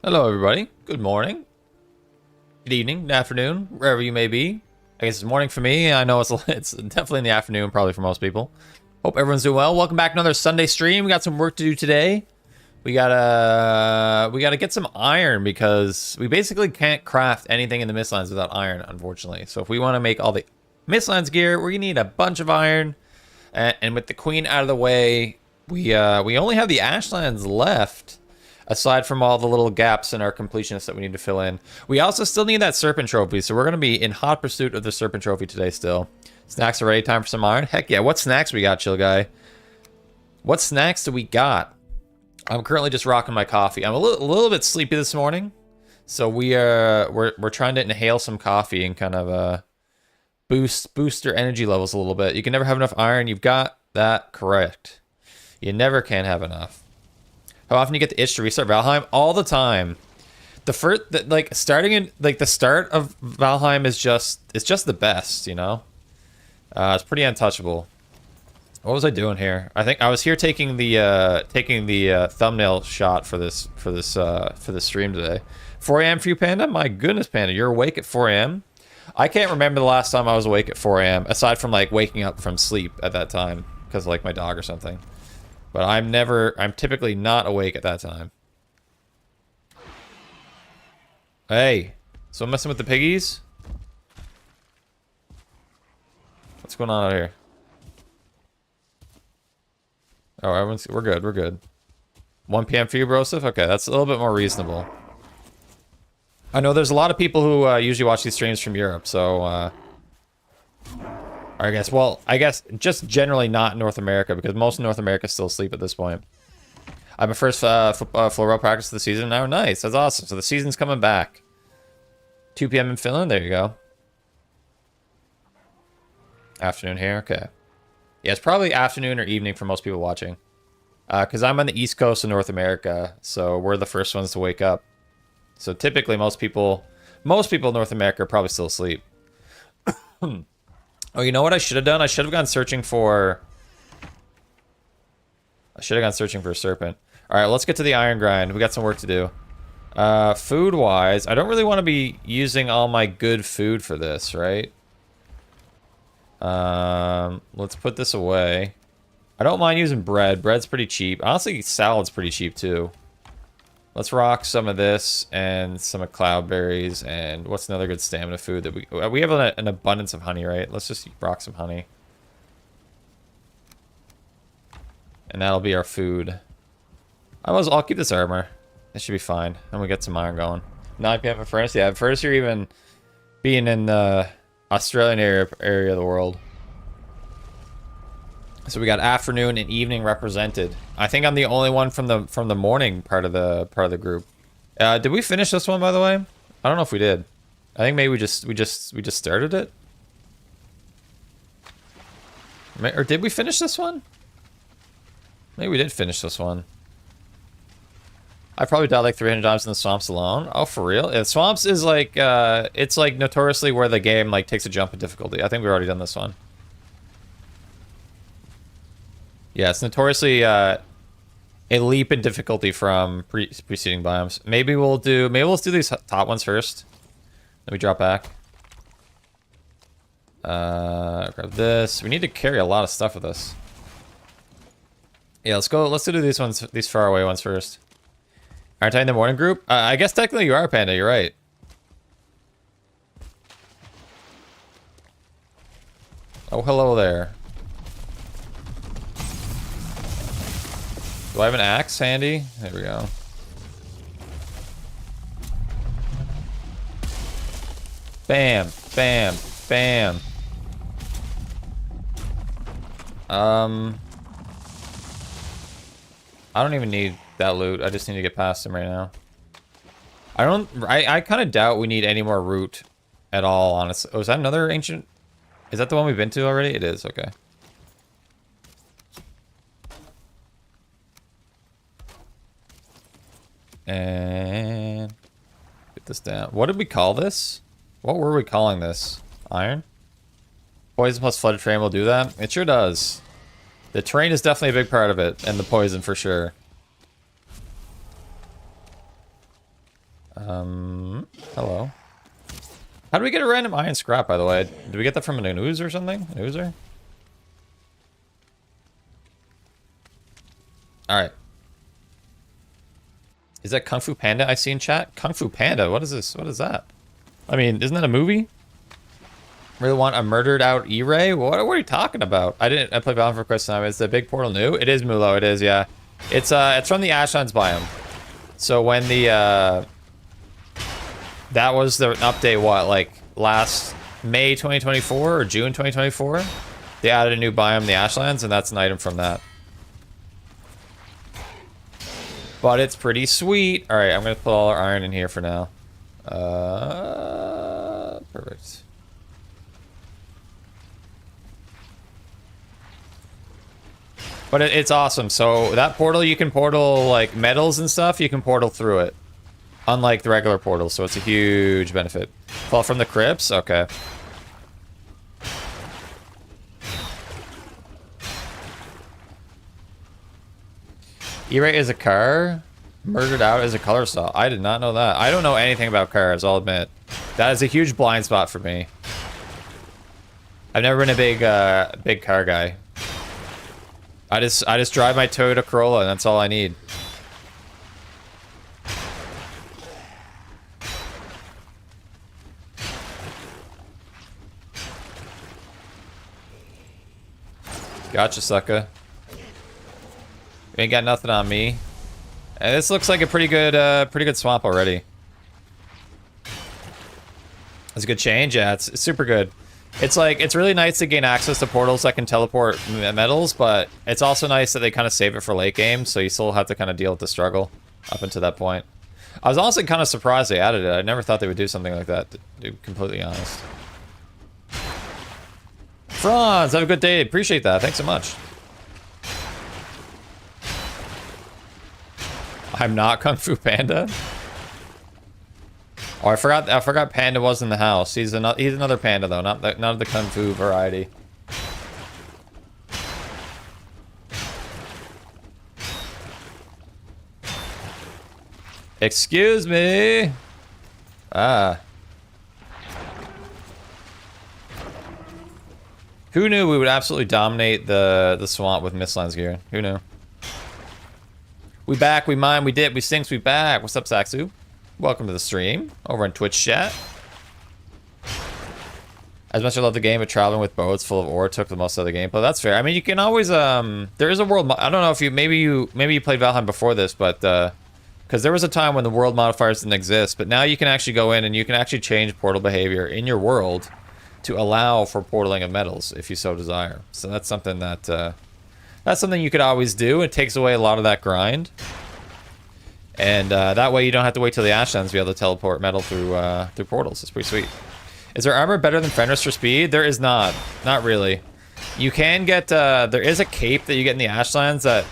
Hello, everybody. Good morning, good evening, good afternoon, wherever you may be. I guess it's morning for me. I know it's definitely in the afternoon, probably for most people. Hope everyone's doing well. Welcome back to another Sunday stream. We got some work to do today. We gotta get some iron because we basically can't craft anything in the Mistlines without iron, unfortunately. So if we want to make all the Mistlines gear, we need a bunch of iron. And with the Queen out of the way, we only have the Ashlands left. Aside from all the little gaps in our completionists that we need to fill in. We also still need that Serpent trophy, so we're going to be in hot pursuit of the Serpent trophy today still. Snacks are ready, time for some iron? Heck yeah, what snacks we got, chill guy? What snacks do we got? I'm currently just rocking my coffee. I'm a little bit sleepy this morning, so we're trying to inhale some coffee and kind of boost our energy levels a little bit. You can never have enough iron. You've got that correct. You never can have enough. How often you get the itch to restart Valheim? All the time. Starting in the start of Valheim is just the best, you know. It's pretty untouchable. What was I doing here? I think I was here taking the thumbnail shot for this stream today. 4 a.m. for you, Panda? My goodness, Panda, you're awake at 4 a.m. I can't remember the last time I was awake at 4 a.m. aside from like waking up from sleep at that time because of like my dog or something. But I'm typically not awake at that time. Hey, so I'm messing with the piggies? What's going on out here? Oh, we're good. 1 p.m. for you, Broseph? Okay, that's a little bit more reasonable. I know there's a lot of people who usually watch these streams from Europe, so I guess just generally not North America, because most of North America is still asleep at this point. I'm a first floral practice of the season now. Nice, that's awesome. So the season's coming back. 2 p.m. in Finland, there you go. Afternoon here, okay. Yeah, it's probably afternoon or evening for most people watching. Because I'm on the East Coast of North America, so we're the first ones to wake up. So typically most people in North America are probably still asleep. Oh, you know what I should have done? I should have gone searching for a Serpent. All right, let's get to the iron grind. We got some work to do. Food-wise, I don't really want to be using all my good food for this, right? Let's put this away. I don't mind using bread. Bread's pretty cheap. Honestly, salad's pretty cheap, too. Let's rock some of this and some of cloudberries and what's another good stamina food that we have an abundance of honey, right? Let's just rock some honey. And that'll be our food. I'll keep this armor. This should be fine. And we get some iron going. 9 p.m. for furnace. Yeah, first you're even being in the Australian area of the world. So we got afternoon and evening represented. I think I'm the only one from the morning part of the group. Did we finish this one, by the way? I don't know if we did. I think maybe we just started it. Or did we finish this one? Maybe we did finish this one. I probably died like 300 times in the swamps alone. Oh, for real? Yeah, swamps is like it's like notoriously where the game like takes a jump in difficulty. I think we've already done this one. Yeah, it's notoriously a leap in difficulty from preceding biomes. Maybe let's do these top ones first. Then we drop back. Grab this. We need to carry a lot of stuff with us. Yeah, let's do these ones, these far away ones first. Aren't I in the morning group? I guess technically you are, Panda, you're right. Oh, hello there. Do I have an axe handy? There we go. Bam, bam, bam. I don't even need that loot. I just need to get past him right now. I kind of doubt we need any more root at all, honestly. Oh, is that another ancient? Is that the one we've been to already? It is, okay. And get this down. What did we call this? What were we calling this? Iron? Poison plus flooded terrain will do that? It sure does. The terrain is definitely a big part of it, and the poison for sure. Hello. How do we get a random iron scrap, by the way? Did we get that from an ooze or something? An oozer? Alright. Is that Kung Fu Panda I see in chat? Kung Fu Panda? What is this? What is that? I mean, isn't that a movie? Really want a murdered out E-Ray? What are you talking about? I played Valheim for quite some time. Is the big portal new? It is Mulo, it is, yeah. It's from the Ashlands biome. So when the that was the update, what, like last May 2024 or June 2024? They added a new biome, the Ashlands, and that's an item from that. But it's pretty sweet. All right, I'm gonna put all our iron in here for now. Perfect. But it's awesome. So that portal, you can portal like metals and stuff. You can portal through it, unlike the regular portals. So it's a huge benefit. Fall from the crypts. Okay. E-Ray is a car. Murdered out is a color saw. I did not know that. I don't know anything about cars, I'll admit. That is a huge blind spot for me. I've never been a big car guy. I just drive my Toyota Corolla and that's all I need. Gotcha, sucker. You ain't got nothing on me. And this looks like a pretty good swamp already. It's a good change, yeah. It's super good. It's like, it's really nice to gain access to portals that can teleport metals, but it's also nice that they kind of save it for late game, so you still have to kind of deal with the struggle up until that point. I was honestly kind of surprised they added it. I never thought they would do something like that, to be completely honest. Franz, have a good day. Appreciate that. Thanks so much. I'm not Kung Fu Panda. Oh, I forgot Panda was in the house. He's another panda though, not the Kung Fu variety. Excuse me. Ah. Who knew we would absolutely dominate the swamp with Mistlands gear? Who knew? We back, we mine, we dip, we stinks, we back. What's up, Saxu? Welcome to the stream over on Twitch chat. As much as I love the game, but traveling with boats full of ore took the most of the gameplay. That's fair. I mean, you can always there is a world. I don't know if you maybe you played Valheim before this, but because there was a time when the world modifiers didn't exist, but now you can actually go in and you can actually change portal behavior in your world to allow for portaling of metals if you so desire. So that's something that that's something you could always do. It takes away a lot of that grind. And that way you don't have to wait till the Ashlands to be able to teleport metal through through portals. It's pretty sweet. Is there armor better than Fenris for speed? There is not. Not really. You can get... there is a cape that you get in the Ashlands that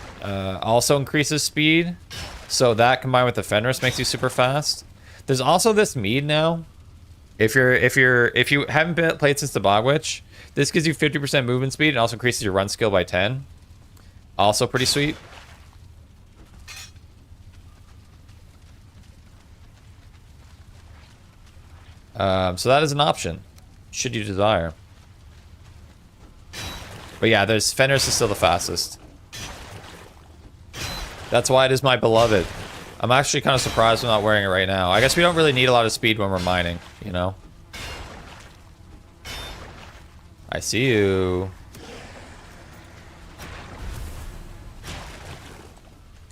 also increases speed. So that combined with the Fenris makes you super fast. There's also this mead now. If you haven't played since the Bogwitch, this gives you 50% movement speed and also increases your run skill by 10. Also pretty sweet. So that is an option, should you desire. But yeah, there's Fenris is still the fastest. That's why it is my beloved. I'm actually kind of surprised I'm not wearing it right now. I guess we don't really need a lot of speed when we're mining, you know? I see you.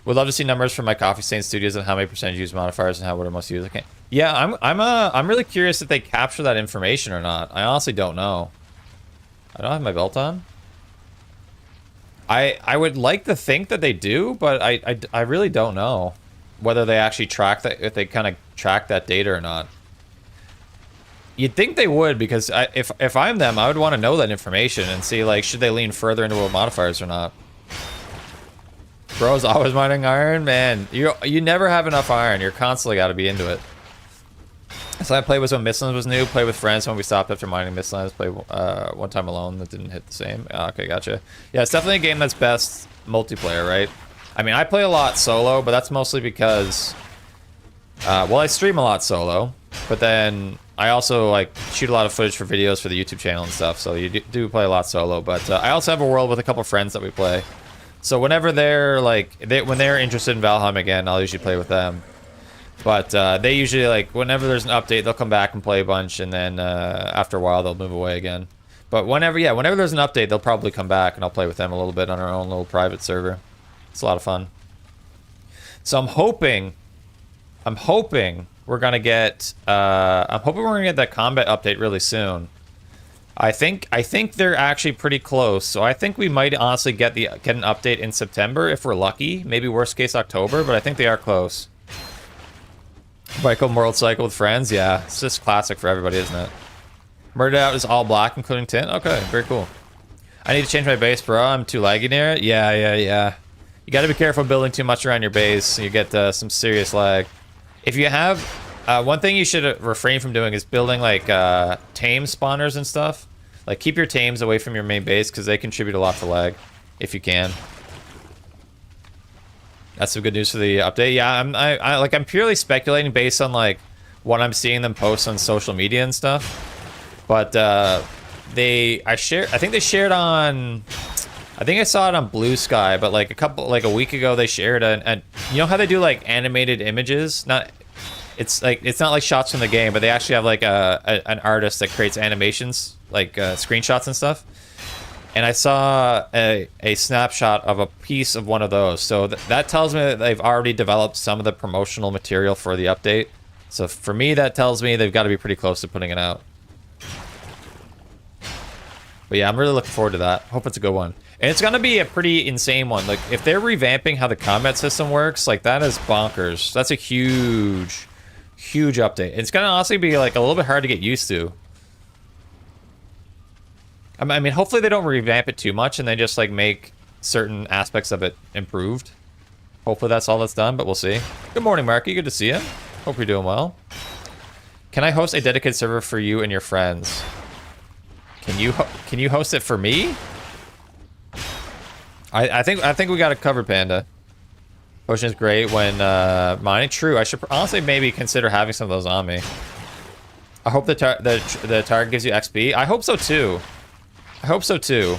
Would love to see numbers from my Coffee Stain Studios and how many percentage use modifiers and how what are most used. Okay. Yeah, I'm really curious if they capture that information or not. I honestly don't know. I don't have my belt on. I would like to think that they do, but I really don't know whether they actually track that, if they kind of track that data or not. You'd think they would, because if I'm them, I would want to know that information and see, like, should they lean further into world modifiers or not. Bro's always mining iron, man. You never have enough iron. You're constantly got to be into it. So I played with when Mistlands was new. Played with friends when we stopped after mining Mistlands. Played one time alone. That didn't hit the same. Okay, gotcha. Yeah, it's definitely a game that's best multiplayer, right? I mean, I play a lot solo, but that's mostly because Well, I stream a lot solo, but then I also like shoot a lot of footage for videos for the YouTube channel and stuff. So you do play a lot solo, but I also have a world with a couple friends that we play. So whenever they're like, when they're interested in Valheim again, I'll usually play with them. But they usually like, whenever there's an update, they'll come back and play a bunch, and then after a while they'll move away again. But whenever there's an update, they'll probably come back and I'll play with them a little bit on our own little private server. It's a lot of fun. So I'm hoping we're gonna get that combat update really soon. I think they're actually pretty close. So I think we might honestly get an update in September if we're lucky. Maybe worst case October, but I think they are close. Michael World Cycle with friends, yeah, it's just classic for everybody, isn't it? Murdered Out is all black, including tint. Okay, very cool. I need to change my base, bro. I'm too laggy near it. Yeah. You got to be careful building too much around your base. You get some serious lag. If you have one thing you should refrain from doing is building like tame spawners and stuff. Like keep your tames away from your main base because they contribute a lot to lag, if you can. That's some good news for the update. Yeah, I'm purely speculating based on like what I'm seeing them post on social media and stuff. But I think they shared on, I think I saw it on Blue Sky, but like a week ago they shared and you know how they do like animated images? It's not like shots from the game, but they actually have like an artist that creates animations, like screenshots and stuff. And I saw a snapshot of a piece of one of those. So that tells me that they've already developed some of the promotional material for the update. So for me, that tells me they've got to be pretty close to putting it out. But yeah, I'm really looking forward to that. Hope it's a good one. And it's going to be a pretty insane one. Like, if they're revamping how the combat system works, like, that is bonkers. That's a huge, huge update. It's going to honestly be, like, a little bit hard to get used to. I mean, hopefully they don't revamp it too much and they just, like, make certain aspects of it improved. Hopefully that's all that's done, but we'll see. Good morning, Marky. Good to see you. Hope you're doing well. Can I host a dedicated server for you and your friends? Can you host it for me? I think we got it covered, Panda. Potion is great when mining. True. I should honestly maybe consider having some of those on me. I hope the target gives you XP. I hope so too. I hope so too.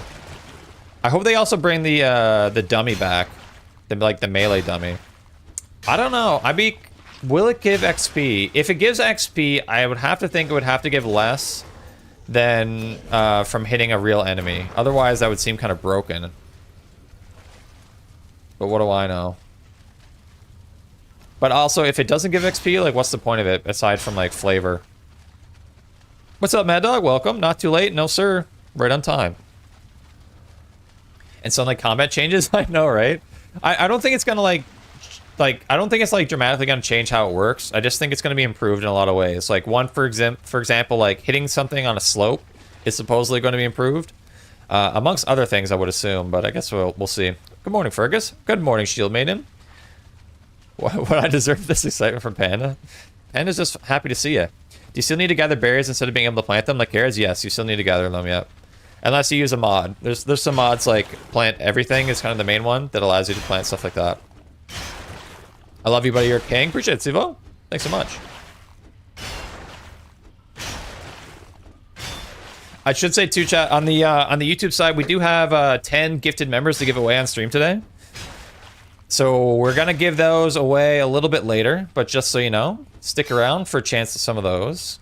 I hope they also bring the dummy back, the melee dummy. I don't know. Will it give XP? If it gives XP, I would have to think it would have to give less than from hitting a real enemy. Otherwise, that would seem kind of broken. But what do I know? But also, if it doesn't give XP, like, what's the point of it aside from like flavor? What's up, Mad Dog? Welcome. Not too late. No, sir. Right on time. And some like combat changes. I know, right? I don't think it's gonna like I don't think it's like dramatically gonna change how it works. I just think it's gonna be improved in a lot of ways. Like one, for example, like hitting something on a slope is supposedly going to be improved, amongst other things, I would assume. But I guess we'll see. Good morning, Fergus. Good morning, Shield Maiden. Would I deserve this excitement from Panda? Panda's just happy to see you. Do you still need to gather berries instead of being able to plant them like carrots? Yes, you still need to gather them, yep. Unless you use a mod. There's some mods like plant everything is kind of the main one that allows you to plant stuff like that. I love you, buddy. You're king. Appreciate it, Sivo. Thanks so much. I should say too, chat, on the YouTube side, we do have 10 gifted members to give away on stream today. So we're gonna give those away a little bit later, but just so you know, stick around for a chance at some of those.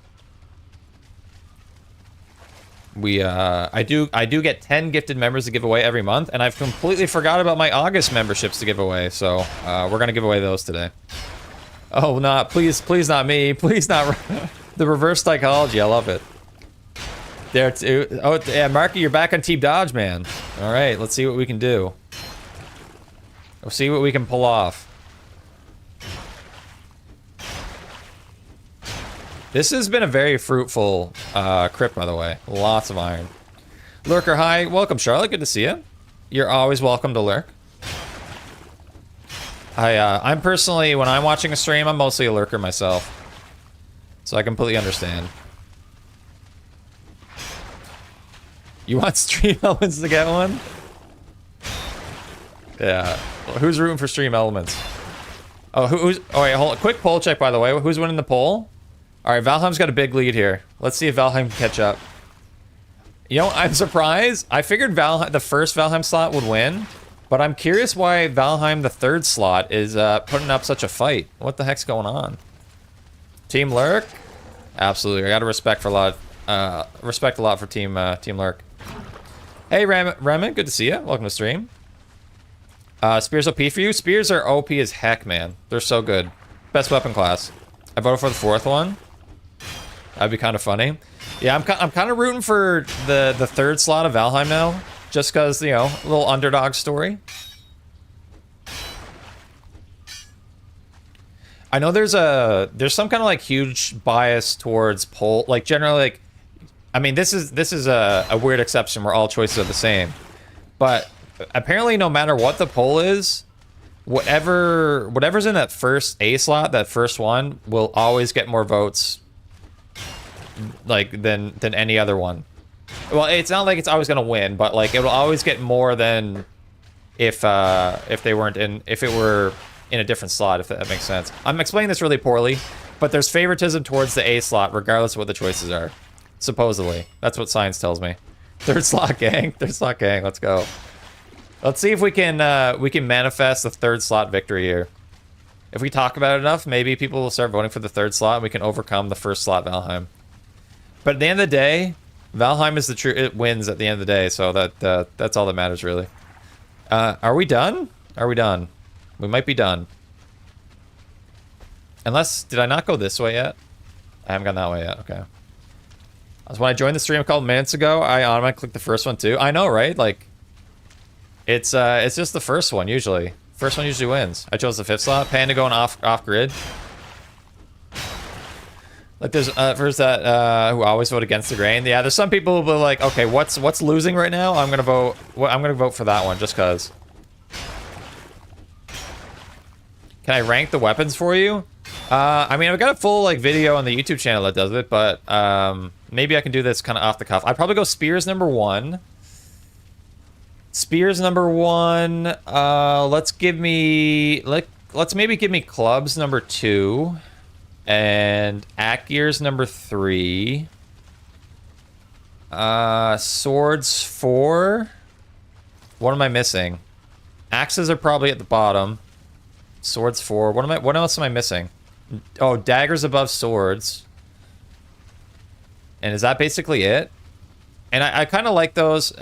I do get 10 gifted members to give away every month, and I've completely forgot about my August memberships to give away, so we're gonna give away those today. Oh, please not me, please not. The reverse psychology, I love it. There too. Oh yeah, Marky, you're back on Team Dodge, man. All right, let's see what we can do. We'll see what we can pull off. This has been a very fruitful crypt, by the way. Lots of iron. Lurker, hi. Welcome, Charlotte. Good to see you. You're always welcome to lurk. I'm personally, when I'm watching a stream, I'm mostly a lurker myself. So I completely understand. You want Stream Elements to get one? Yeah. Who's rooting for Stream Elements? Oh, who's... Oh, wait, hold on. Quick poll check, by the way. Who's winning the poll? All right, Valheim's got a big lead here. Let's see if Valheim can catch up. You know, I'm surprised. I figured the first Valheim slot would win, but I'm curious why Valheim, the third slot, is putting up such a fight. What the heck's going on? Team Lurk? Absolutely. I got to respect a lot for Team Lurk. Hey, Ramen, good to see you. Welcome to stream. Spears OP for you? Spears are OP as heck, man. They're so good. Best weapon class. I voted for the fourth one. That'd be kind of funny. Yeah, I'm kind of rooting for the third slot of Valheim now, just because, you know, a little underdog story. I know there's some kind of like huge bias towards poll, like generally, like, I mean, this is a weird exception where all choices are the same, but apparently no matter what the poll is, whatever's in that first A slot, that first one, will always get more votes, like, than any other one. Well, it's not like it's always gonna win, but like it'll always get more than if it were in a different slot, if that makes sense. I'm explaining this really poorly, but there's favoritism towards the A slot regardless of what the choices are. Supposedly. That's what science tells me. Third slot gang. Third slot gang. Let's go. Let's see if we can manifest the third slot victory here. If we talk about it enough, maybe people will start voting for the third slot and we can overcome the first slot Valheim. But at the end of the day, Valheim is it wins at the end of the day, so that's all that matters really. Are we done? Are we done? We might be done. Unless, did I not go this way yet? I haven't gone that way yet, okay. So when I joined the stream a couple minutes ago, I automatically clicked the first one too. I know, right? Like, it's just the first one usually. First one usually wins. I chose the fifth slot. Panda going off grid. Like there's that who always vote against the grain. Yeah, there's some people who are like, okay, what's losing right now? I'm gonna vote for that one just cause. Can I rank the weapons for you? I mean, I've got a full like video on the YouTube channel that does it, but maybe I can do this kind of off the cuff. I'd probably go spears number 1. Spears number 1. Let's maybe give me clubs number 2, and act gears number 3. Swords 4. What am I missing? Axes are probably at the bottom. Swords 4. What else am I missing? Oh, daggers above swords. And is that basically it? And I kind of like those.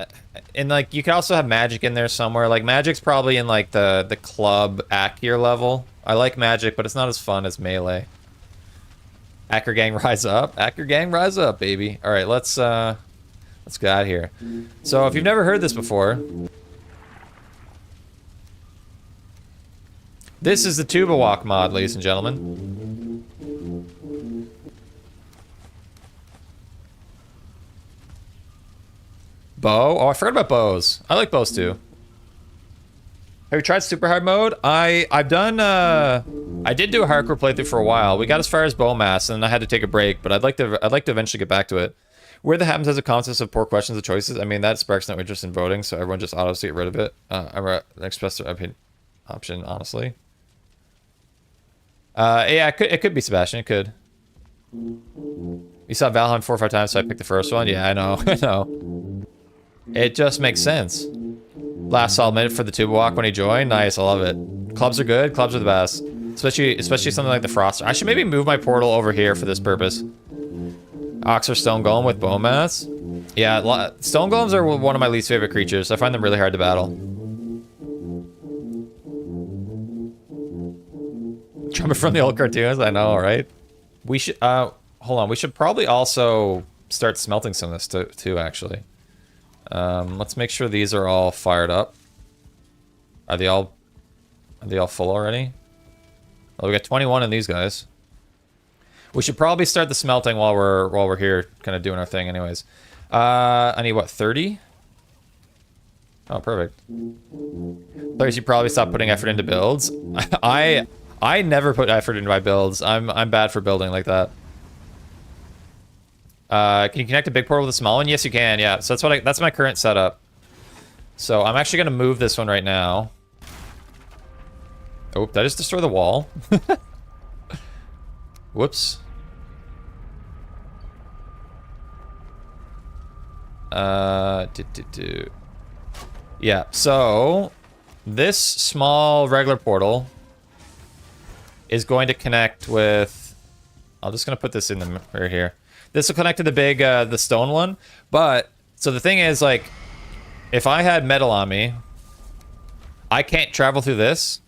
And like you could also have magic in there somewhere. Like magic's probably in like the club act gear level. I like magic, but it's not as fun as melee. Acker gang rise up. Acker gang rise up, baby. All right, let's get out of here. So if you've never heard this before, this is the tuba walk mod, ladies and gentlemen. Bow? Oh, I forgot about bows. I like bows too. Have you tried super hard mode? I've done I did do a hardcore playthrough for a while. We got as far as bow mass and I had to take a break, but I'd like to eventually get back to it. Where the happens has a consensus of poor questions of choices. I mean that sparks no interest in voting, so everyone just autos to get rid of it. Express their option, honestly. Yeah, it could be Sebastian. It could. You saw Valheim 4 or 5 times, so I picked the first one. Yeah, I know. I know. It just makes sense. Last solid minute for the tuba walk when he joined. Nice, I love it. Clubs are good. Clubs are the best. Especially something like the Froster. I should maybe move my portal over here for this purpose. Ox or Stone Golem with bone mass. Yeah, Stone Golems are one of my least favorite creatures. I find them really hard to battle. Trumpet from the old cartoons, I know, right? We should, hold on, we should probably also start smelting some of this too, actually. Let's make sure these are all fired up. Are they all full already? Well, we got 21 in these guys. We should probably start the smelting while we're here, kind of doing our thing anyways. I need what, 30? Oh, perfect. So you should probably stop putting effort into builds. I never put effort into my builds. I'm bad for building like that. Can you connect a big portal with a small one? Yes, you can. Yeah. So that's my current setup. So I'm actually gonna move this one right now. Oh, did I just destroy the wall? Whoops. Yeah, so this small regular portal is going to connect with... I'm just going to put this in the right here. This will connect to the big, the stone one. But, so the thing is, like, if I had metal on me, I can't travel through this.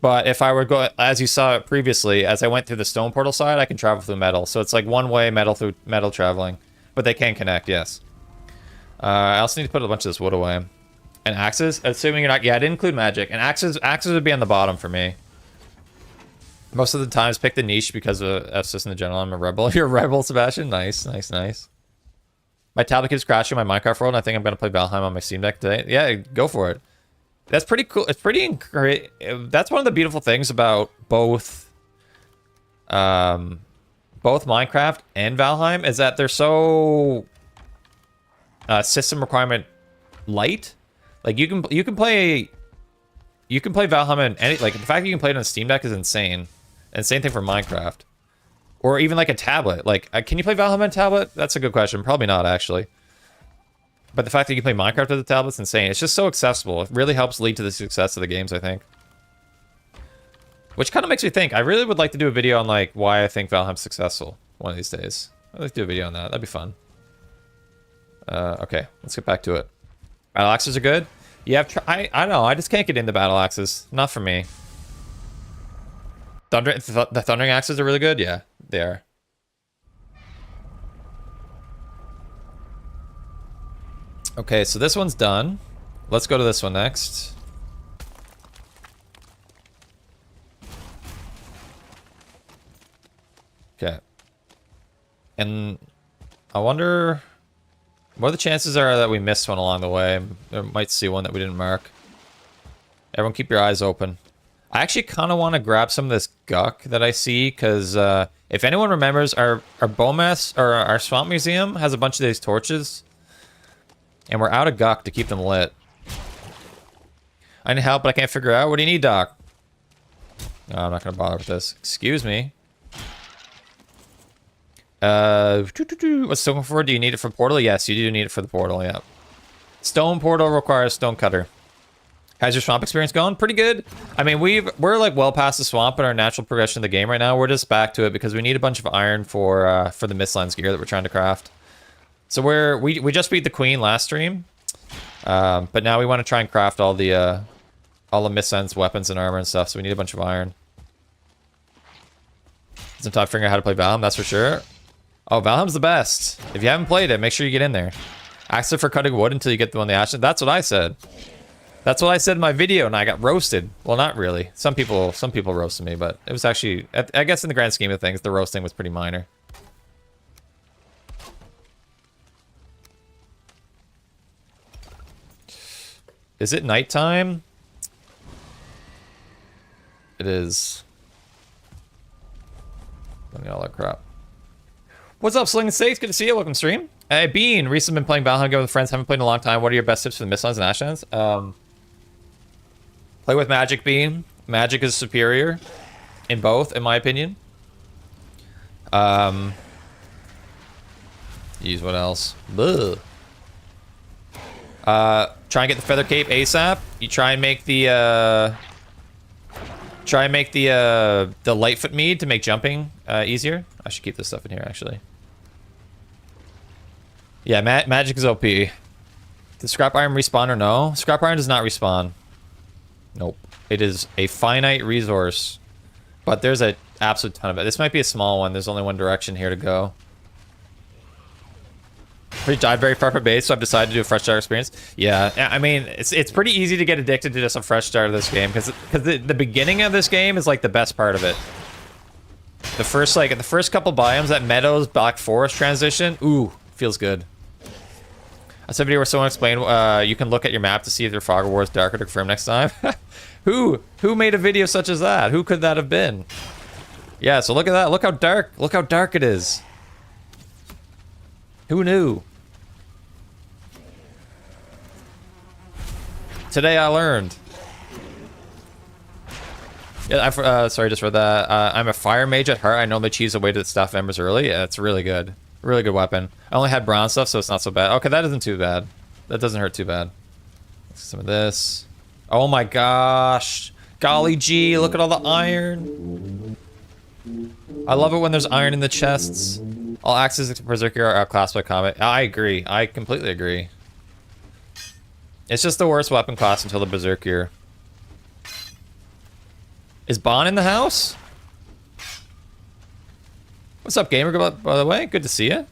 But if I were going, as you saw it previously, as I went through the stone portal side, I can travel through metal. So it's like one-way metal through metal traveling. But they can connect, yes. I also need to put a bunch of this wood away. And axes? Assuming you're not... Yeah, I didn't include magic. And axes would be on the bottom for me. Most of the times, pick the niche because of F-Sys in the general. I'm a rebel. You're a rebel, Sebastian? Nice, nice, nice. My tablet keeps crashing my Minecraft world. I think I'm going to play Valheim on my Steam Deck today. Yeah, go for it. That's pretty cool. It's pretty... That's one of the beautiful things about both Minecraft and Valheim is that they're so system requirement light. Like you can play Valheim in any, like the fact that you can play it on Steam Deck is insane. And same thing for Minecraft. Or even like a tablet. Like can you play Valheim on a tablet? That's a good question. Probably not actually. But the fact that you can play Minecraft with a tablet's insane. It's just so accessible. It really helps lead to the success of the games, I think. Which kind of makes me think, I really would like to do a video on like why I think Valheim's successful one of these days. I'd like to do a video on that. That'd be fun. Okay, let's get back to it. Battle axes are good. Yeah, I don't know. I just can't get into battle axes. Not for me. The thundering axes are really good. Yeah, they are. Okay, so this one's done. Let's go to this one next. Okay. And I wonder what the chances are that we missed one along the way. We might see one that we didn't mark. Everyone keep your eyes open. I actually kind of want to grab some of this guck that I see, because if anyone remembers, our Bomas, or our Swamp Museum has a bunch of these torches. And we're out of guck to keep them lit. I need help, but I can't figure out. What do you need, Doc? No, I'm not going to bother with this. Excuse me. What's stone for? Do you need it for portal? Yes, you do need it for the portal, yeah. Stone portal requires stone cutter. How's your swamp experience going? Pretty good. I mean, we're like well past the swamp in our natural progression of the game right now. We're just back to it because we need a bunch of iron for the Mistlands gear that we're trying to craft. So we just beat the Queen last stream, but now we want to try and craft all the Mistlands weapons and armor and stuff. So we need a bunch of iron. Some time figuring out how to play Valheim, that's for sure. Oh, Valheim's the best. If you haven't played it, make sure you get in there. Ask it for cutting wood until you get the one the ashes. That's what I said. That's what I said in my video, and I got roasted. Well, not really. Some people roasted me, but it was actually, I guess in the grand scheme of things, the roasting was pretty minor. Is it nighttime? It is. Look at all that crap. What's up, Sling and Steaks? Good to see you. Welcome to stream. Hey, Bean. Recently been playing Valheim with friends. Haven't played in a long time. What are your best tips for the Mistlands and Ashlands? Play with magic, Bean. Magic is superior in both, in my opinion. Use what else? Ugh. Try and get the feather cape ASAP. You try and make the Lightfoot mead to make jumping easier. I should keep this stuff in here actually. Yeah, magic is OP. Does scrap iron respawn or no? Scrap iron does not respawn. Nope. It is a finite resource, but there's an absolute ton of it. This might be a small one. There's only one direction here to go. We died very far from base, so I've decided to do a fresh start experience. Yeah, I mean, it's pretty easy to get addicted to just a fresh start of this game, because the beginning of this game is like the best part of it. The first couple biomes, that Meadows Black Forest transition, ooh, feels good. I saw a video where someone explained you can look at your map to see if your fog war is darker to confirm next time. Who made a video such as that? Who could that have been? Yeah, so look at that. Look how dark it is. Who knew? Today I learned. Yeah, sorry, just read that. I'm a fire mage at heart. I normally choose a way to staff embers early. Yeah, it's really good. Really good weapon. I only had brown stuff, so it's not so bad. Okay, that isn't too bad. That doesn't hurt too bad. Some of this. Oh my gosh. Golly gee, look at all the iron. I love it when there's iron in the chests. All axes except Berserker are outclassed by combat. I agree. I completely agree. It's just the worst weapon class until the Berserker. Is Bon in the house? What's up, gamer, by the way? Good to see you.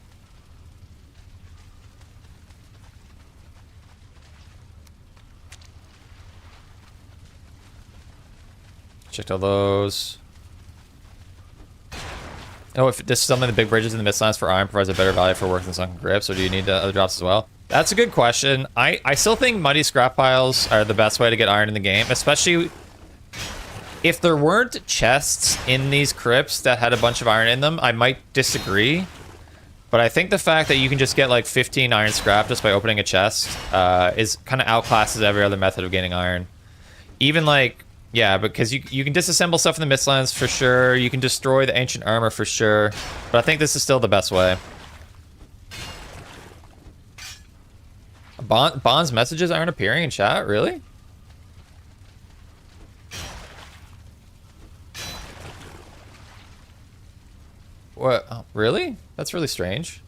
Checked all those. Oh, if this is something the big bridges in the midlands for iron provides a better value for work than sunken grips, or do you need other drops as well? That's a good question. I still think muddy scrap piles are the best way to get iron in the game, especially if there weren't chests in these crypts that had a bunch of iron in them. I might disagree, but I think the fact that you can just get like 15 iron scrap just by opening a chest is kind of outclasses every other method of gaining iron. Even like, yeah, because you can disassemble stuff in the Mistlands for sure. You can destroy the ancient armor for sure, but I think this is still the best way. Bond's messages aren't appearing in chat, really? What? Oh, really? That's really strange.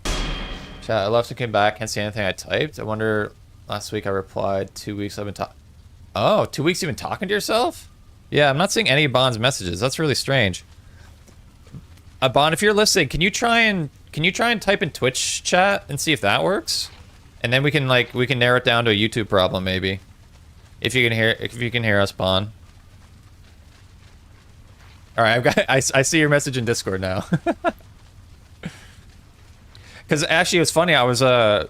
Chat, I left and came back. Can't see anything I typed. I wonder, last week I replied, 2 weeks I've been talking. Oh, 2 weeks you've been talking to yourself? Yeah, I'm not seeing any of Bond's messages. That's really strange. Bond, if you're listening, can you try and type in Twitch chat and see if that works? And then we can narrow it down to a YouTube problem maybe. If you can hear us, Bond. All right, I see your message in Discord now. Because actually, it was funny. I was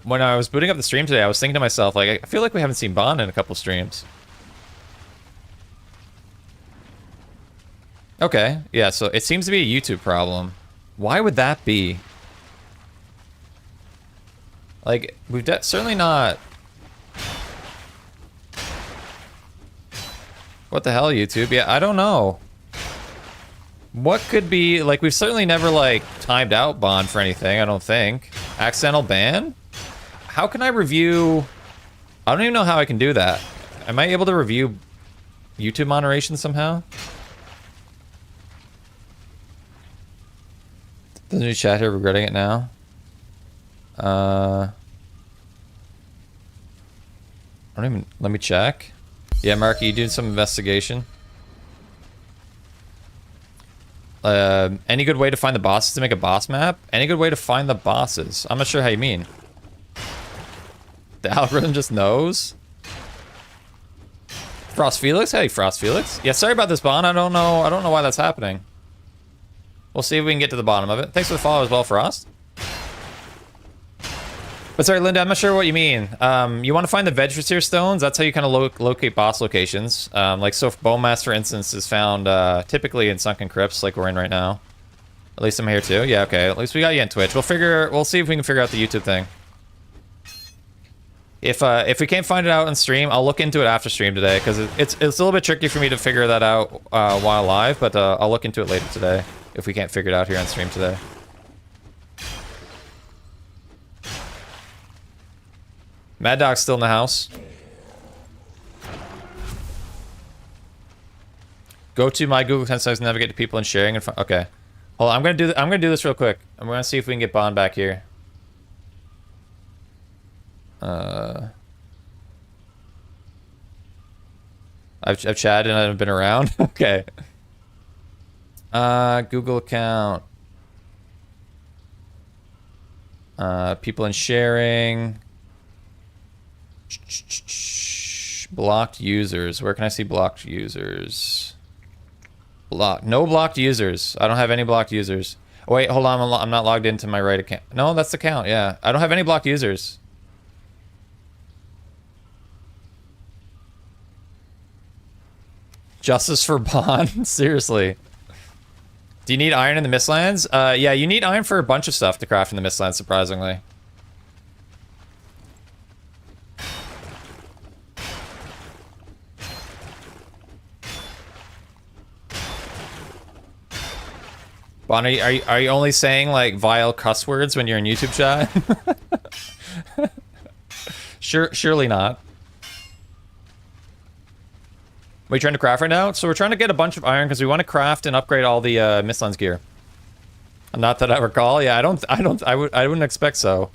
when I was booting up the stream today, I was thinking to myself, like, I feel like we haven't seen Bond in a couple streams. Okay, yeah. So it seems to be a YouTube problem. Why would that be? Like, we've certainly not. What the hell, YouTube? Yeah, I don't know. What could be, like, we've certainly never, like, timed out Bond for anything, I don't think. Accidental ban? How can I review... I don't even know how I can do that. Am I able to review YouTube moderation somehow? The new chat here regretting it now. I don't even... Let me check. Yeah, Marky, you did some investigation. Any good way to find the bosses to make a boss map? Any good way to find the bosses? I'm not sure how you mean. The algorithm just knows? Frost Felix? Hey, Frost Felix. Yeah, sorry about this, Bond. I don't know why that's happening. We'll see if we can get to the bottom of it. Thanks for the follow as well, Frost. But sorry, Linda, I'm not sure what you mean. You want to find the Vegetaseer stones? That's how you kind of locate boss locations. Like, so if Bowmass, for instance, is found typically in Sunken Crypts, like we're in right now. At least I'm here too. Yeah, okay. At least we got you on Twitch. We'll see if we can figure out the YouTube thing. If we can't find it out on stream, I'll look into it after stream today, because it's a little bit tricky for me to figure that out while live, but I'll look into it later today if we can't figure it out here on stream today. Mad Dog's still in the house. Go to my Google Contacts and navigate to people and sharing. And okay, hold on. I'm gonna do this real quick. I'm gonna see if we can get Bond back here. I've chatted and I've been around. Okay. Google account. People and sharing. Blocked users. Where can I see blocked users? No blocked users. I don't have any blocked users. Oh, wait, hold on. I'm not logged into my right account. No, that's the account. Yeah, I don't have any blocked users. Justice for Bond? Seriously. Do you need iron in the Mistlands? Yeah, you need iron for a bunch of stuff to craft in the Mistlands, surprisingly. Bon, are you only saying like vile cuss words when you're in YouTube chat? Surely not. What are you trying to craft right now? So we're trying to get a bunch of iron because we want to craft and upgrade all the Mistlands gear. Not that I recall. Yeah, I wouldn't expect so.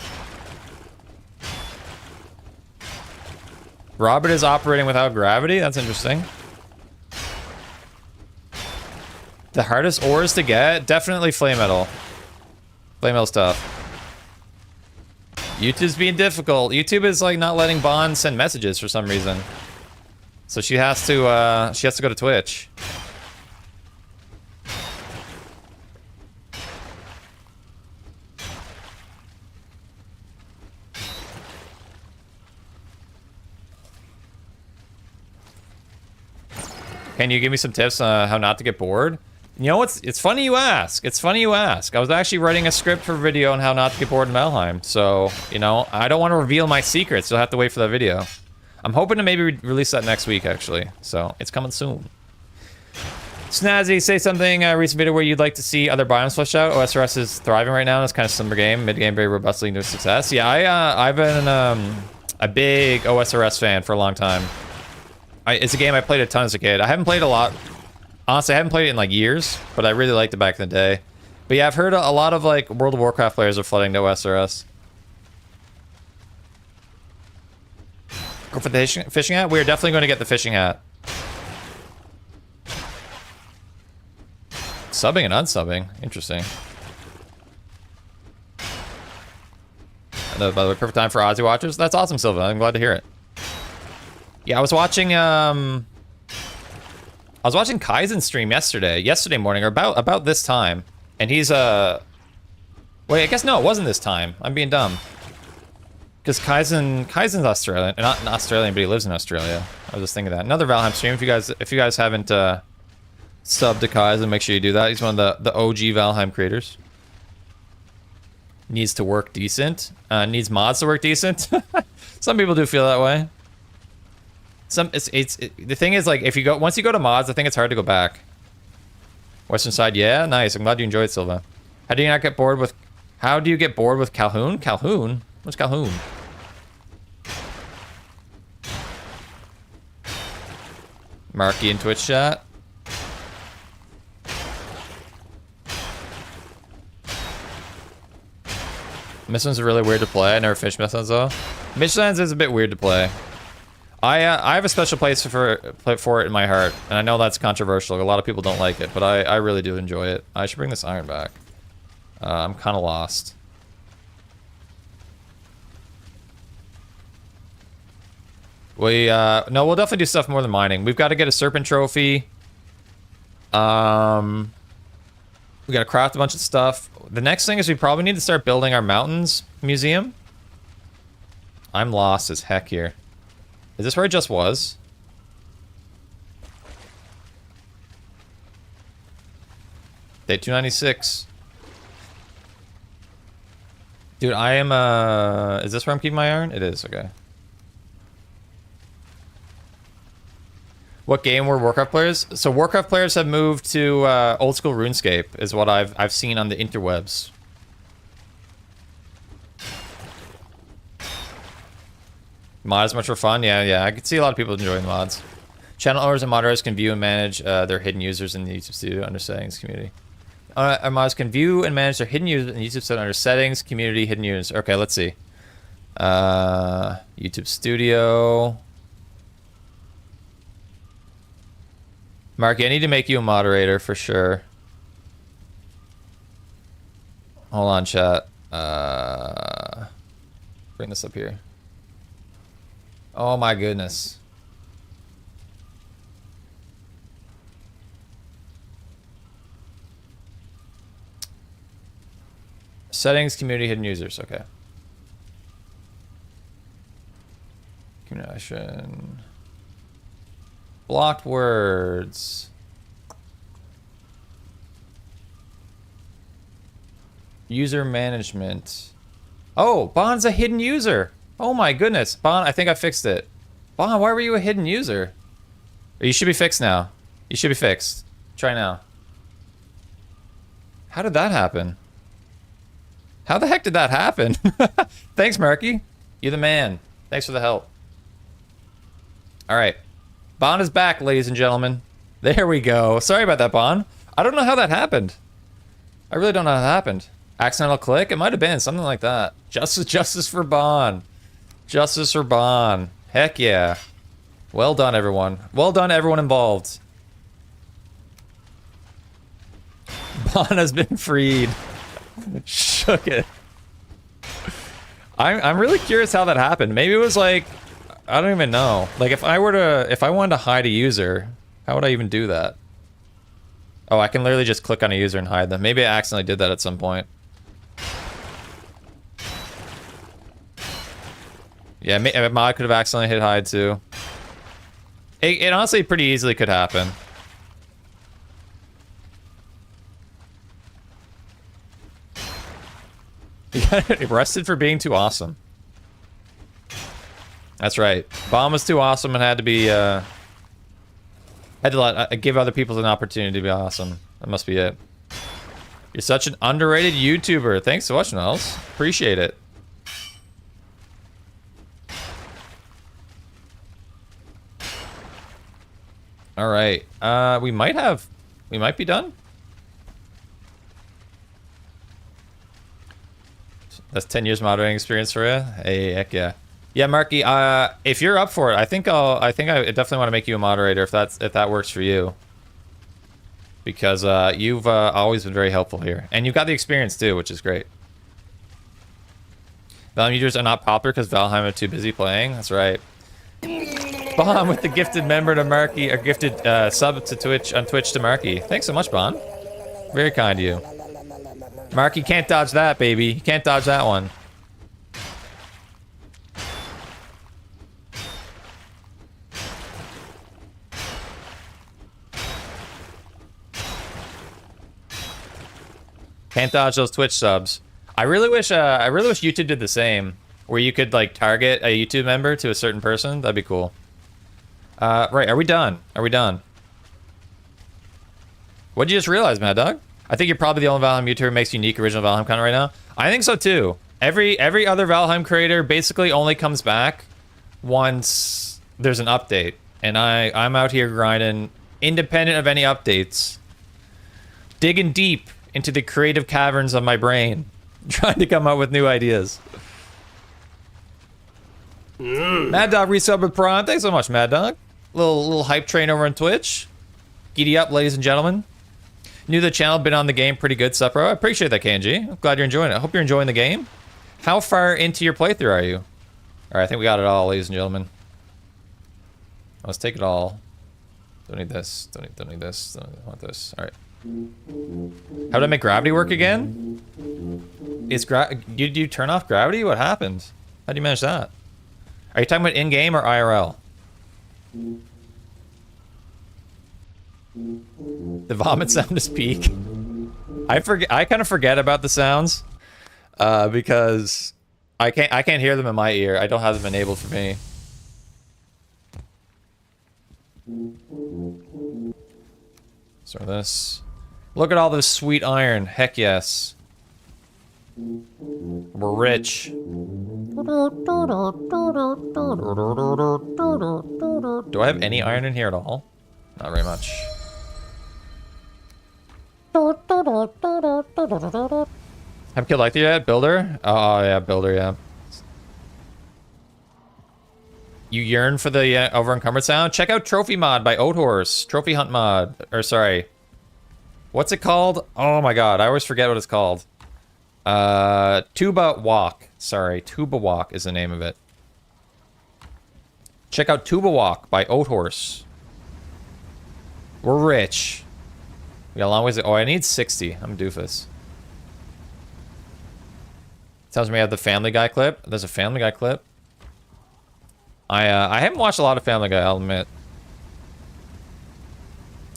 Robert is operating without gravity? That's interesting. The hardest ores to get? Definitely flame metal. Flame metal stuff. YouTube's being difficult. YouTube is like not letting Bond send messages for some reason. So she has to go to Twitch. Can you give me some tips on how not to get bored? You know, it's funny you ask. It's funny you ask. I was actually writing a script for a video on how not to get bored in Valheim. So, you know, I don't want to reveal my secrets. You'll have to wait for that video. I'm hoping to maybe release that next week, actually. So, it's coming soon. Snazzy, say something, recent video where you'd like to see other biomes flesh out. OSRS is thriving right now. It's kind of a similar game. Mid-game very robustly into success. Yeah, I've been a big OSRS fan for a long time. It's a game I played a ton as a kid. I haven't played a lot. Honestly, I haven't played it in like years, but I really liked it back in the day. But yeah, I've heard a lot of like World of Warcraft players are flooding to OSRS. Go for the fishing hat? We're definitely going to get the fishing hat. Subbing and unsubbing. Interesting. And by the way, perfect time for Aussie watchers. That's awesome, Silva. I'm glad to hear it. Yeah, I was watching Kaizen's stream yesterday morning, or about this time, and he's wait, I guess no, it wasn't this time. I'm being dumb. Because Kaizen's Australian, not Australian, but he lives in Australia. I was just thinking that. Another Valheim stream. If you guys haven't subbed to Kaizen, make sure you do that. He's one of the OG Valheim creators. Needs to work decent. Needs mods to work decent. Some people do feel that way. The thing is, like, once you go to mods, I think it's hard to go back. Western side, yeah, nice. I'm glad you enjoyed Silva. How do you get bored with Calhoun? Calhoun? What's Calhoun? Marky in Twitch chat. Mistlands are really weird to play. I never finished Mistlands though. Mistlands is a bit weird to play. I have a special place for it in my heart, and I know that's controversial. A lot of people don't like it, but I really do enjoy it. I should bring this iron back. I'm kind of lost. No, we'll definitely do stuff more than mining. We've got to get a Serpent trophy. We got to craft a bunch of stuff. The next thing is we probably need to start building our mountains museum. I'm lost as heck here. Is this where I just was? Day 296. Dude, I am, is this where I'm keeping my iron? It is, okay. What game were Warcraft players? So Warcraft players have moved to old school RuneScape, is what I've seen on the interwebs. Mod is much more fun. Yeah. I could see a lot of people enjoying the mods. Channel owners and moderators can view and manage their hidden users in the YouTube Studio under settings, community. Our mods can view and manage their hidden users in YouTube Studio under settings, community, hidden users. Okay, let's see. YouTube Studio. Marky, I need to make you a moderator for sure. Hold on, chat. Bring this up here. Oh my goodness. Settings, community, hidden users. Okay. Communication. Blocked words. User management. Oh, Bond's a hidden user. Oh my goodness. Bond, I think I fixed it. Bond, why were you a hidden user? You should be fixed now. You should be fixed. Try now. How did that happen? How the heck did that happen? Thanks, Marky. You're the man. Thanks for the help. All right. Bond is back, ladies and gentlemen. There we go. Sorry about that, Bond. I don't know how that happened. I really don't know how that happened. Accidental click? It might have been something like that. Justice for Bond. Justice for Bond. Heck yeah. Well done, everyone. Well done, everyone involved. Bond has been freed. Shook it. I'm really curious how that happened. Maybe it was like, I don't even know. Like if I wanted to hide a user, how would I even do that? Oh, I can literally just click on a user and hide them. Maybe I accidentally did that at some point. Yeah, I could have accidentally hit hide too. It honestly pretty easily could happen. You got arrested for being too awesome. That's right. Bomb was too awesome and had to be, had to give other people an opportunity to be awesome. That must be it. You're such an underrated YouTuber. Thanks so much, Niles. Appreciate it. All right. We might be done. That's 10 years moderating experience for you. Hey, heck yeah. Yeah, Marky. If you're up for it, I think I definitely want to make you a moderator if that works for you. Because you've always been very helpful here, and you've got the experience too, which is great. Valheim users are not popular because Valheim are too busy playing. That's right. Bon with the gifted member to Marky, or gifted sub to Twitch on Twitch to Marky. Thanks so much, Bon. Very kind of you. Marky can't dodge that, baby. You can't dodge that one. Can't dodge those Twitch subs. I really wish YouTube did the same, where you could like target a YouTube member to a certain person. That'd be cool. Right, are we done? Are we done? What'd you just realize, Mad Dog? I think you're probably the only Valheim YouTuber who makes unique original Valheim content right now. I think so too. Every other Valheim creator basically only comes back once there's an update, and I'm out here grinding independent of any updates, digging deep into the creative caverns of my brain, trying to come up with new ideas. Mad Dog resub with Prawn. Thanks so much, Mad Dog. Little hype train over on Twitch. Giddy up, ladies and gentlemen. New to the channel, been on the game, pretty good stuff, bro. I appreciate that, KNG. I'm glad you're enjoying it. I hope you're enjoying the game. How far into your playthrough are you? All right, I think we got it all, ladies and gentlemen. Let's take it all. Don't need this. Don't need this. Don't want this. All right. How did I make gravity work again? Did you turn off gravity? What happened? How do you manage that? Are you talking about in-game or IRL? The vomit sound is peak. I kind of forget about the sounds because I can't hear them in my ear. I don't have them enabled for me. So this. Look at all this sweet iron. Heck yes. We're rich. Do I have any iron in here at all? Not very much. Have killed Lecter yet? Builder? Oh yeah, Builder, yeah. You yearn for the over encumbered sound? Check out Trophy Mod by Oathorse. Trophy Hunt Mod. Or sorry. What's it called? Oh my god, I always forget what it's called. Tuba Walk. Sorry, Tuba Walk is the name of it. Check out Tuba Walk by Oathorse. We're rich. We got a long ways to... Oh, I need 60. I'm a doofus. Tells me I have the Family Guy clip. There's a Family Guy clip. I haven't watched a lot of Family Guy, I'll admit.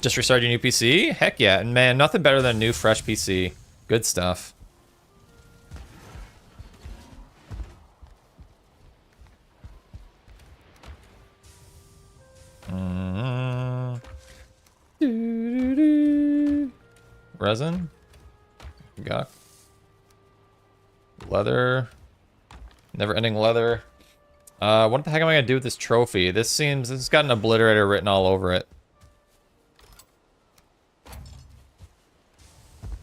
Just restart your new PC? Heck yeah. And man, nothing better than a new, fresh PC. Good stuff. Resin? Got leather. Never-ending leather. What the heck am I gonna do with this trophy? This has got an obliterator written all over it.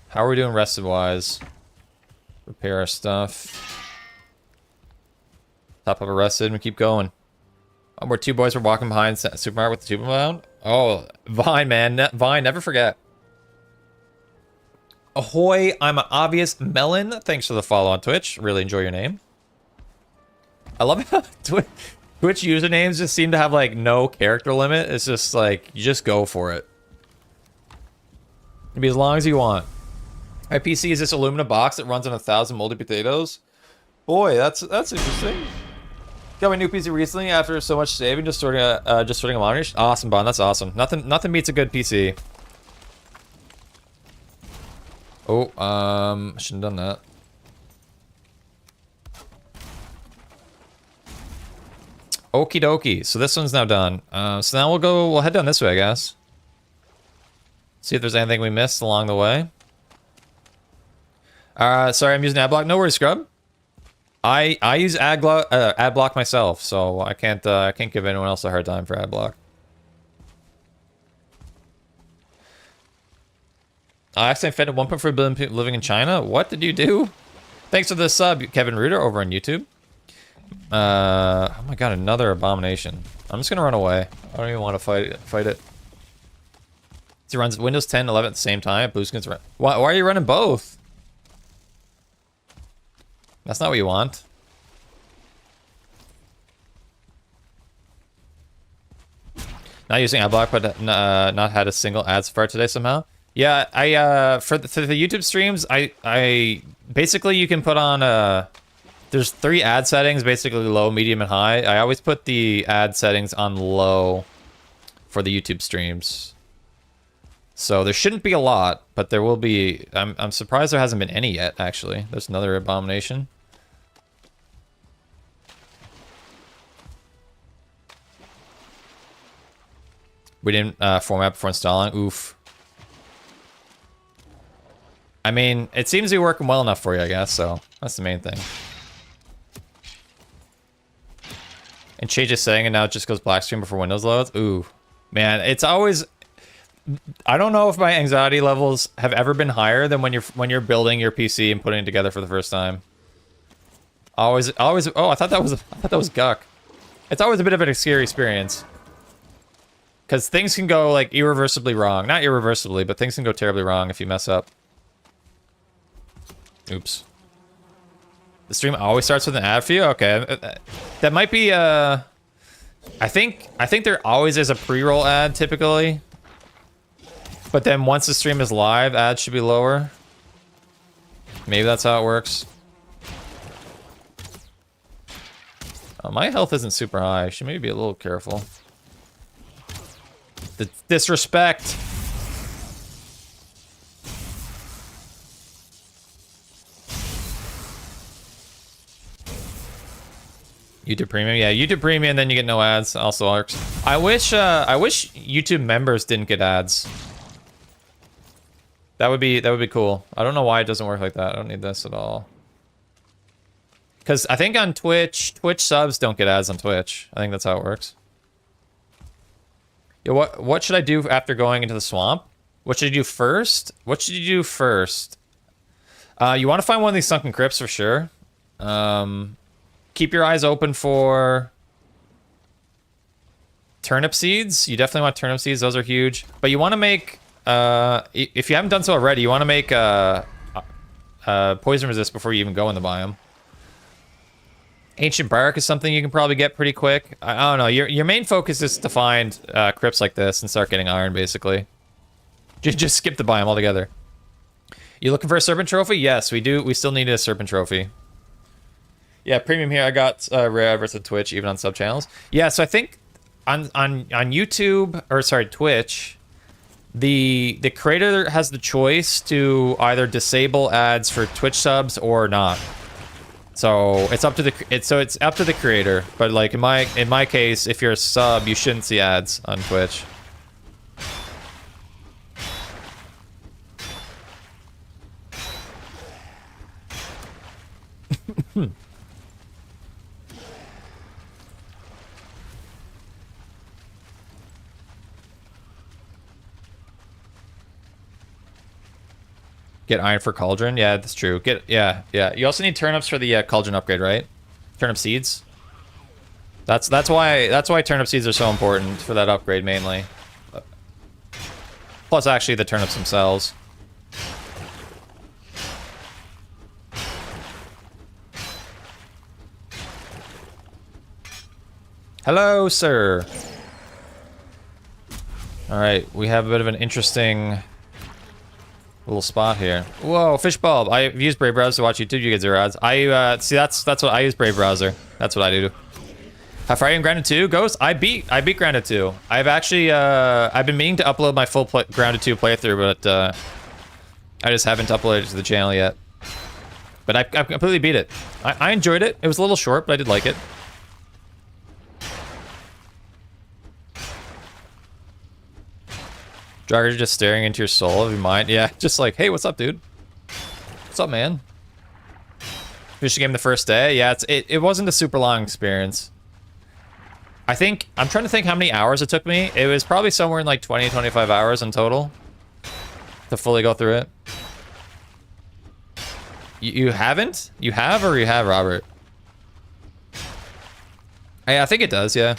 How are we doing rested-wise? Repair our stuff. Top up arrested and keep going. Oh, where two boys were walking behind supermarket with the tube around. Oh, Vine, man. Vine, never forget. Ahoy, I'm an obvious melon. Thanks for the follow on Twitch. Really enjoy your name. I love how Twitch usernames just seem to have like no character limit. It's just like, you just go for it. It'll be as long as you want. My PC is this aluminum box that runs on 1,000 moldy potatoes. Boy, that's interesting. Got my new PC recently after so much saving, just sorting Abomination. Awesome, Bond. That's awesome. Nothing beats a good PC. Oh, I shouldn't have done that. Okie dokie. So this one's now done. So now we'll head down this way, I guess. See if there's anything we missed along the way. Sorry, I'm using Adblock. No worries, Scrub. I use Adblock myself, so I can't give anyone else a hard time for Adblock. I accidentally offended 1.4 billion people living in China. What did you do? Thanks for the sub, Kevin Reuter, over on YouTube. Oh my god, another Abomination. I'm just gonna run away. I don't even want to fight it. It runs Windows 10 11 at the same time. Blue screen's run. Why are you running both? That's not what you want. Not using Adblock, but not had a single ad so far today somehow. Yeah, for the YouTube streams, I basically you can put on there's 3 ad settings, basically low, medium, and high. I always put the ad settings on low for the YouTube streams. So there shouldn't be a lot, but there will be. I'm surprised there hasn't been any yet, actually. There's another Abomination. We didn't format before installing. Oof. I mean, it seems to be working well enough for you, I guess, so that's the main thing. And change the setting, and now it just goes black screen before Windows loads. Ooh. Man, it's always... I don't know if my anxiety levels have ever been higher than when you're building your PC and putting it together for the first time. Always. Oh, I thought that was Guck. It's always a bit of a scary experience. Because things can go, like, irreversibly wrong. Not irreversibly, but things can go terribly wrong if you mess up. Oops. The stream always starts with an ad for you? Okay. That might be, I think there always is a pre-roll ad, typically. But then once the stream is live, ads should be lower. Maybe that's how it works. Oh, my health isn't super high. I should maybe be a little careful. The disrespect. YouTube Premium, yeah, YouTube Premium, and then you get no ads. Also works. I wish YouTube members didn't get ads. That would be cool. I don't know why it doesn't work like that. I don't need this at all. Because I think on Twitch subs don't get ads on Twitch. I think that's how it works. Yeah, what should I do after going into the swamp? What should you do first? What should you do first? You want to find one of these sunken crypts for sure. Keep your eyes open for turnip seeds. You definitely want turnip seeds. Those are huge. But you want to make, if you haven't done so already, you want to make poison resist before you even go in the biome. Ancient bark is something you can probably get pretty quick. I don't know. Your main focus is to find crypts like this and start getting iron, basically. Just skip the biome altogether. You looking for a serpent trophy? Yes, we do. We still need a serpent trophy. Yeah, premium here. I got rare adverts on Twitch, even on sub channels. Yeah, so I think on YouTube, or sorry, Twitch, the creator has the choice to either disable ads for Twitch subs or not. So it's up to the creator. But like in my case, if you're a sub, you shouldn't see ads on Twitch. Get iron for cauldron. Yeah, that's true. Yeah. You also need turnips for the cauldron upgrade, right? Turnip seeds. That's why turnip seeds are so important for that upgrade mainly. Plus, actually, the turnips themselves. Hello, sir. All right, we have a bit of an interesting little spot here. Whoa, fish bulb. I've used Brave Browser to watch YouTube. You get 0 ads. See, that's what I use, Brave Browser. That's what I do. How far are you in Grounded 2? Ghost? I beat Grounded 2. I've actually I've been meaning to upload my full Grounded 2 playthrough, but I just haven't uploaded it to the channel yet. But I completely beat it. I enjoyed it. It was a little short, but I did like it. Jogger's just staring into your soul of your mind. Yeah, just like, hey, what's up, dude? What's up, man? Finished the game the first day. Yeah, it wasn't a super long experience. I'm trying to think how many hours it took me. It was probably somewhere in like 20, 25 hours in total to fully go through it. You haven't? You have or you have, Robert? I think it does, yeah.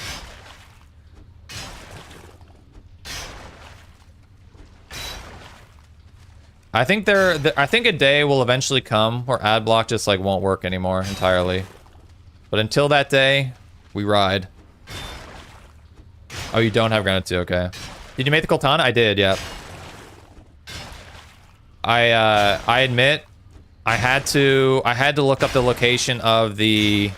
I think a day will eventually come where ad block just like won't work anymore entirely. But until that day, we ride. Oh, you don't have Grounded 2, okay. Did you make the Coltana? I did, yeah. I admit I had to look up the location of the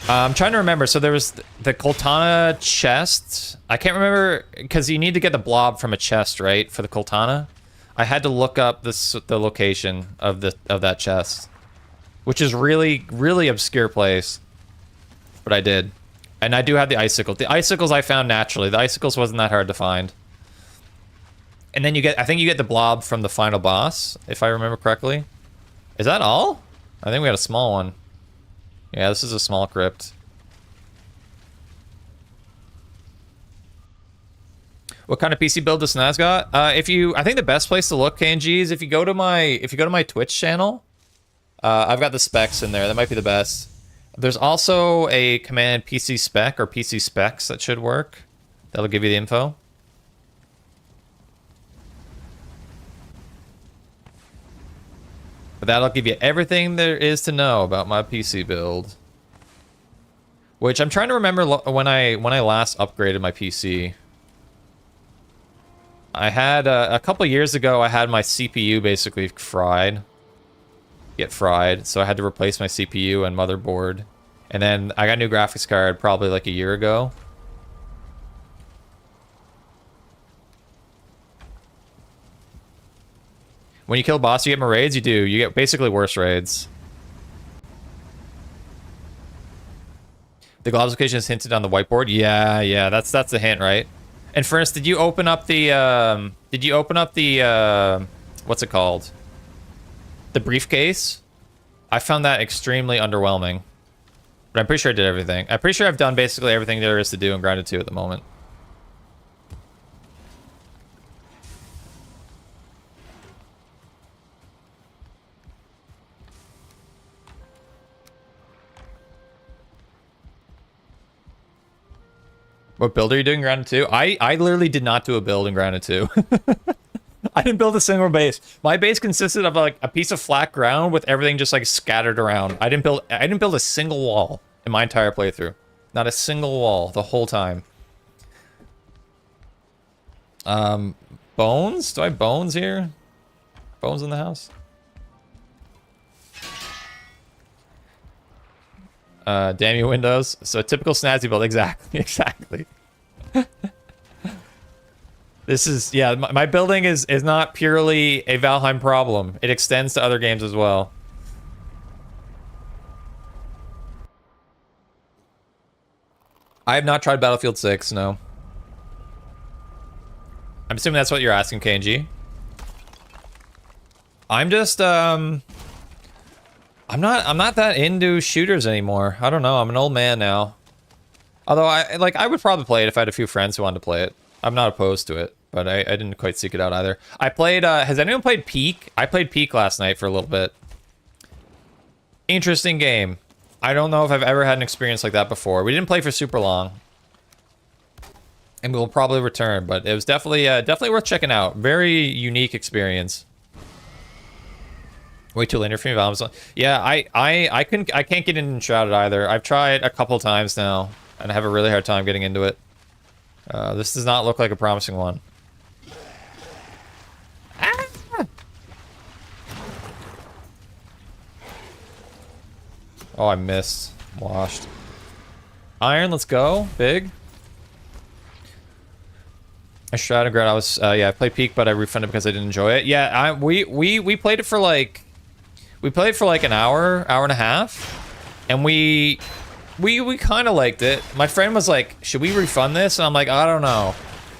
I'm trying to remember. So there was the Coltana chest. I can't remember because you need to get the blob from a chest, right? For the Coltana. I had to look up the location of that chest, which is really obscure place, but I did, and I do have the icicle. The icicles I found naturally. The icicles wasn't that hard to find, and then I think you get the blob from the final boss, if I remember correctly. Is that all? I think we had a small one. Yeah, this is a small crypt. What kind of PC build does Snaz got? I think the best place to look, KNG, is if you go to my Twitch channel. I've got the specs in there. That might be the best. There's also a command PC spec or PC specs that should work. That'll give you the info. But that'll give you everything there is to know about my PC build. Which I'm trying to remember when I last upgraded my PC. I had a couple years ago. I had my CPU basically fried, so I had to replace my CPU and motherboard, and then I got a new graphics card probably like a year ago. When you kill a boss, you get more raids. You do. You get basically worse raids. The globs location is hinted on the whiteboard. Yeah. That's the hint, right? And first, did you open up the, what's it called? The briefcase? I found that extremely underwhelming. But I'm pretty sure I did everything. I'm pretty sure I've done basically everything there is to do in Grounded 2 at the moment. What build are you doing in Grounded 2? I literally did not do a build in Grounded 2. I didn't build a single base. My base consisted of like a piece of flat ground with everything just like scattered around. I didn't build a single wall in my entire playthrough. Not a single wall the whole time. Bones? Do I have bones here? Bones in the house? Damn you, Windows. So typical snazzy build. Exactly. This is, yeah, my building is not purely a Valheim problem. It extends to other games as well. I have not tried Battlefield 6, no. I'm assuming that's what you're asking, KNG. I'm just, I'm not that into shooters anymore. I don't know. I'm an old man now. Although I would probably play it if I had a few friends who wanted to play it. I'm not opposed to it, but I didn't quite seek it out either. I played, has anyone played Peak? I played Peak last night for a little bit. Interesting game. I don't know if I've ever had an experience like that before. We didn't play for super long. And we'll probably return, but it was definitely worth checking out. Very unique experience. Way too linear for me, Valheim. Yeah, I can't get in Shrouded either. I've tried a couple times now, and I have a really hard time getting into it. This does not look like a promising one. Ah! Oh, I missed. Washed. Iron, let's go. Big. I Shrouded Ground. I was yeah, I played Peak, but I refunded because I didn't enjoy it. Yeah, we played it for like an hour and a half, and we kind of liked it. My friend was like, "Should we refund this?" And I'm like, "I don't know."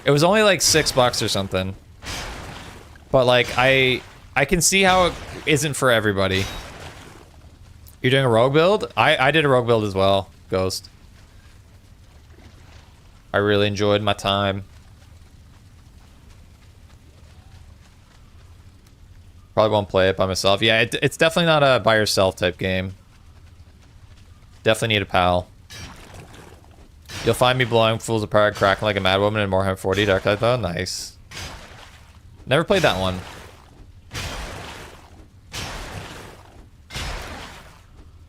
It was only like $6 or something, but like I can see how it isn't for everybody. You're doing a rogue build? I did a rogue build as well, Ghost. I really enjoyed my time. Probably won't play it by myself. Yeah, it's definitely not a by yourself type game. Definitely need a pal. You'll find me blowing fools apart, cracking like a mad woman in Warhammer 40 Dark Light though. Nice. Never played that one.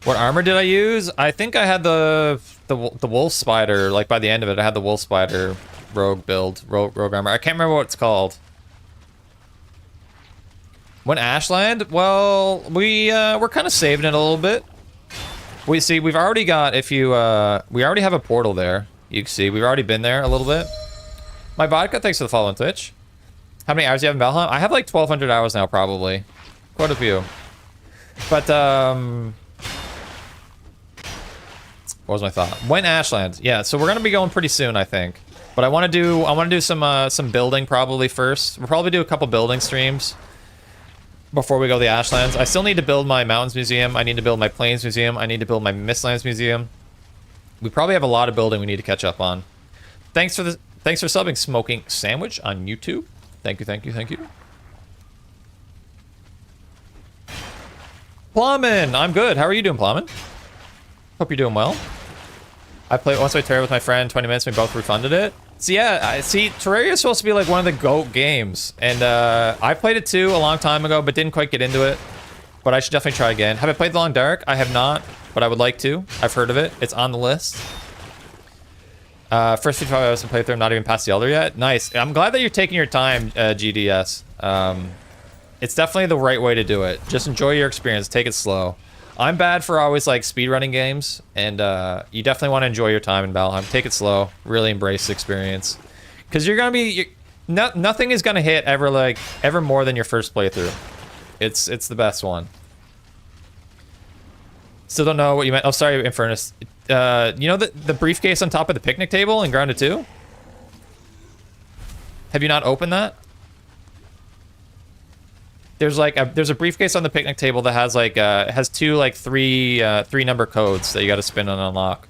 What armor did I use? I think I had the wolf spider. Like by the end of it, I had the wolf spider rogue build, rogue armor. I can't remember what it's called. When Ashland? Well, we're kind of saving it a little bit. We've already got, if you, we already have a portal there. You can see, we've already been there a little bit. My vodka, thanks for the follow on Twitch. How many hours do you have in Valheim? I have like 1,200 hours now, probably. Quite a few. But, what was my thought? When Ashland? Yeah, so we're gonna be going pretty soon, I think. But I want to do some building probably first. We'll probably do a couple building streams before we go to the Ashlands. I still need to build my Mountains Museum. I need to build my Plains Museum. I need to build my Mistlands Museum. We probably have a lot of building we need to catch up on. Thanks for subbing Smoking Sandwich on YouTube. Thank you, thank you, thank you. Plummin, I'm good. How are you doing, Plummin? Hope you're doing well. I played once by Terraria with my friend, 20 minutes, we both refunded it. So yeah, I see Terraria is supposed to be like one of the GOAT games. And I played it too a long time ago, but didn't quite get into it. But I should definitely try again. Have I played The Long Dark? I have not, but I would like to. I've heard of it. It's on the list. First 55 hours to play through, I'm not even past the Elder yet. Nice. I'm glad that you're taking your time, GDS. It's definitely the right way to do it. Just enjoy your experience. Take it slow. I'm bad for always like speedrunning games, and you definitely want to enjoy your time in Valheim. Take it slow. Really embrace the experience, because you're gonna be nothing is gonna hit ever more than your first playthrough. It's the best one. Still don't know what you meant. Oh, sorry, Infernus. You know the briefcase on top of the picnic table in Grounded 2? Have you not opened that? There's a briefcase on the picnic table that has like has two like three number codes that you got to spin and unlock.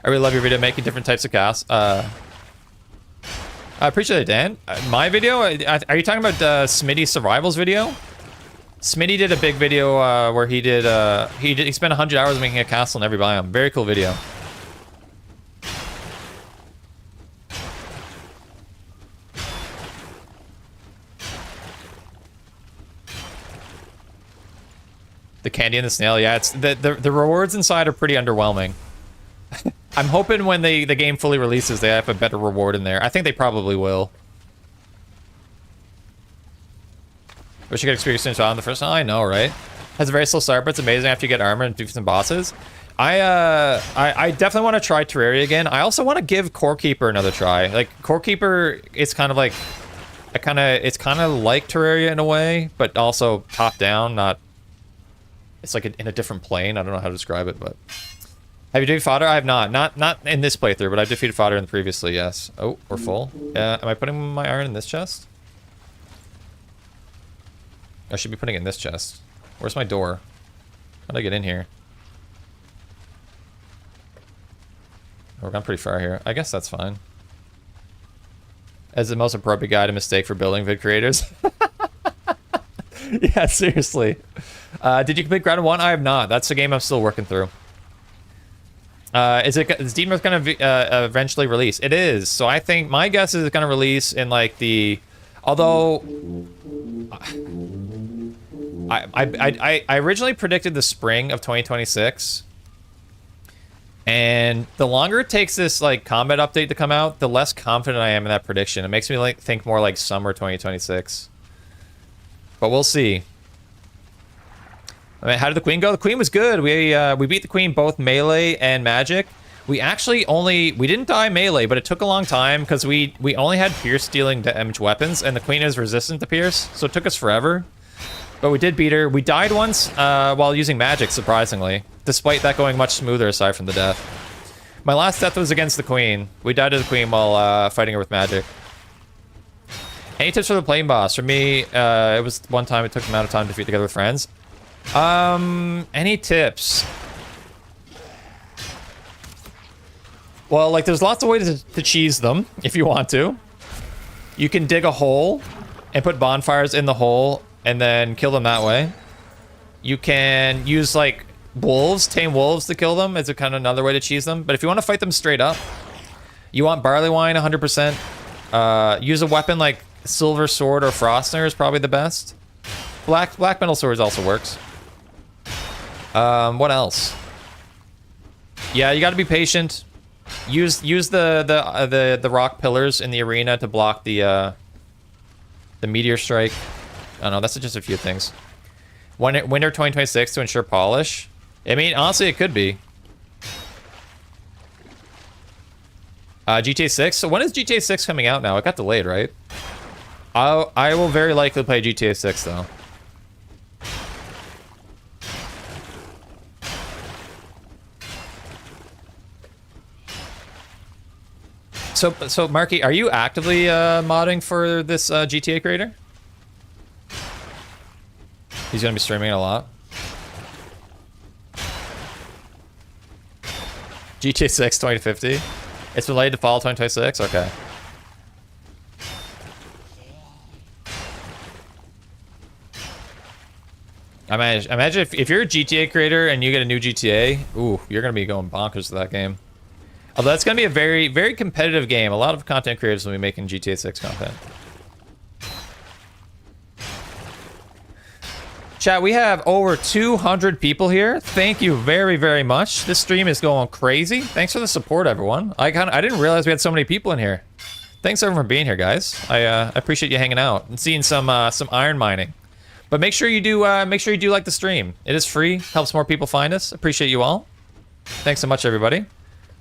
I really love your video making different types of casts. I appreciate it, Dan. My video? Are you talking about Smitty Survival's video? Smitty did a big video where he spent 100 hours making a castle in every biome. Very cool video. The candy and the snail, yeah, it's the rewards inside are pretty underwhelming. I'm hoping when the game fully releases, they have a better reward in there. I think they probably will. Wish you could experience on the first time. I know, right? Has a very slow start, but it's amazing after you get armor and do some bosses. I definitely want to try Terraria again. I also want to give Core Keeper another try. Like Core Keeper, it's kind of like it's kind of like Terraria in a way, but also top down, not. It's like in a different plane. I don't know how to describe it, but... Have you defeated fodder? I have not. Not in this playthrough, but I've defeated fodder in the previously, yes. Oh, we're full. Am I putting my iron in this chest? I should be putting it in this chest. Where's my door? How do I get in here? We're gone pretty far here. I guess that's fine. As the most appropriate guide, a mistake for building vid creators. Yeah, seriously. Did you complete Grounded 1? I have not. That's a game I'm still working through. Is Demon Earth going to eventually release? It is. So I think my guess is it's going to release in like the... Although... I originally predicted the spring of 2026. And the longer it takes this like combat update to come out, the less confident I am in that prediction. It makes me like think more like summer 2026. But we'll see. I mean, how did the Queen go? The Queen was good. We beat the Queen both melee and magic. We actually we didn't die melee, but it took a long time because we only had pierce dealing damage weapons, and the Queen is resistant to pierce, so it took us forever. But we did beat her. We died once while using magic, surprisingly, despite that going much smoother aside from the death. My last death was against the Queen. We died to the Queen while fighting her with magic. Any tips for the plane boss? For me, it was one time it took the amount of time to defeat together with friends. Any tips? Well, like, there's lots of ways to cheese them, if you want to. You can dig a hole and put bonfires in the hole and then kill them that way. You can use, like, tame wolves to kill them. It's a kind of another way to cheese them. But if you want to fight them straight up, you want barley wine 100%. Use a weapon like silver sword or frostner is probably the best. Black metal swords also works. What else? Yeah, you got to be patient. Use the rock pillars in the arena to block the meteor strike. I don't know. That's just a few things. Winter 2026 to ensure polish. I mean, honestly, it could be. GTA 6. So when is GTA 6 coming out now? It got delayed, right? I will very likely play GTA 6 though. So Marky, are you actively modding for this GTA creator? He's gonna be streaming it a lot. GTA 6 2050. It's related to fall 2026. Okay. Imagine if you're a GTA creator and you get a new GTA, ooh, you're gonna be going bonkers to that game. Although that's gonna be a very, very competitive game. A lot of content creators will be making GTA 6 content. Chat, we have over 200 people here. Thank you very, very much. This stream is going crazy. Thanks for the support, everyone. I didn't realize we had so many people in here. Thanks everyone for being here, guys. I appreciate you hanging out and seeing some iron mining. But make sure you do like the stream. It is free, helps more people find us. Appreciate you all. Thanks so much, everybody.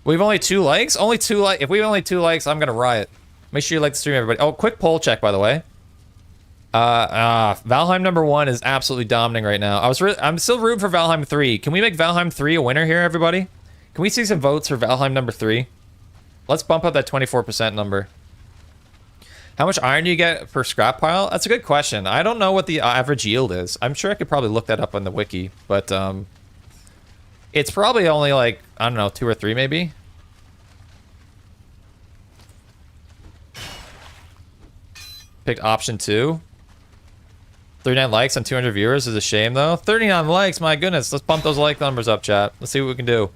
We've only 2 likes. Only 2 likes. If we have only 2 likes, I'm gonna riot. Make sure you like the stream, everybody. Oh, quick poll check, by the way. Valheim #1 is absolutely dominating right now. I'm still rooting for Valheim 3. Can we make Valheim 3 a winner here, everybody? Can we see some votes for Valheim #3? Let's bump up that 24% number. How much iron do you get per scrap pile? That's a good question. I don't know what the average yield is. I'm sure I could probably look that up on the wiki, but it's probably only like, I don't know, 2 or 3 maybe. Picked option 2. 39 likes on 200 viewers is a shame though. 39 likes, my goodness. Let's bump those like numbers up, chat. Let's see what we can do.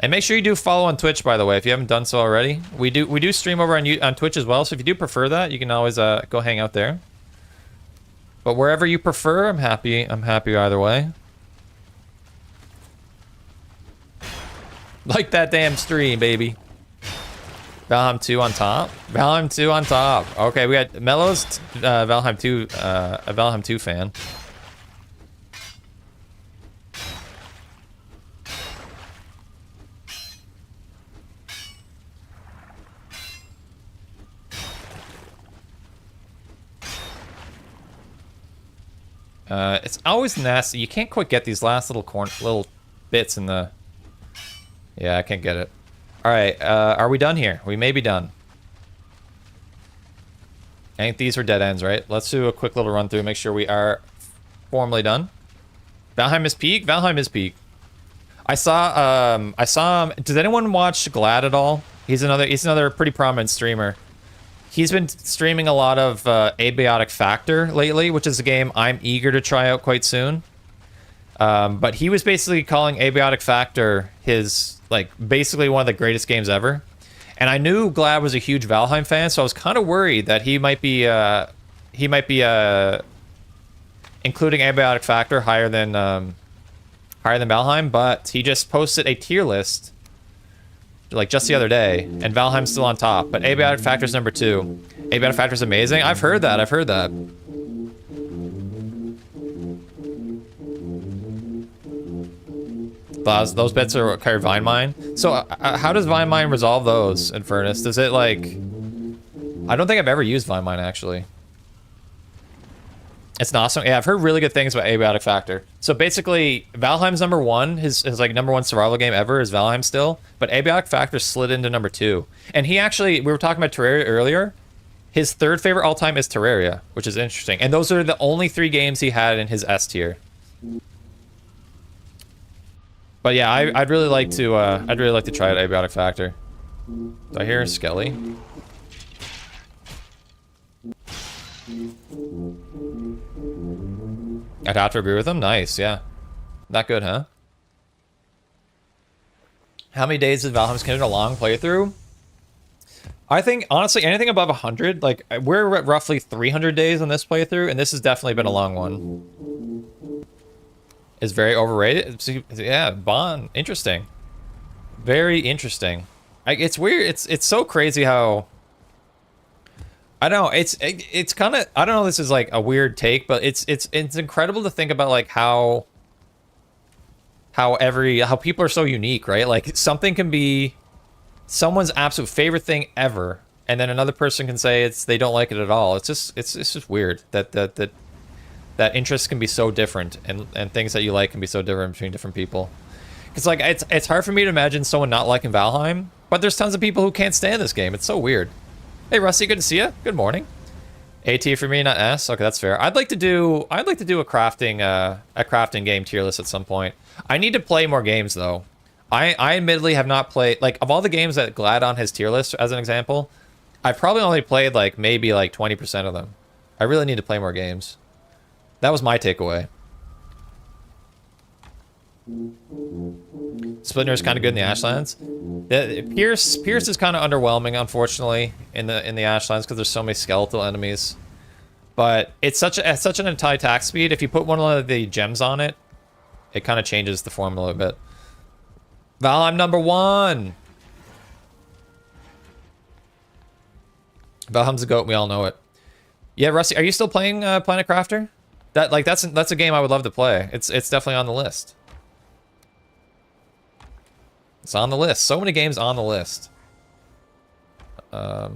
And make sure you do follow on Twitch, by the way, if you haven't done so already. We do stream over on Twitch as well, so if you do prefer that, you can always go hang out there. But wherever you prefer, I'm happy either way. Like that damn stream, baby. Valheim 2 on top. Valheim 2 on top. Okay, we got Mello's Valheim 2, a Valheim 2 fan. It's always nasty. You can't quite get these last little bits in the... Yeah, I can't get it. Alright, are we done here? We may be done. I think these are dead ends, right? Let's do a quick little run through, make sure we are formally done. Valheim is peak. Valheim is peak. I saw him. Does anyone watch Glad at all? He's another pretty prominent streamer. He's been streaming a lot of Abiotic Factor lately, which is a game I'm eager to try out quite soon. But he was basically calling Abiotic Factor his, like, basically one of the greatest games ever. And I knew Glad was a huge Valheim fan, so I was kind of worried that he might be including Abiotic Factor higher than Valheim, but he just posted a tier list like just the other day, and Valheim's still on top, but Abiotic Factor's number 2. Abiotic Factor's amazing. I've heard that. Those bits are carry Vine Mine. So how does Vine Mine resolve those, Infernus? Does it, like... I don't think I've ever used Vine Mine, actually. It's an awesome... Yeah, I've heard really good things about Abiotic Factor. So basically, Valheim's number 1, his like number 1 survival game ever is Valheim still, but Abiotic Factor slid into number 2. And he actually... We were talking about Terraria earlier. His third favorite all-time is Terraria, which is interesting. And those are the only 3 games he had in his S tier. But yeah, I'd really like to try out Abiotic Factor. Do I hear Skelly? I'd have to agree with him. Nice, yeah. That good, huh? How many days is Valheim's considered a long playthrough? I think, honestly, anything above 100, like, we're at roughly 300 days on this playthrough, and this has definitely been a long one. Is very overrated. Yeah, Bond. Interesting. Very interesting. It's weird. It's so crazy how... I don't know. It's kind of... I don't know. This is like a weird take, but it's incredible to think about like how people are so unique, right? Like something can be someone's absolute favorite thing ever, and then another person can say they don't like it at all. It's just weird that interests can be so different, and things that you like can be so different between different people. Because like it's hard for me to imagine someone not liking Valheim, but there's tons of people who can't stand this game. It's so weird. Hey Rusty, good to see you. Good morning. AT for me, not S. Okay, that's fair. I'd like to do a crafting game tier list at some point. I need to play more games though. I admittedly have not played, like, of all the games that Glad on his tier list as an example, I've probably only played like maybe like 20% of them. I really need to play more games. That was my takeaway. Splitter's kind of good in the Ashlands. Pierce is kind of underwhelming, unfortunately, in the Ashlands because there's so many skeletal enemies. But it's such an high attack speed. If you put one of the gems on it, it kind of changes the formula a bit. Valheim number 1. Valheim's a goat. We all know it. Yeah, Rusty, are you still playing Planet Crafter? That's a game I would love to play. It's definitely on the list. It's on the list. So many games on the list. I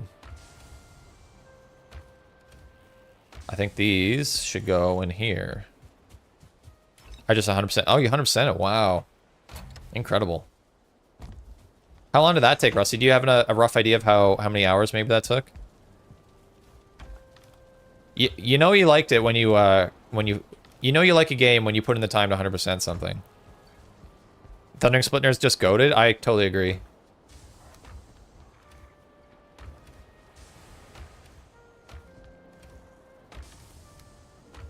think these should go in here. I just 100%. Oh, you 100% it. Wow. Incredible. How long did that take, Rusty? Do you have a rough idea of how many hours maybe that took? You know you liked it when you like a game when you put in the time to 100% something. Thundering Splitter's just goated. I totally agree.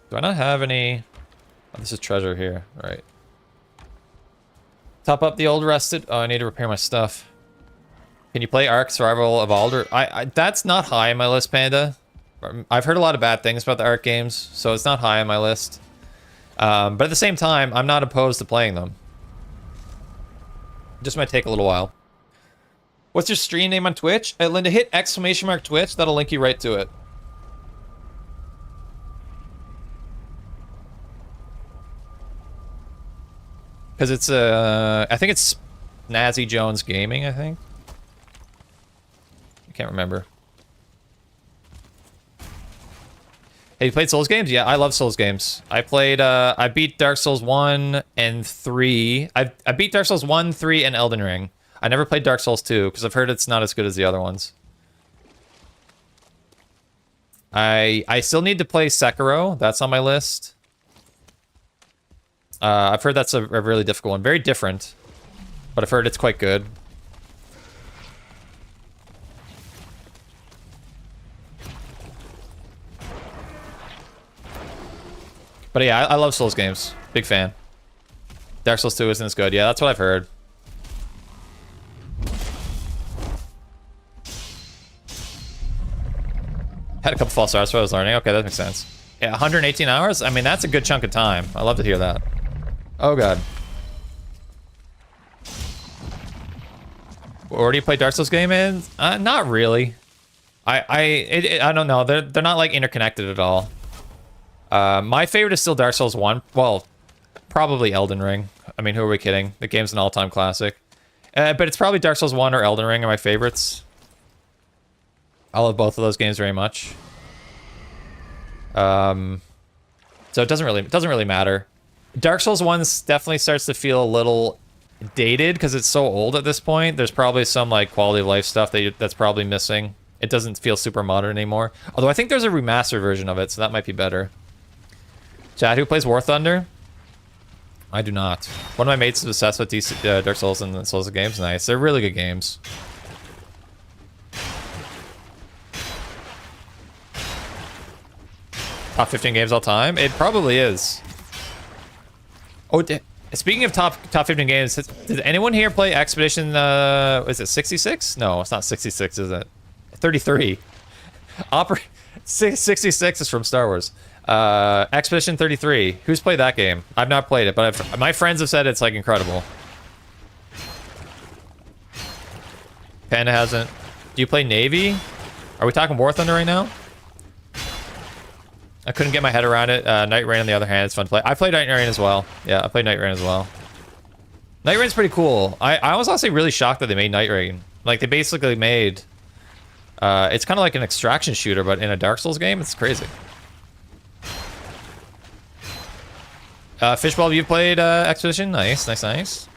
Do I not have any? Oh, this is treasure here. All right. Top up the old rusted. Oh, I need to repair my stuff. Can you play Ark Survival Evolved? That's not high on my list, Panda. I've heard a lot of bad things about the Ark games, so it's not high on my list. But at the same time, I'm not opposed to playing them. Just might take a little while. What's your stream name on Twitch? Linda, hit ! Twitch. That'll link you right to it. Because it's, I think it's Nazi Jones Gaming, I think. I can't remember. Hey, you played Souls games? Yeah, I love Souls games. I played, I beat Dark Souls 1 and 3. I beat Dark Souls 1, 3, and Elden Ring. I never played Dark Souls 2, because I've heard it's not as good as the other ones. I still need to play Sekiro. That's on my list. I've heard that's a really difficult one. Very different, but I've heard it's quite good. But yeah, I love Souls games. Big fan. Dark Souls 2 isn't as good. Yeah, that's what I've heard. Had a couple false starts while I was learning. Okay, that makes sense. Yeah, 118 hours? I mean, that's a good chunk of time. I love to hear that. Oh, God. Where do you play Dark Souls game in? Not really. I don't know. They're not, like, interconnected at all. My favorite is still Dark Souls 1. Well, probably Elden Ring. I mean, who are we kidding? The game's an all-time classic. But it's probably Dark Souls 1 or Elden Ring are my favorites. I love both of those games very much. So it doesn't really matter. Dark Souls 1 definitely starts to feel a little dated because it's so old at this point. There's probably some like quality of life stuff that's probably missing. It doesn't feel super modern anymore. Although I think there's a remastered version of it, so that might be better. Chad, who plays War Thunder? I do not. One of my mates is obsessed with Dark Souls and Souls games. Nice. They're really good games. Top 15 games all time? It probably is. Oh, speaking of top 15 games, did anyone here play Expedition, is it 66? No, it's not 66, is it? 33. 66 is from Star Wars. Expedition 33. Who's played that game? I've not played it, but my friends have said it's, like, incredible. Panda hasn't. Do you play Navy? Are we talking War Thunder right now? I couldn't get my head around it. Night Rain, on the other hand, it's fun to play. I played Night Rain as well. Yeah, I played Night Rain as well. Night Rain's pretty cool. I was honestly really shocked that they made Night Rain. Like, they basically made... it's kind of like an extraction shooter, but in a Dark Souls game. It's crazy. Fishball, you played Expedition? Nice, nice, nice.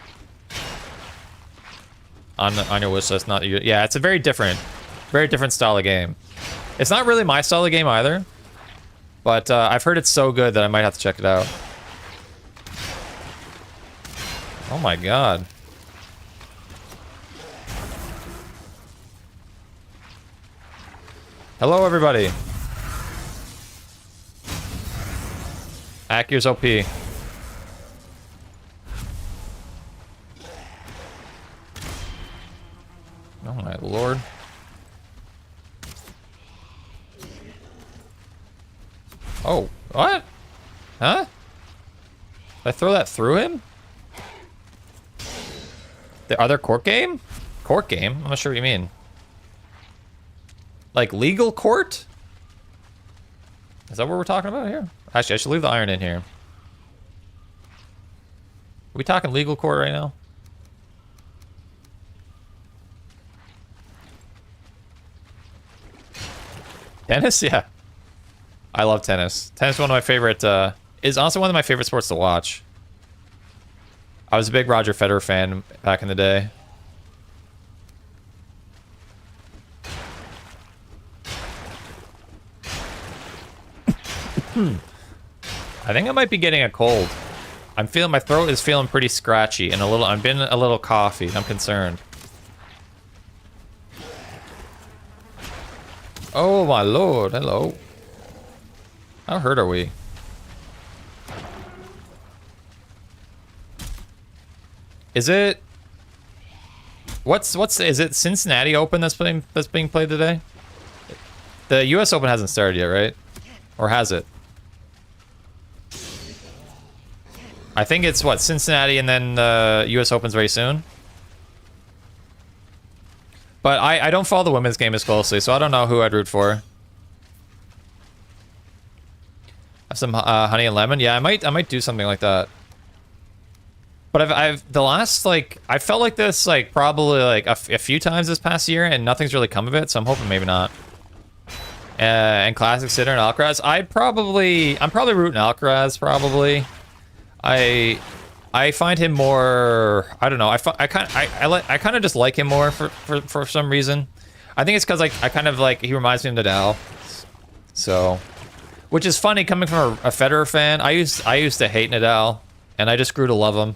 On your wish list, not you. Yeah, it's a very different style of game. It's not really my style of game either. But I've heard it's so good that I might have to check it out. Oh my god. Hello, everybody. Accura's OP. Oh my lord. Oh, what? Huh? Did I throw that through him? The other court game? Court game? I'm not sure what you mean. Like legal court? Is that what we're talking about here? Actually, I should leave the iron in here. Are we talking legal court right now? Tennis? Yeah. I love tennis. Tennis is one of my favorite, is also one of my favorite sports to watch. I was a big Roger Federer fan back in the day. I think I might be getting a cold. I'm feeling, my throat is feeling pretty scratchy and I'm been a little coffee. I'm concerned. Oh my lord, hello. How hurt are we? Is it... is it Cincinnati Open that's being played today? The US Open hasn't started yet, right? Or has it? I think it's what, Cincinnati and then the US Open's very soon. But I don't follow the women's game as closely, so I don't know who I'd root for. Have some honey and lemon. Yeah, I might do something like that. But I've the last like I felt like this like probably like a few times this past year, and nothing's really come of it. So I'm hoping maybe not. And classic sitter and Alcaraz. I'm probably rooting Alcaraz. Probably. I find him more. I don't know. I kind of just like him more for some reason. I think it's because like I kind of like he reminds me of Nadal. So. Which is funny coming from a Federer fan. I used to hate Nadal, and I just grew to love them.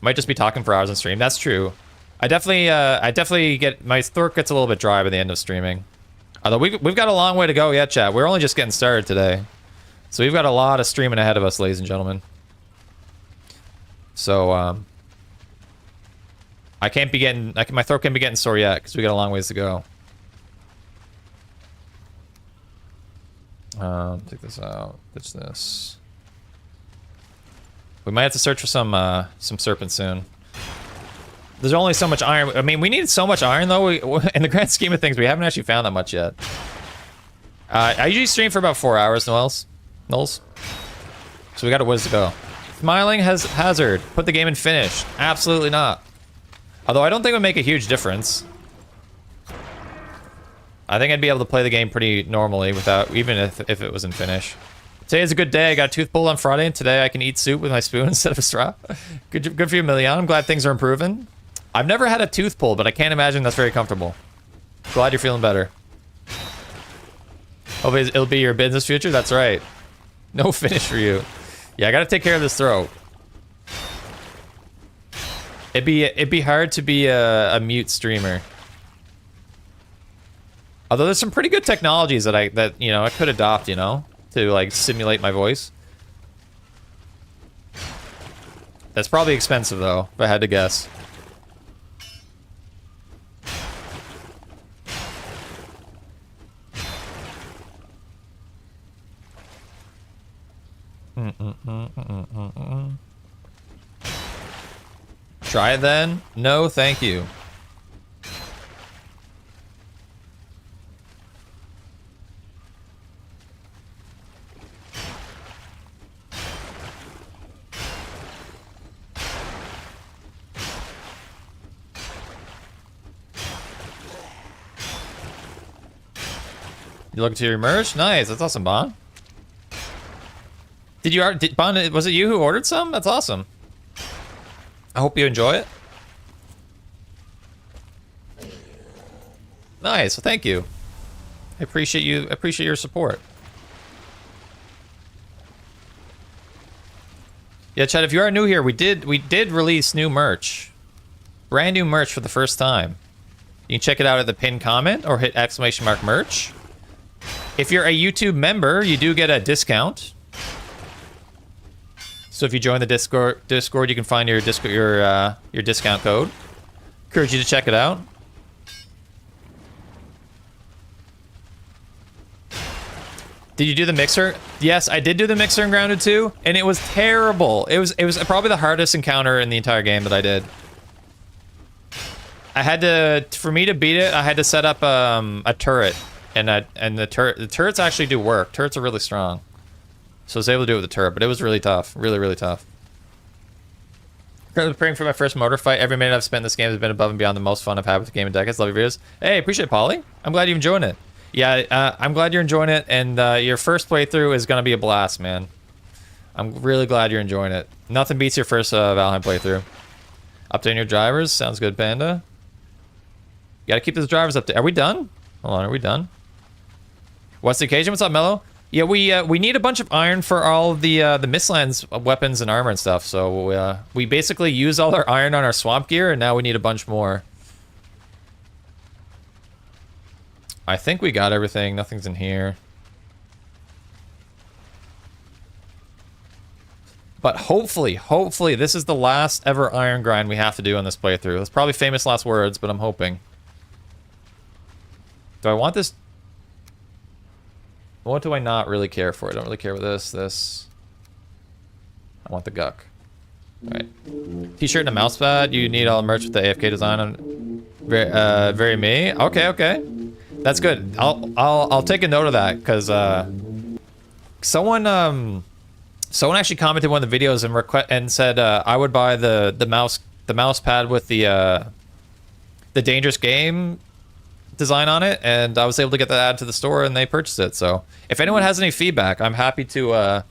Might just be talking for hours on stream. That's true. I definitely get, my throat gets a little bit dry by the end of streaming. Although we've got a long way to go yet, chat. We're only just getting started today. So we've got a lot of streaming ahead of us, ladies and gentlemen. So, I can't be getting, my throat can't be getting sore yet, because we got a long ways to go. Take this out, ditch this. We might have to search for some Serpent soon. There's only so much iron. I mean, we need so much iron, though. In the grand scheme of things, we haven't actually found that much yet. I usually stream for about 4 hours, Knowles. So we got a ways to go. Smiling has hazard. Put the game in finish. Absolutely not. Although I don't think it would make a huge difference. I think I'd be able to play the game pretty normally without, even if it was in finish. Today is a good day. I got a tooth pulled on Friday, and today I can eat soup with my spoon instead of a straw. Good for you, Million. I'm glad things are improving. I've never had a tooth pulled, but I can't imagine that's very comfortable. Glad you're feeling better. Hopefully it'll be your business future. That's right. No finish for you. Yeah, I gotta take care of this throat. It'd be hard to be a mute streamer. Although there's some pretty good technologies that you know I could adopt, you know, to like simulate my voice. That's probably expensive though, if I had to guess. Try it then? No, thank you. You looking to your merch? Nice, that's awesome, Bon. Bon, was it you who ordered some? That's awesome. I hope you enjoy it. Nice, well, thank you. I appreciate your support. Yeah, Chad, if you are new here, we did release new merch. Brand new merch for the first time. You can check it out at the pinned comment or hit ! merch. If you're a YouTube member, you do get a discount. So if you join the Discord, you can find your discount code. Encourage you to check it out. Did you do the mixer? Yes, I did do the mixer in Grounded 2, and it was terrible. It was probably the hardest encounter in the entire game that I did. I had to, for me to beat it, I had to set up a turret, and the turrets actually do work. Turrets are really strong. So I was able to do it with the turret, but it was really tough. Really, really tough. Currently preparing for my first motor fight. Every minute I've spent in this game has been above and beyond the most fun I've had with the game in decades. Love your videos. Hey, appreciate it, Polly. I'm glad you're enjoying it. Yeah, I'm glad you're enjoying it, and your first playthrough is going to be a blast, man. I'm really glad you're enjoying it. Nothing beats your first Valheim playthrough. Updating your drivers. Sounds good, Panda. You got to keep those drivers up there. Are we done? Hold on, are we done? What's the occasion? What's up, Mello? Yeah, we need a bunch of iron for all of the Mistlands weapons and armor and stuff. So we basically use all our iron on our swamp gear, and now we need a bunch more. I think we got everything. Nothing's in here. But hopefully, this is the last ever iron grind we have to do on this playthrough. That's probably famous last words, but I'm hoping. Do I want this? What do I not really care for? I don't really care for this. I want the guck. Alright. T-shirt and a mouse pad. You need all the merch with the AFK design on. Very me. Okay. That's good. I'll take a note of that, because someone actually commented in one of the videos and said I would buy the mouse pad with the dangerous game design on it, and I was able to get that added to the store, and they purchased it. So if anyone has any feedback, I'm happy to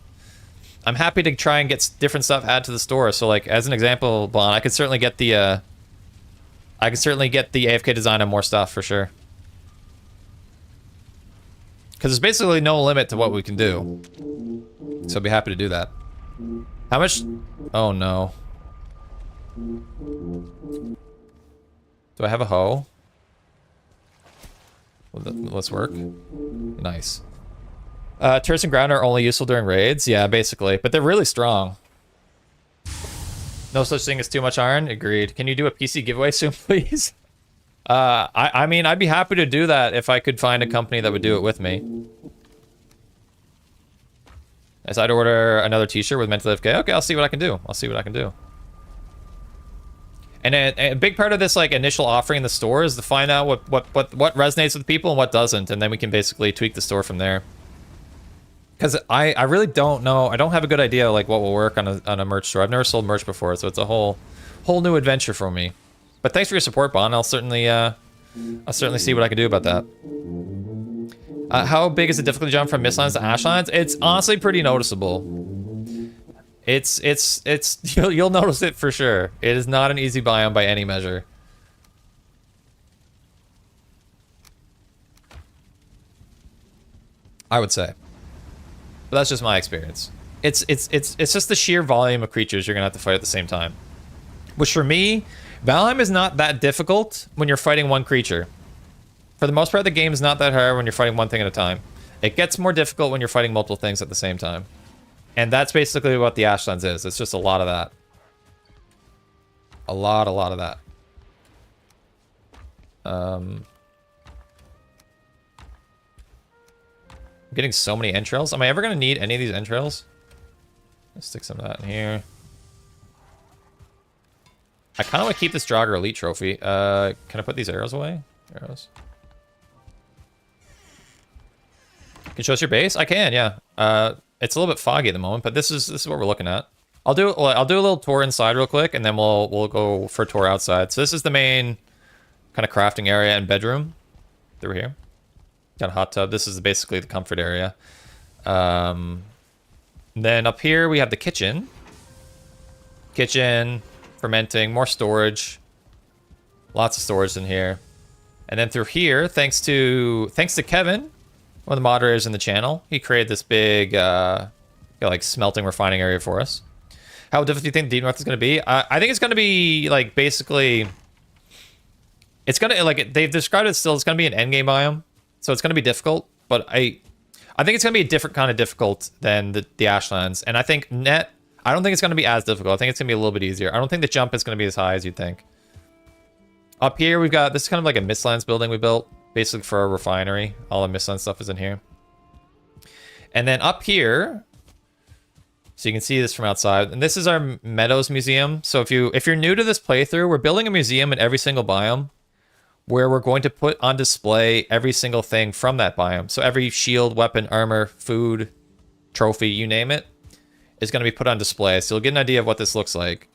try and get different stuff added to the store. So like as an example, Bon, I could certainly get the AFK design on more stuff for sure. Because there's basically no limit to what we can do. So I'd be happy to do that. How much? Oh no. Do I have a hoe? Let's work. Nice. Turrets and ground are only useful during raids. Yeah, basically. But they're really strong. No such thing as too much iron. Agreed. Can you do a PC giveaway soon, please? I mean, I'd be happy to do that if I could find a company that would do it with me. As I'd order another t-shirt with Mental FK. Okay, I'll see what I can do. I'll see what I can do. And a big part of this like initial offering in the store is to find out what resonates with people and what doesn't, and then we can basically tweak the store from there. Because I really don't know. I don't have a good idea like what will work on a merch store. I've never sold merch before, so it's a whole new adventure for me. But thanks for your support, Bon. I'll certainly see what I can do about that. How big is the difficulty jump from Mistlands to Ashlands? It's honestly pretty noticeable. It's you'll notice it for sure. It is not an easy biome by any measure. I would say. But that's just my experience. It's just the sheer volume of creatures you're gonna have to fight at the same time. Which for me, Valheim is not that difficult when you're fighting one creature. For the most part, the game is not that hard when you're fighting one thing at a time. It gets more difficult when you're fighting multiple things at the same time. And that's basically what the Ashlands is. It's just a lot of that. A lot of that. I'm getting so many entrails. Am I ever going to need any of these entrails? Let's stick some of that in here. I kind of want to keep this Jogger Elite trophy. Can I put these arrows away? Arrows. Can you show us your base? I can, yeah. It's a little bit foggy at the moment, but this is what we're looking at. I'll do a little tour inside real quick, and then we'll go for a tour outside. So this is the main kind of crafting area and bedroom through here. Got a hot tub. This is basically the comfort area. Then up here we have the kitchen. Kitchen, fermenting, more storage. Lots of storage in here. And then through here, thanks to Kevin, one of the moderators in the channel, he created this big like smelting refining area for us. How difficult do you think the Deep North is going to be? I think it's going to be like basically, it's going to like they've described it still. It's going to be an endgame biome, so it's going to be difficult. But I think it's going to be a different kind of difficult than the Ashlands. And I think I don't think it's going to be as difficult. I think it's going to be a little bit easier. I don't think the jump is going to be as high as you'd think. Up here we've got this is kind of like a Mistlands building we built. Basically for a refinery. All the Mistlands stuff is in here. And then up here, so you can see this from outside, and this is our Meadows Museum. So if you're new to this playthrough, we're building a museum in every single biome where we're going to put on display every single thing from that biome. So every shield, weapon, armor, food, trophy, you name it, is going to be put on display. So you'll get an idea of what this looks like.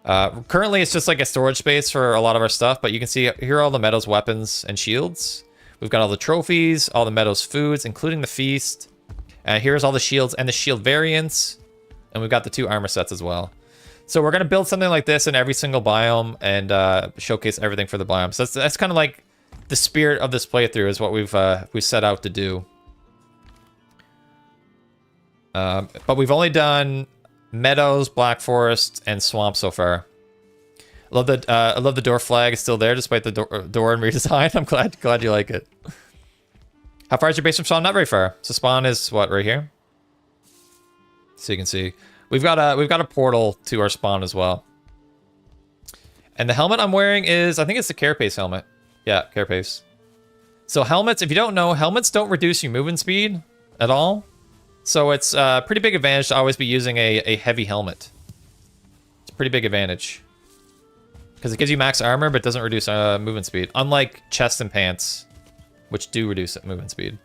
Currently, it's just like a storage space for a lot of our stuff, but you can see here are all the Meadows weapons and shields. We've got all the trophies, all the Meadows foods, including the feast. And here's all the shields and the shield variants. And we've got the 2 armor sets as well. So we're going to build something like this in every single biome and showcase everything for the biome. So that's kind of like the spirit of this playthrough is what we've set out to do. But we've only done Meadows, Black Forest, and Swamp so far. I love the door flag is still there despite the door and redesign. I'm glad you like it. How far is your base from spawn? Not very far. So spawn is what, right here? So you can see we've got a portal to our spawn as well. And the helmet I'm wearing is, I think it's the Carapace helmet. Yeah, Carapace. So helmets, if you don't know, helmets don't reduce your movement speed at all. So it's a pretty big advantage to always be using a heavy helmet. It's a pretty big advantage. Because it gives you max armor, but doesn't reduce movement speed. Unlike chest and pants, which do reduce movement speed.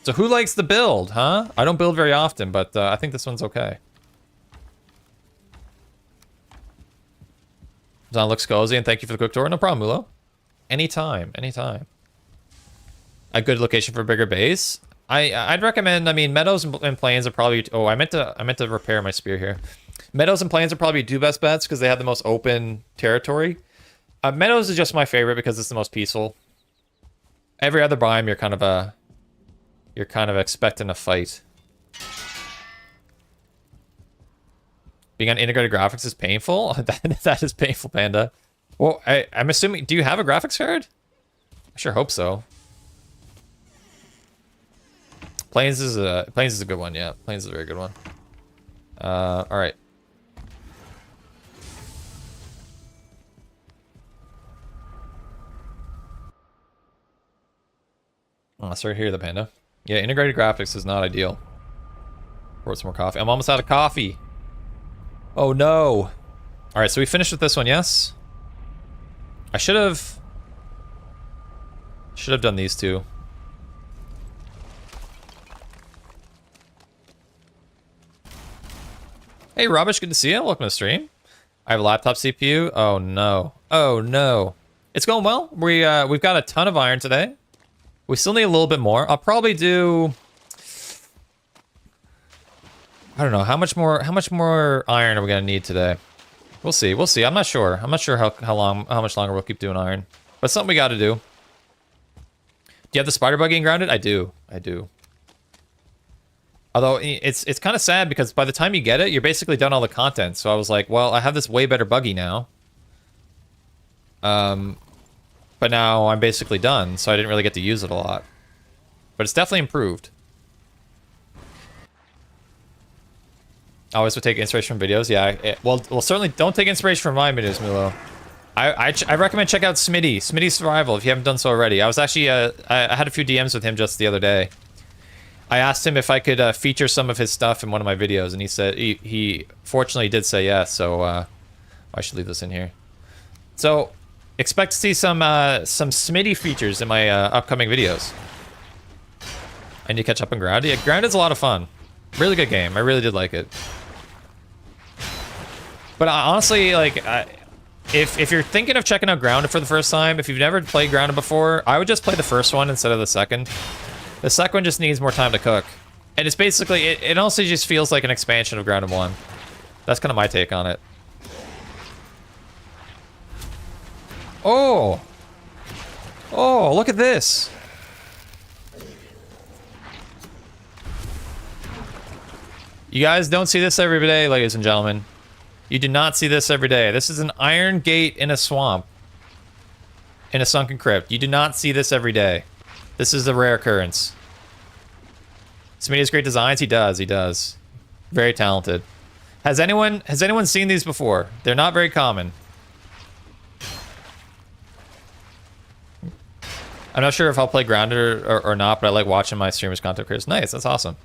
So who likes the build, huh? I don't build very often, but I think this one's okay. Zon looks cozy, and thank you for the quick tour. No problem, Mulo. Anytime, anytime. A good location for a bigger base. I'd recommend. I mean, Meadows and Plains are probably. Oh, I meant to repair my spear here. Meadows and Plains are probably 2 best bets because they have the most open territory. Meadows is just my favorite because it's the most peaceful. Every other biome, you're kind of expecting a fight. Being on integrated graphics is painful. That is painful, Panda. Well, I'm assuming. Do you have a graphics card? I sure hope so. Planes is a good one. Yeah, Planes is a very good one. All right. Oh, sorry to hear the Panda. Yeah, integrated graphics is not ideal. Pour some more coffee. I'm almost out of coffee. Oh no. All right, so we finished with this one, yes? I should have done these two. Hey, Rubbish, good to see you. Welcome to the stream. I have a laptop CPU. Oh no. Oh no. It's going well. We've got a ton of iron today. We still need a little bit more. I'll probably do, I don't know, how much more iron are we gonna need today? We'll see. We'll see. I'm not sure. I'm not sure how much longer we'll keep doing iron. But it's something we gotta do. Do you have the spider buggy in grounded? I do. I do. Although it's kind of sad because by the time you get it, you're basically done all the content. So I was like, well, I have this way better buggy now. But now I'm basically done, so I didn't really get to use it a lot. But it's definitely improved. I always would take inspiration from videos. Yeah, well, certainly don't take inspiration from my videos, Milo. I recommend check out Smitty's Survival if you haven't done so already. I was actually I had a few DMs with him just the other day. I asked him if I could feature some of his stuff in one of my videos, and he said he fortunately did say yes. So I should leave this in here. So expect to see some Smitty features in my upcoming videos. I need to catch up on Ground. Yeah, Grounded's a lot of fun. Really good game. I really did like it. But honestly, like, if you're thinking of checking out Grounded for the first time, if you've never played Grounded before, I would just play the first one instead of the second. The second one just needs more time to cook. And it's basically, it honestly just feels like an expansion of Grounded 1. That's kind of my take on it. Oh! Oh, look at this! You guys don't see this every day, ladies and gentlemen. You do not see this every day. This is an iron gate in a swamp. In a sunken crypt. You do not see this every day. This is a rare occurrence. Smitty has great designs. He does. Very talented. Has anyone seen these before? They're not very common. I'm not sure if I'll play Grounded or not, but I like watching my streamers' content creators. Nice, that's awesome.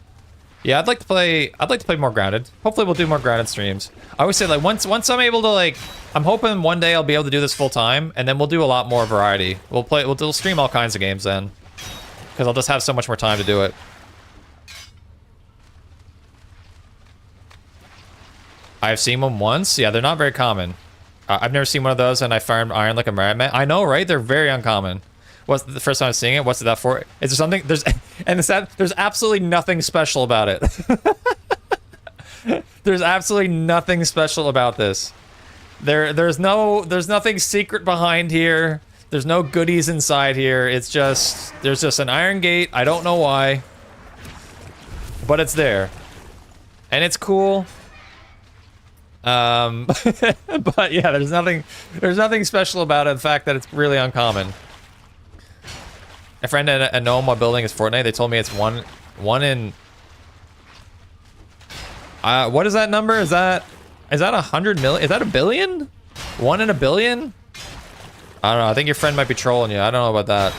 Yeah, I'd like to play more Grounded. Hopefully we'll do more Grounded streams. I always say, like, once I'm able to, like, I'm hoping one day I'll be able to do this full time, and then we'll do a lot more variety. We'll stream all kinds of games then. Because I'll just have so much more time to do it. I've seen them once. Yeah, they're not very common. I've never seen one of those, and I farmed iron like a madman. I know, right? They're very uncommon. What's the first time I'm seeing it? What's that for? Is there something? There's absolutely nothing special about it. There's absolutely nothing special about this. There's nothing secret behind here. There's no goodies inside here. It's just, there's just an iron gate. I don't know why, but it's there, and it's cool. But yeah, there's nothing special about it. The fact that it's really uncommon. A friend at Gnome while building his Fortnite, they told me it's one in. What is that number? Is that 100 million? Is that a billion? 1 in a billion? I don't know. I think your friend might be trolling you. I don't know about that.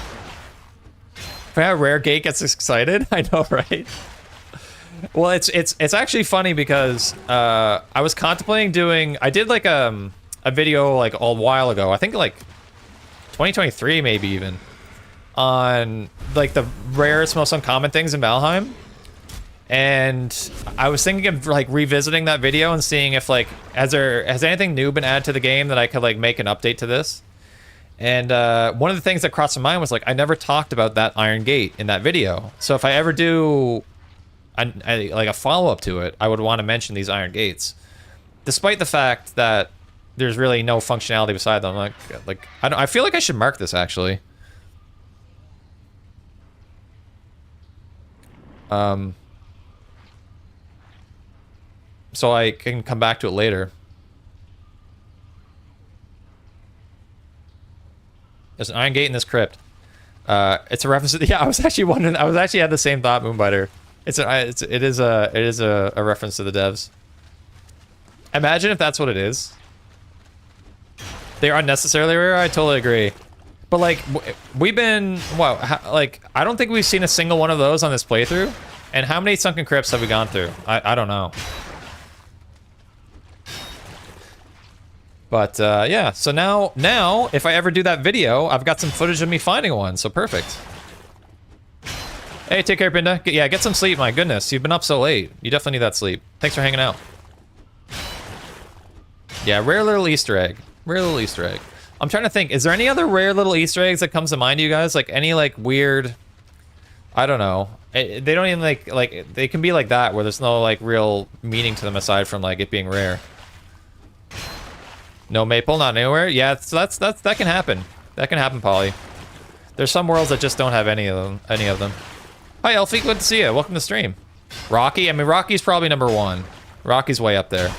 For how Rare Gate gets excited, I know, right? Well, it's actually funny because I was contemplating doing. I did like a video like a while ago. I think like 2023 maybe even. On like the rarest, most uncommon things in Valheim, and I was thinking of like revisiting that video and seeing if like has anything new been added to the game that I could like make an update to this. And one of the things that crossed my mind was like I never talked about that iron gate in that video. So if I ever do like a follow-up to it, I would want to mention these iron gates, despite the fact that there's really no functionality beside them. Like I feel like I should mark this actually. So I can come back to it later. There's an iron gate in this crypt. It's a reference to the, yeah, I was actually wondering, I was actually had the same thought, Moonbiter. It is a reference to the devs. Imagine if that's what it is. They're unnecessarily rare, I totally agree. But like, we've been, wow, like, I don't think we've seen a single one of those on this playthrough. And how many sunken crypts have we gone through? I don't know. But yeah, so now, if I ever do that video, I've got some footage of me finding one, so perfect. Hey, take care, Pinda. Yeah, get some sleep, my goodness. You've been up so late. You definitely need that sleep. Thanks for hanging out. Yeah, rare little Easter egg. Rare little Easter egg. I'm trying to think, is there any other rare little Easter eggs that comes to mind to you guys? Like, any, like, weird... I don't know. They don't even, like, they can be like that, where there's no, like, real meaning to them aside from, like, it being rare. No maple, not anywhere? Yeah, so that can happen. That can happen, Polly. There's some worlds that just don't have any of them. Hi, Elfie, good to see you. Welcome to stream. Rocky, I mean, Rocky's probably #1. Rocky's way up there.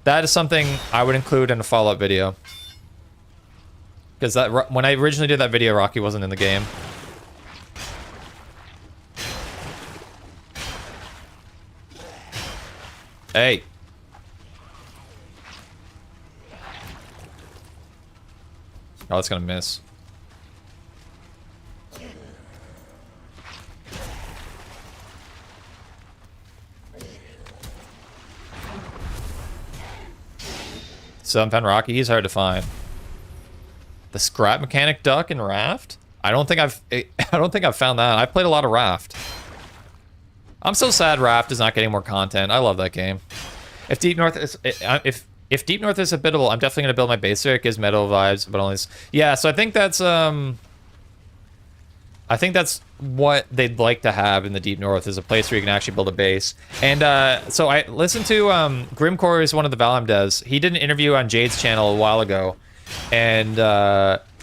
That is something I would include in a follow-up video. Because that when I originally did that video, Rocky wasn't in the game. Hey. Oh, that's gonna miss. So I found Rocky. He's hard to find. The scrap mechanic duck and raft? I don't think I've found that. I've played a lot of Raft. I'm so sad Raft is not getting more content. I love that game. If Deep North is if Deep North is habitable, I'm definitely gonna build my base there. It gives metal vibes, but only yeah. So I think that's what they'd like to have in the Deep North, is a place where you can actually build a base. And so I listened to Grimcore is one of the Valheim devs. He did an interview on Jade's channel a while ago, and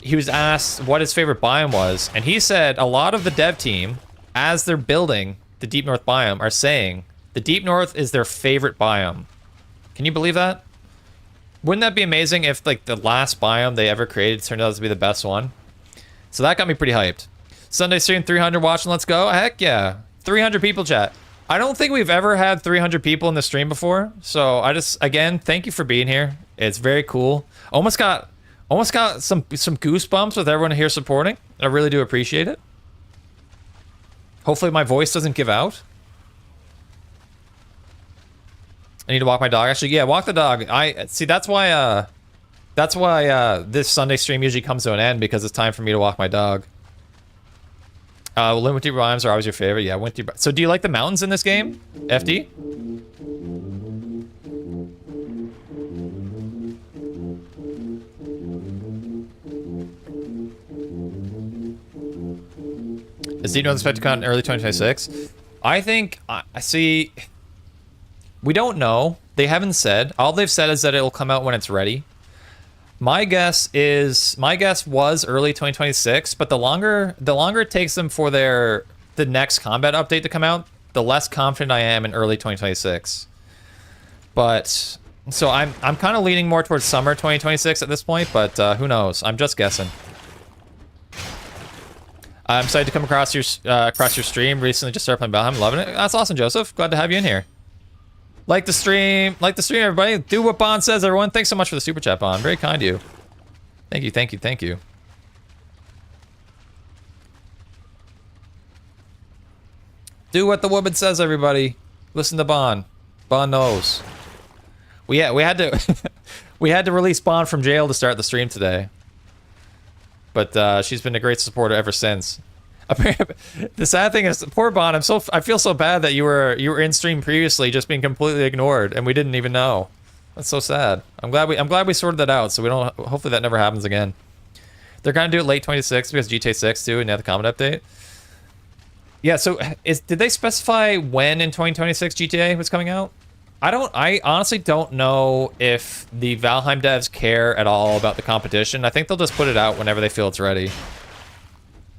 he was asked what his favorite biome was, and he said a lot of the dev team, as they're building the Deep North biome, are saying the Deep North is their favorite biome. Can you believe that? Wouldn't that be amazing if, like, the last biome they ever created turned out to be the best one? So that got me pretty hyped. Sunday stream 300 watching, let's go. Heck yeah. 300 people, chat. I don't think we've ever had 300 people in the stream before. So I just, again, thank you for being here. It's very cool. Almost got some goosebumps with everyone here supporting. I really do appreciate it. Hopefully my voice doesn't give out. I need to walk my dog. Actually, yeah, walk the dog. I see. That's why this Sunday stream usually comes to an end, because it's time for me to walk my dog. Winter rhymes are always your favorite. Yeah, winter. So, do you like the mountains in this game, FD? Is Deep North expected to come out in early 2026? I think I see. We don't know. They haven't said. All they've said is that it'll come out when it's ready. My guess was early 2026, but the longer it takes them for the next combat update to come out, the less confident I am in early 2026. But so I'm kind of leaning more towards summer 2026 at this point, but who knows? I'm just guessing. I'm excited to come across your stream recently. Just started playing Valheim. I'm loving it. That's awesome, Joseph. Glad to have you in here. Like the stream, everybody. Do what Bond says, everyone. Thanks so much for the super chat, Bond. Very kind of you. Thank you, thank you, thank you. Do what the woman says, everybody. Listen to Bond. Bond knows. We had to we had to release Bond from jail to start the stream today. But she's been a great supporter ever since. The sad thing is, poor Bond, I feel so bad that you were in stream previously, just being completely ignored, and we didn't even know. That's so sad. I'm glad we sorted that out, so we don't. Hopefully that never happens again. They're gonna do it late 26 because GTA 6 too, and now the combat update. Yeah. So did they specify when in 2026 GTA was coming out? I honestly don't know if the Valheim devs care at all about the competition. I think they'll just put it out whenever they feel it's ready.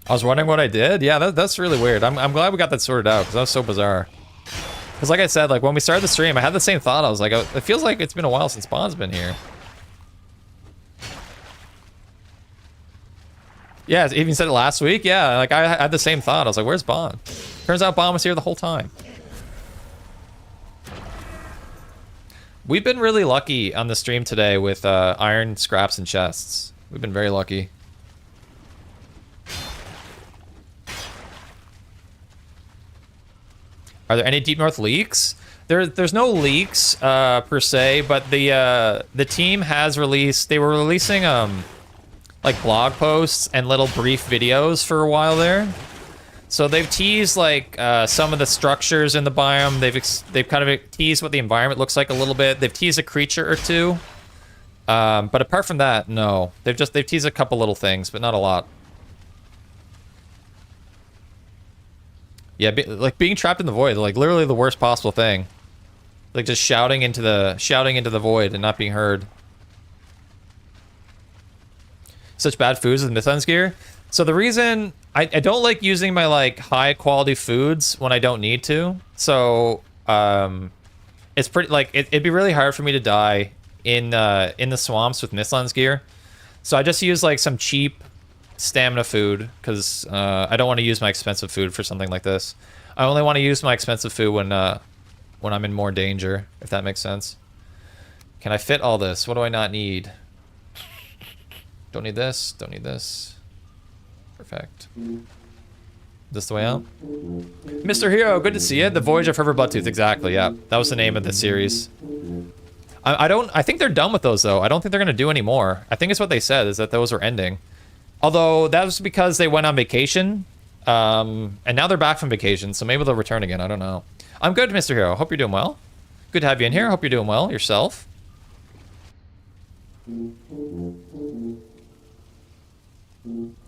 I was wondering what I did. Yeah, that's really weird. I'm glad we got that sorted out because that was so bizarre. Because like I said, like when we started the stream, I had the same thought. I was like, it feels like it's been a while since Bond's been here. Yeah, even said it last week. Yeah, like I had the same thought. I was like, where's Bond? Turns out Bond was here the whole time. We've been really lucky on the stream today with iron scraps and chests. We've been very lucky. Are there any Deep North leaks? There's no leaks per se, but the team has released. They were releasing like blog posts and little brief videos for a while there. So they've teased like some of the structures in the biome. They've kind of teased what the environment looks like a little bit. They've teased a creature or two. But apart from that, no. They've teased a couple little things, but not a lot. Yeah, like being trapped in the void, like literally the worst possible thing. Like just shouting into the void and not being heard. Such bad foods with Mython's gear. So the reason I don't like using my like high quality foods when I don't need to. So it's pretty like it'd be really hard for me to die in the swamps with Mython's gear. So I just use like some cheap stamina food because I don't want to use my expensive food for something like this. I only want to use my expensive food when I'm in more danger, if that makes sense. Can I fit all this? What do I not need? Don't need this. Don't need this. Perfect. This the way out? Mr. Hero, good to see you. The Voyage of Herber Bloodtooth, exactly, yeah. That was the name of the series. I think they're done with those though. I don't think they're gonna do any more. I think it's what they said, is that those are ending. Although that was because they went on vacation. And now they're back from vacation, so maybe they'll return again. I don't know. I'm good, Mr. Hero. Hope you're doing well. Good to have you in here. Hope you're doing well yourself.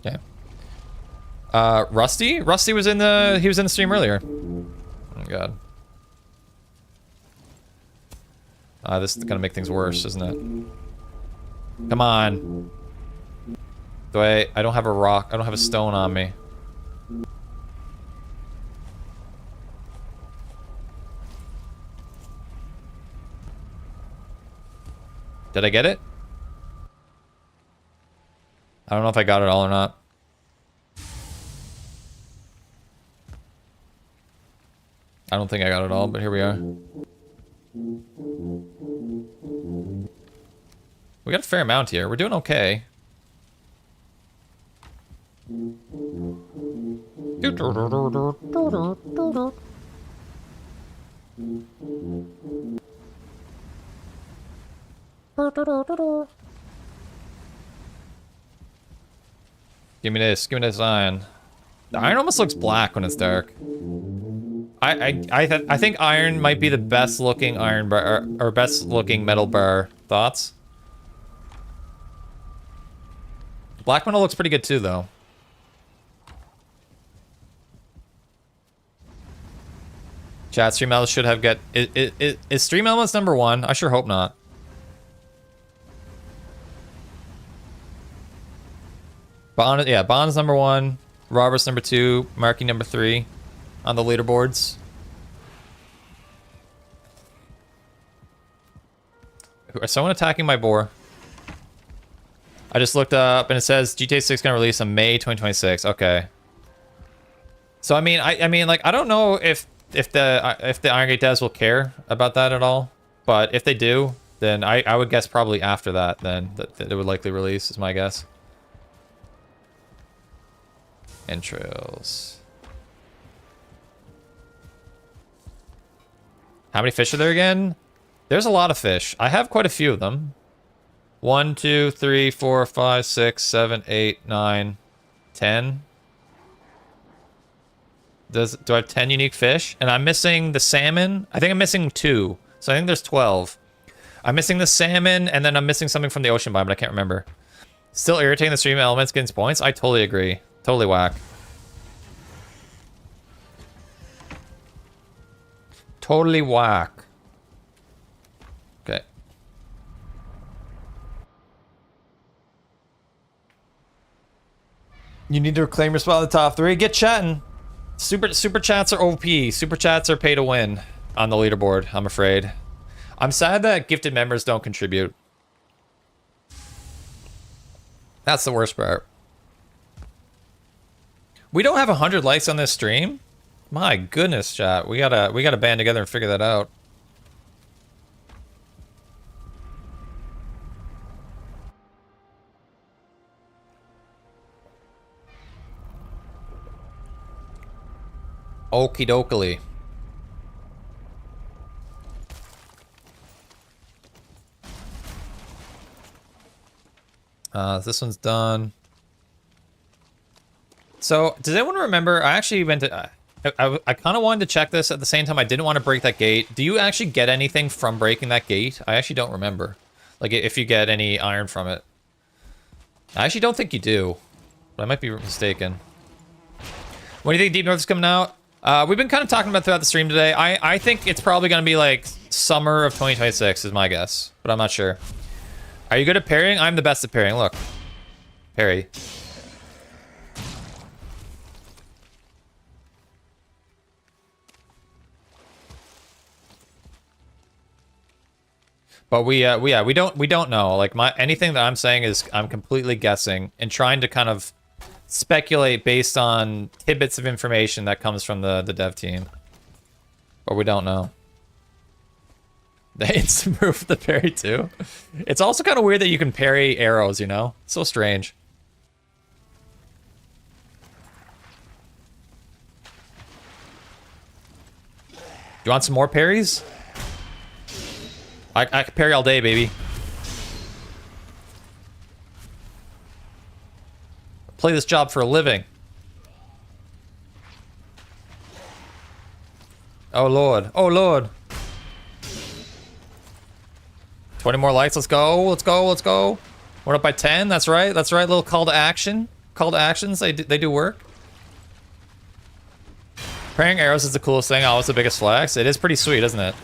Okay. Rusty? Rusty was in the stream earlier. Oh god. This is gonna make things worse, isn't it? Come on. I don't have a rock. I don't have a stone on me. Did I get it? I don't know if I got it all or not. I don't think I got it all, but here we are. We got a fair amount here. We're doing okay. Give me this iron. The iron almost looks black when it's dark. I think iron might be the best looking iron bar, or best looking metal bar. Thoughts? Black metal looks pretty good too, though. Chat, Stream Elements should have is Stream Elements #1? I sure hope not. Bond, yeah, Bond's #1, Robert's #2, Marky #3 on the leaderboards. Is someone attacking my boar? I just looked up and it says GTA 6 gonna release in May 2026. Okay. So I mean, like I don't know if the Iron Gate devs will care about that at all, but if they do, then I would guess probably after that then that it would likely release is my guess. Entrails. How many fish are there again? There's a lot of fish. I have quite a few of them. 1, 2, 3, 4, 5, 6, 7, 8, 9, 10. Do I have 10 unique fish? And I'm missing the salmon. I think I'm missing 2. So I think there's 12. I'm missing the salmon, and then I'm missing something from the ocean biome, but I can't remember. Still irritating the Stream Elements getting points? I totally agree. Totally whack. Totally whack. Okay. You need to reclaim your spot in the top 3. Get chatting. Super chats are OP. Super chats are pay to win on the leaderboard, I'm afraid. I'm sad that gifted members don't contribute. That's the worst part. We don't have 100 likes on this stream? My goodness, chat. We gotta band together and figure that out. Okie dokie. This one's done. So, does anyone remember? I actually went to. I kind of wanted to check this at the same time. I didn't want to break that gate. Do you actually get anything from breaking that gate? I actually don't remember. Like, if you get any iron from it. I actually don't think you do. But I might be mistaken. When do you think Deep North is coming out? We've been kind of talking about throughout the stream today. I think it's probably going to be like summer of 2026 is my guess. But I'm not sure. Are you good at parrying? I'm the best at parrying. Look. Parry. But we don't know. Like anything that I'm saying is I'm completely guessing and trying to kind of speculate based on tidbits of information that comes from the dev team. But we don't know. The instant move for the parry too. It's also kind of weird that you can parry arrows, you know? So strange. You want some more parries? I can parry all day, baby. Play this job for a living. Oh lord. Oh lord. 20 more lights. Let's go. Let's go. Let's go. We're up by 10. That's right. That's right. Little call to action. Call to actions. They do work. Parrying arrows is the coolest thing. Always the biggest flex. It is pretty sweet, isn't it?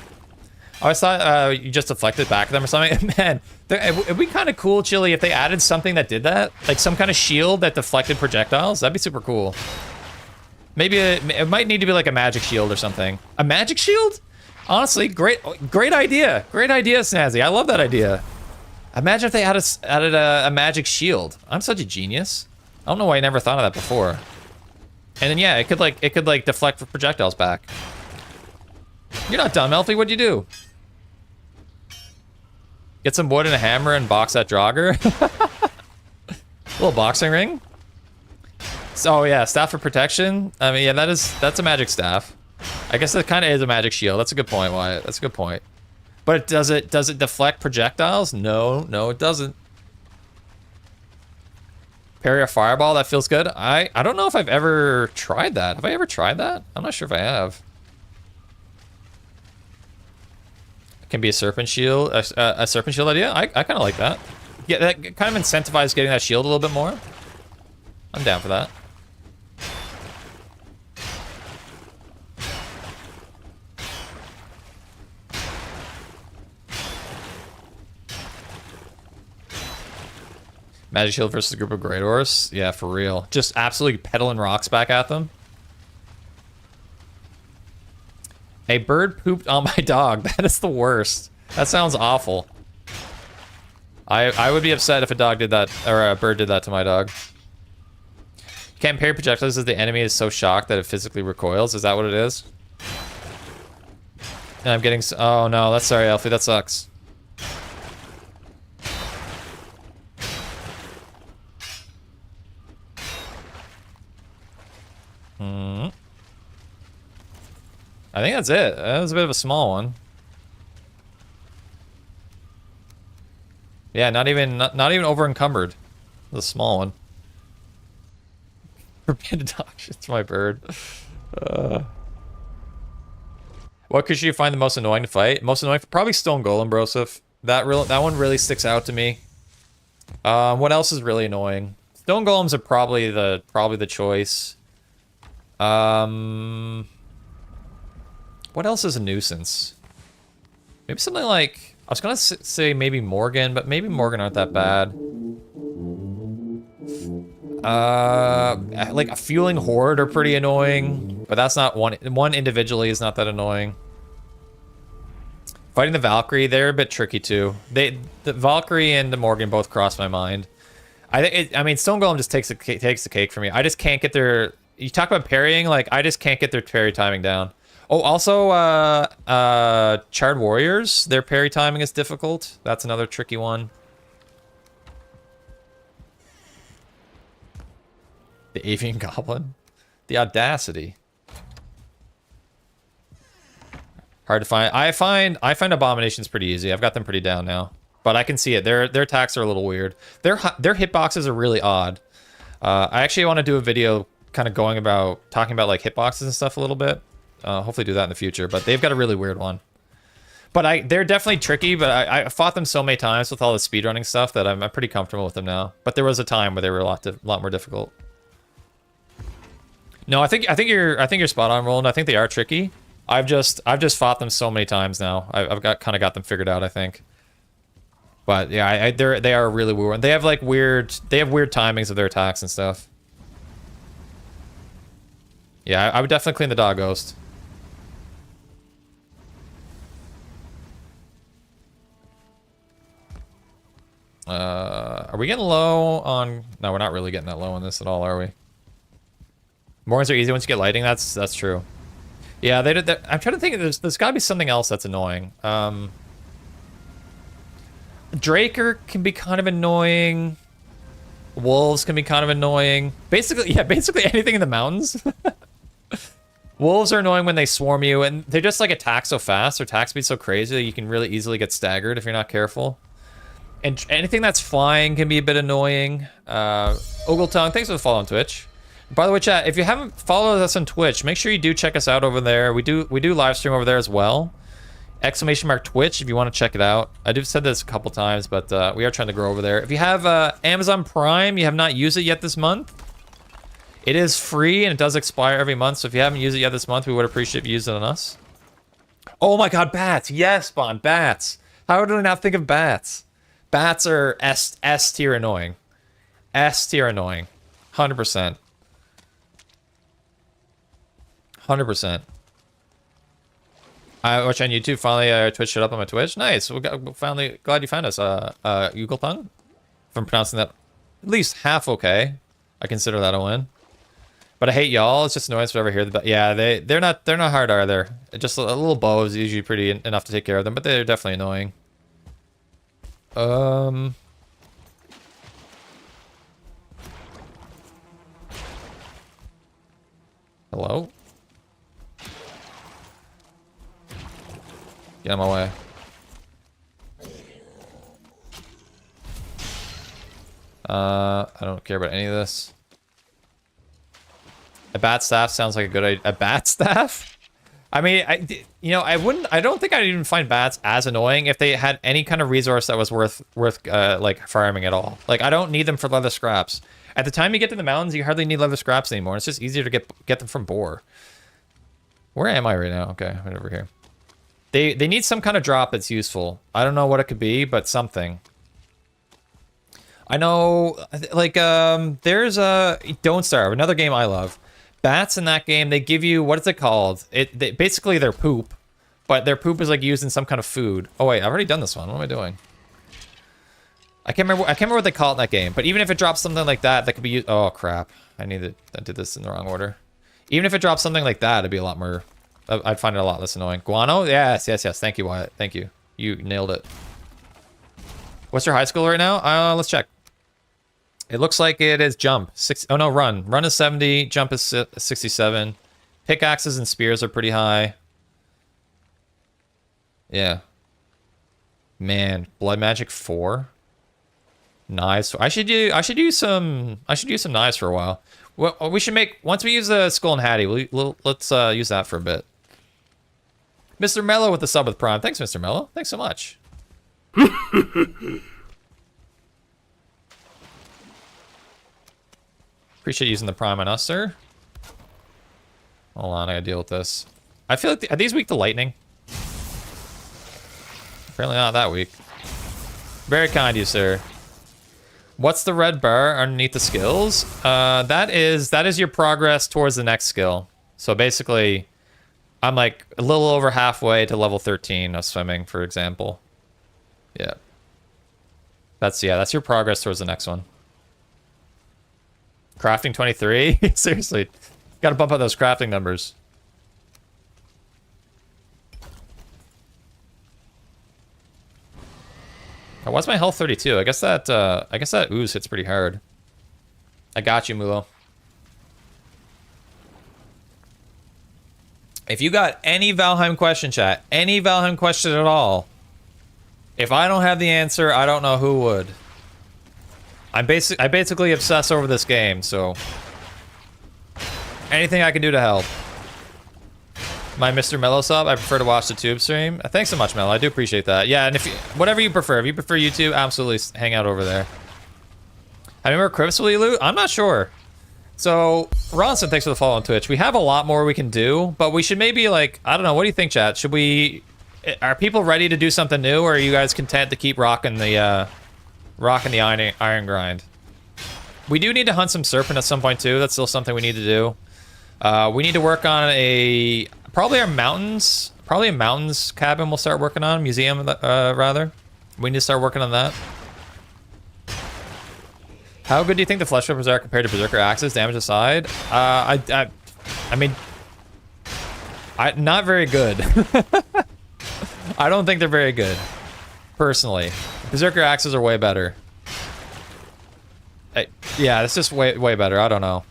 I always thought you just deflected back at them or something. Man, it'd be kind of cool, Chili, if they added something that did that. Like some kind of shield that deflected projectiles. That'd be super cool. Maybe it might need to be like a magic shield or something. A magic shield? Honestly, great idea. Great idea, Snazzy. I love that idea. Imagine if they added a magic shield. I'm such a genius. I don't know why I never thought of that before. And then yeah, it could like deflect projectiles back. You're not dumb, Elfie. What'd you do? Get some wood and a hammer and box that Draugr. Little boxing ring. So yeah, staff for protection. I mean, yeah, that's a magic staff. I guess that kind of is a magic shield. That's a good point, Wyatt. That's a good point. But does it deflect projectiles? No, it doesn't. Parry a fireball. That feels good. I don't know if I've ever tried that. Have I ever tried that? I'm not sure if I have. Can be a serpent shield, a serpent shield idea. I kind of like that. Yeah, that kind of incentivizes getting that shield a little bit more. I'm down for that. Magic shield versus a group of Great Horse. Yeah, for real. Just absolutely pedaling rocks back at them. A bird pooped on my dog. That is the worst. That sounds awful. I would be upset if a dog did that, or a bird did that to my dog. You can't parry projectiles as the enemy is so shocked that it physically recoils. Is that what it is? And I'm getting... Oh no, that's sorry, Alfie. That sucks. I think that's it. That was a bit of a small one. Yeah, not even over encumbered. The small one. Forbidden dog shit's my bird. What could you find the most annoying to fight? Most annoying, probably Stone Golem, Broseph. That one really sticks out to me. What else is really annoying? Stone Golems are probably the choice. What else is a nuisance? Maybe something like... I was gonna say maybe Morgan, but maybe Morgan aren't that bad. Like a fueling horde are pretty annoying, but that's not one individually is not that annoying. Fighting the Valkyrie, they're a bit tricky too. The Valkyrie and the Morgan both cross my mind. I mean, Stone Golem just takes the cake for me. I just can't get their. You talk about parrying, like I just can't get their parry timing down. Oh, also, Charred Warriors, their parry timing is difficult. That's another tricky one. The Avian Goblin, the audacity. Hard to find. I find Abominations pretty easy. I've got them pretty down now. But I can see it. Their attacks are a little weird. Their hitboxes are really odd. I actually want to do a video kind of talking about like hitboxes and stuff a little bit. Hopefully do that in the future. But they've got a really weird one. But they're definitely tricky. But I fought them so many times with all the speedrunning stuff that I'm pretty comfortable with them now. But there was a time where they were a lot more difficult. No, I think you're spot on, Roland. I think they are tricky. I've just fought them so many times now. I've kind of got them figured out, I think. But yeah, they are really weird. They have like weird timings of their attacks and stuff. Yeah, I would definitely clean the Dog Ghost. Are we getting low on? No, we're not really getting that low on this at all, are we? Morgans are easy once you get lighting. That's true. Yeah, they did that. I'm trying to think. There's got to be something else that's annoying. Draker can be kind of annoying. Wolves can be kind of annoying. Basically anything in the mountains. Wolves are annoying when they swarm you, and they just like attack so fast. Their attack speed's so crazy that you can really easily get staggered if you're not careful. And anything that's flying can be a bit annoying. Ogletongue, thanks for the follow on Twitch. By the way, chat, if you haven't followed us on Twitch, make sure you do check us out over there. We do live stream over there as well. !Twitch if you want to check it out. I've said this a couple times, but we are trying to grow over there. If you have Amazon Prime, you have not used it yet this month. It is free and it does expire every month. So if you haven't used it yet this month, we would appreciate if you use it on us. Oh my God, bats! Yes, Bond, bats. How did I not think of bats? Bats are S tier annoying. S tier annoying. 100%. 100%. I watch on YouTube. Finally, Twitch showed up on my Twitch. Nice. Finally, glad you found us. Ugletongue. If I'm pronouncing that at least half okay, I consider that a win. But I hate y'all. It's just annoying to ever hear the. Yeah, they're not hard, are they? Just a little bow is usually pretty enough to take care of them, but they're definitely annoying. Hello? Get out of my way. I don't care about any of this. A bat staff sounds like a good idea. A bat staff? I mean, I don't think I'd even find bats as annoying if they had any kind of resource that was worth like farming at all. Like, I don't need them for leather scraps. At the time you get to the mountains, you hardly need leather scraps anymore. It's just easier to get them from boar. Where am I right now? Okay, right over here. They need some kind of drop that's useful. I don't know what it could be, but something. I know, like, there's a Don't Starve, another game I love. Bats in that game, they give you, what is it called? Basically their poop, but their poop is like used in some kind of food. Oh wait, I've already done this one. What am I doing? I can't remember what they call it in that game. But even if it drops something like that, that could be used. Oh crap! I did this in the wrong order. Even if it drops something like that, it'd be a lot more. I'd find it a lot less annoying. Guano? Yes. Thank you, Wyatt. Thank you. You nailed it. What's your high school right now? Let's check. It looks like it is jump. Oh no, run. Run is 70. Jump is 67. Pickaxes and spears are pretty high. Yeah. Man, blood magic 4. Knives. I should use some knives for a while. Well, we should make once we use the skull and hattie. Let's use that for a bit. Mr. Mello with the sub with Prime. Thanks, Mr. Mello. Thanks so much. Appreciate using the Prime on us, sir. Hold on, I gotta deal with this. I feel like are these weak to lightning? Apparently not that weak. Very kind of you, sir. What's the red bar underneath the skills? That is your progress towards the next skill. So basically, I'm like a little over halfway to level 13 of swimming, for example. Yeah. That's your progress towards the next one. Crafting 23? Seriously. Gotta bump up those crafting numbers. Oh, what's my health 32? I guess that ooze hits pretty hard. I got you, Mulo. If you got any Valheim question, chat, any Valheim question at all, if I don't have the answer, I don't know who would. I basically obsess over this game, so anything I can do to help. My Mr. Mellow sub, I prefer to watch the tube stream. Thanks so much, Mellow. I do appreciate that. Yeah, and whatever you prefer. If you prefer YouTube, absolutely hang out over there. Have you ever Crips will you loot? I'm not sure. So, Ronson, thanks for the follow on Twitch. We have a lot more we can do, but we should maybe, like, I don't know. What do you think, chat? Should we... Are people ready to do something new, or are you guys content to keep rocking the iron grind? We do need to hunt some Serpent at some point, too. That's still something we need to do. We need to work on probably a mountains cabin we'll start working on. Museum, rather. We need to start working on that. How good do you think the flesh rippers are compared to Berserker axes, damage aside? I mean, not very good. I don't think they're very good, personally. Berserker axes are way better. Yeah, it's just way better. I don't know.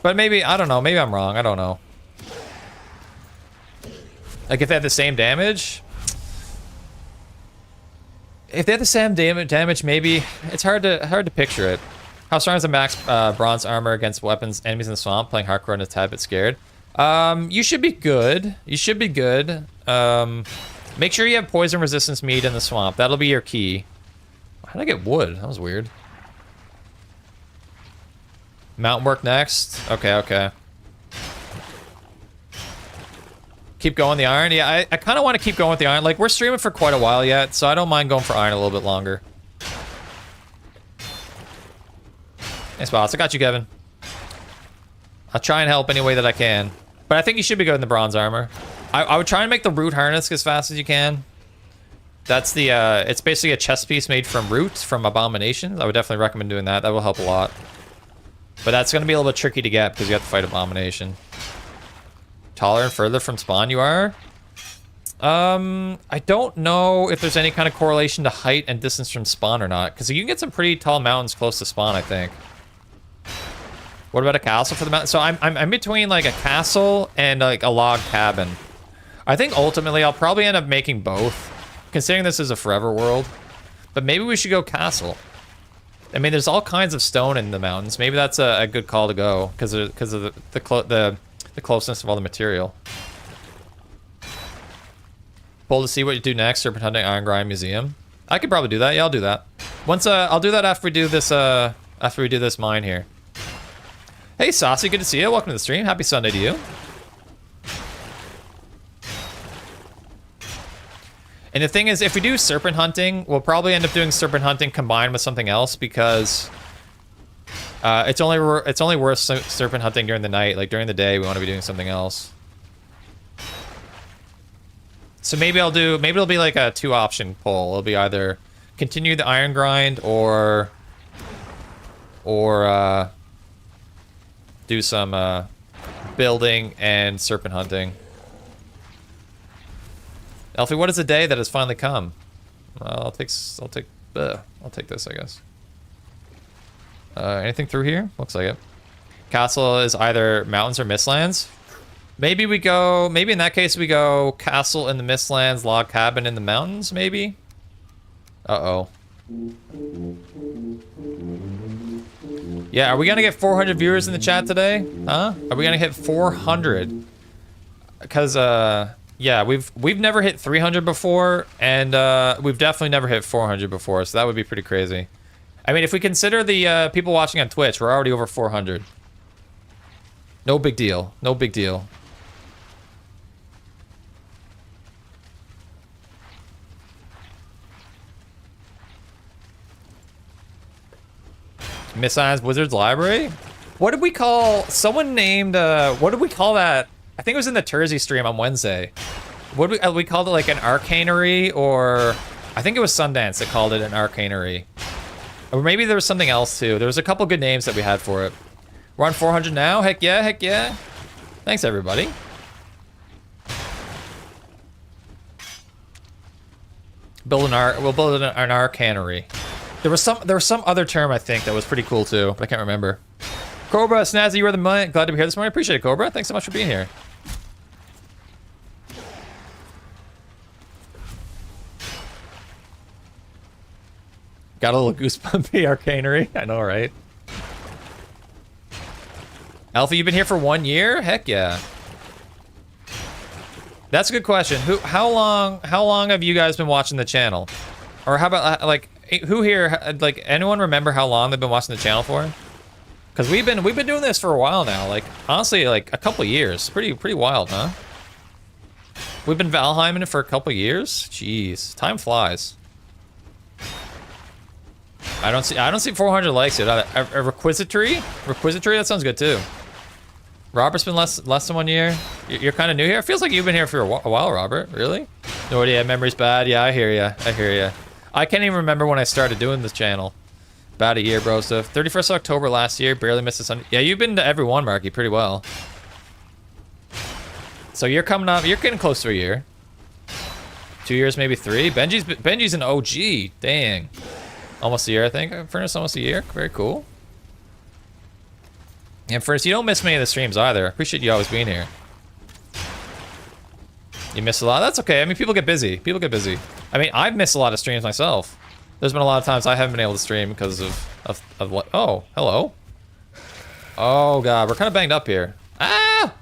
But maybe, I don't know. Maybe I'm wrong. I don't know. Like, if they have the same damage? If they have the same damage, maybe. It's hard to picture it. How strong is the max bronze armor against enemies in the swamp? Playing hardcore and a tad bit scared. You should be good. You should be good. Make sure you have poison resistance meat in the swamp. That'll be your key. How did I get wood? That was weird. Mountain work next. Okay. Keep going the iron. Yeah, I kind of want to keep going with the iron. Like, we're streaming for quite a while yet, so I don't mind going for iron a little bit longer. Thanks, boss. I got you, Kevin. I'll try and help any way that I can. But I think you should be good in the bronze armor. I would try and make the root harness as fast as you can. That's the, it's basically a chest piece made from root, from Abomination. I would definitely recommend doing that. That will help a lot. But that's going to be a little bit tricky to get because you have to fight Abomination. Taller and further from spawn you are? I don't know if there's any kind of correlation to height and distance from spawn or not. Because you can get some pretty tall mountains close to spawn, I think. What about a castle for the mountain? So I'm between like a castle and like a log cabin. I think ultimately I'll probably end up making both, considering this is a forever world. But maybe we should go castle. I mean, there's all kinds of stone in the mountains. Maybe that's a good call to go because of the closeness of all the material. Pull to see what you do next. Serpent hunting, iron grind museum. I could probably do that. Yeah, I'll do that. Once I'll do that after we do this mine here. Hey, Saucy, good to see you. Welcome to the stream. Happy Sunday to you. And the thing is, if we do serpent hunting, we'll probably end up doing serpent hunting combined with something else because it's only worth serpent hunting during the night. Like during the day, we want to be doing something else. So maybe it'll be like a 2-option pull. It'll be either continue the iron grind or do some building and serpent hunting. Elfie, what is a day that has finally come? I'll take this, I guess. Anything through here? Looks like it. Castle is either mountains or mistlands. Maybe in that case we go castle in the mistlands, log cabin in the mountains, maybe? Uh-oh. Yeah, are we gonna get 400 viewers in the chat today? Huh? Are we gonna hit 400? Because, yeah, we've never hit 300 before, and we've definitely never hit 400 before, so that would be pretty crazy. I mean, if we consider the people watching on Twitch, we're already over 400. No big deal. No big deal. Miss Ions Wizards Library? What did we call... Someone named... what did we call that? I think it was in the Tersey stream on Wednesday. What did we called it like an arcanery, or... I think it was Sundance that called it an arcanery. Or maybe there was something else too. There was a couple good names that we had for it. We're on 400 now. Heck yeah, heck yeah. Thanks, everybody. We'll build an arcanery. There was some other term I think that was pretty cool too, but I can't remember. Cobra, Snazzy, you were the man. Glad to be here this morning. Appreciate it, Cobra. Thanks so much for being here. Got a little goosebumpy arcanery. I know, right? Alpha, you've been here for 1 year? Heck yeah. That's a good question. How long have you guys been watching the channel? Or how about like who here, like anyone remember how long they've been watching the channel for? Because we've been doing this for a while now. Like honestly, like a couple years. Pretty wild, huh? We've been Valheiming it for a couple years. Jeez, time flies. I don't see 400 likes yet. A requisitory? Requisitory, that sounds good too. Robert's been less than 1 year. You're kind of new here. It feels like you've been here for a while, Robert. Really? No idea. Memory's bad. Yeah, I hear ya. I hear ya. I can't even remember when I started doing this channel. About a year, bro. So 31st October last year. Barely missed a Sunday. Yeah, you've been to every one, Marky, pretty well. So you're coming up. You're getting close to a year. 2 years, maybe 3. Benji's an OG. Dang. Almost a year, I think. Furnace, almost a year. Very cool. And first, you don't miss many of the streams either. I appreciate you always being here. You miss a lot? That's okay. I mean, people get busy. People get busy. I mean, I've missed a lot of streams myself. There's been a lot of times I haven't been able to stream because of what? Oh, hello. Oh, God. We're kind of banged up here. Ah!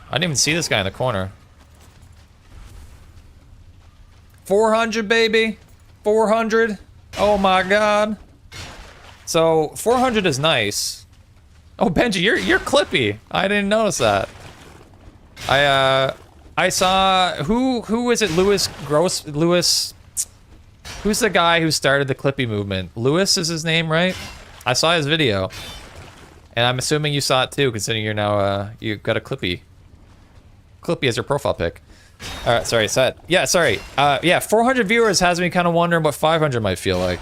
I didn't even see this guy in the corner. 400, baby. 400. Oh, my God. So, 400 is nice. Oh, Benji, you're clippy. I didn't notice that. I saw who is it? Lewis Gross. Lewis. Who's the guy who started the clippy movement? Lewis is his name, right? I saw his video, and I'm assuming you saw it too, considering you're now you've got a clippy. Clippy as your profile pic. All right, sorry, set. Yeah, sorry. Yeah, 400 viewers has me kind of wondering what 500 might feel like.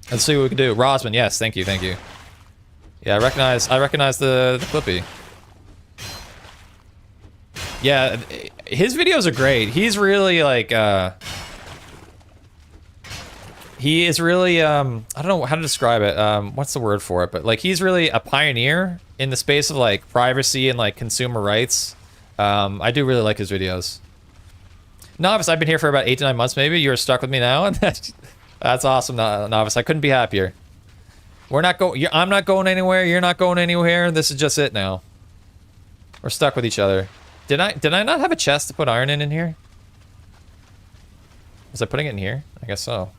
Let's see what we can do. Rosman, yes, thank you, thank you. Yeah, I recognize the clippy. Yeah, his videos are great. He's really like, he is really, I don't know how to describe it. What's the word for it? But like, he's really a pioneer in the space of like privacy and like consumer rights. I do really like his videos. Novice, I've been here for about 8 to 9 months maybe. You're stuck with me now, and that's awesome, Novice. I couldn't be happier. We're not going. I'm not going anywhere. You're not going anywhere. This is just it now. We're stuck with each other. Did I not have a chest to put iron in here? Was I putting it in here? I guess so.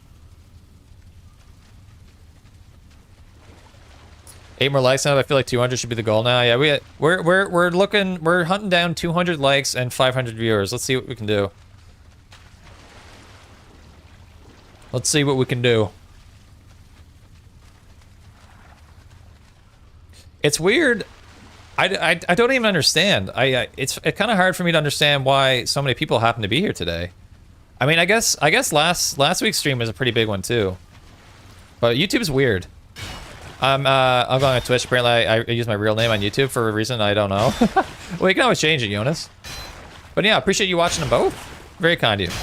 8 more likes now. I feel like 200 should be the goal now. Yeah, we're hunting down 200 likes and 500 viewers. Let's see what we can do. Let's see what we can do. It's weird. I don't even understand. It's kind of hard for me to understand why so many people happen to be here today. I mean, I guess last week's stream was a pretty big one too. But YouTube's weird. I'm going on Twitch. Apparently, I use my real name on YouTube for a reason I don't know. Well, you can always change it, Jonas. But yeah, appreciate you watching them both. Very kind of you.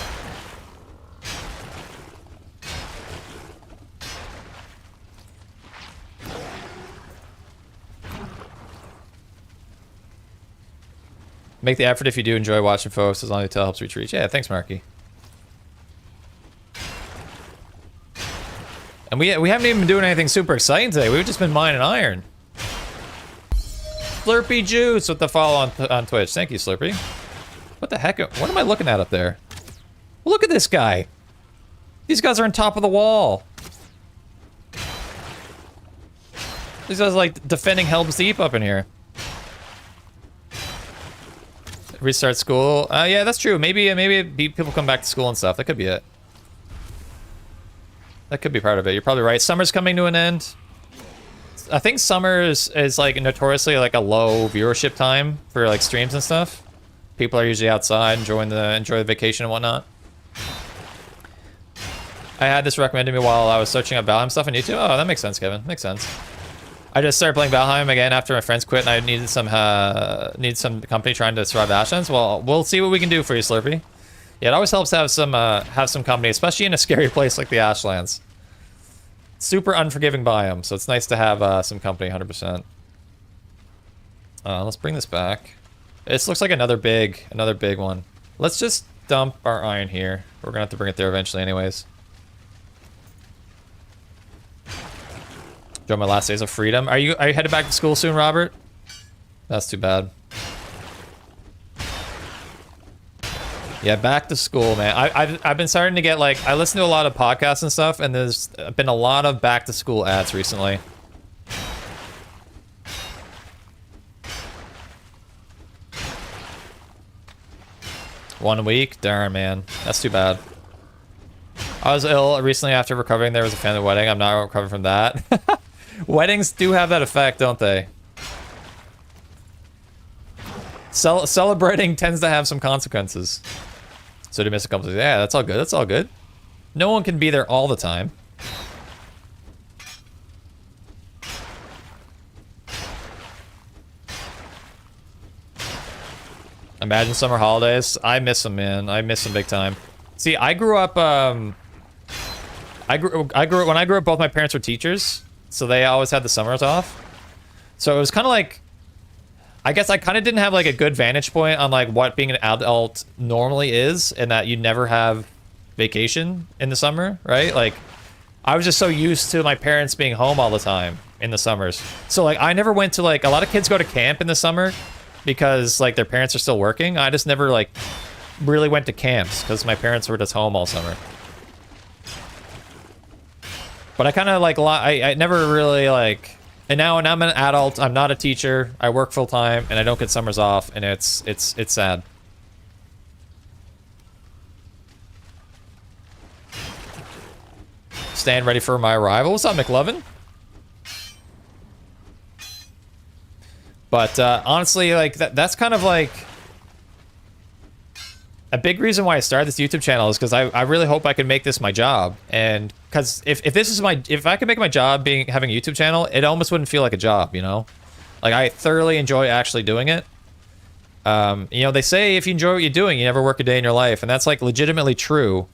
Make the effort if you do enjoy watching folks, as long as it helps reach. Yeah, thanks, Marky. And we haven't even been doing anything super exciting today. We've just been mining iron. Slurpy Juice with the follow on Twitch. Thank you, Slurpy. What the heck? What am I looking at up there? Look at this guy. These guys are on top of the wall. These guys are like defending Helm's Deep up in here. Restart school. Yeah, that's true. Maybe people come back to school and stuff. That could be it. That could be part of it. You're probably right. Summer's coming to an end. I think summer is like notoriously like a low viewership time for like streams and stuff. People are usually outside enjoy the vacation and whatnot. I had this recommended to me while I was searching up Valheim stuff on YouTube. Oh, that makes sense, Kevin. Makes sense. I just started playing Valheim again after my friends quit, and I needed some company trying to survive Ashlands. Well, we'll see what we can do for you, Slurpee. Yeah, it always helps to have some company, especially in a scary place like the Ashlands. Super unforgiving biome, so it's nice to have some company, 100%. Let's bring this back. This looks like another big one. Let's just dump our iron here. We're gonna have to bring it there eventually, anyways. Enjoy my last days of freedom. Are you headed back to school soon, Robert? That's too bad. Yeah, back to school, man. I've been starting to get, like, I listen to a lot of podcasts and stuff, and there's been a lot of back to school ads recently. One week? Darn, man. That's too bad. I was ill recently after recovering. There was a family wedding. I'm not recovering from that. Weddings do have that effect, don't they? Celebrating tends to have some consequences. So to miss a couple of, yeah, that's all good. That's all good. No one can be there all the time. Imagine summer holidays. I miss them, man. I miss them big time. See, I grew up. When I grew up, both my parents were teachers, so they always had the summers off. So it was kind of like, I guess I kind of didn't have like a good vantage point on like what being an adult normally is, and that you never have vacation in the summer, right? Like, I was just so used to my parents being home all the time in the summers. So like, I never went to, like, a lot of kids go to camp in the summer because like their parents are still working. I just never like really went to camps because my parents were just home all summer. But I kind of like, I never really like, and now when I'm an adult, I'm not a teacher, I work full time, and I don't get summers off, and it's sad. Stand ready for my arrival. What's up, McLovin? But honestly, like that's kind of like a big reason why I started this YouTube channel is because I really hope I can make this my job. And because if I could make my job having a YouTube channel, it almost wouldn't feel like a job, you know? Like, I thoroughly enjoy actually doing it. You know, they say if you enjoy what you're doing, you never work a day in your life, and that's like legitimately true.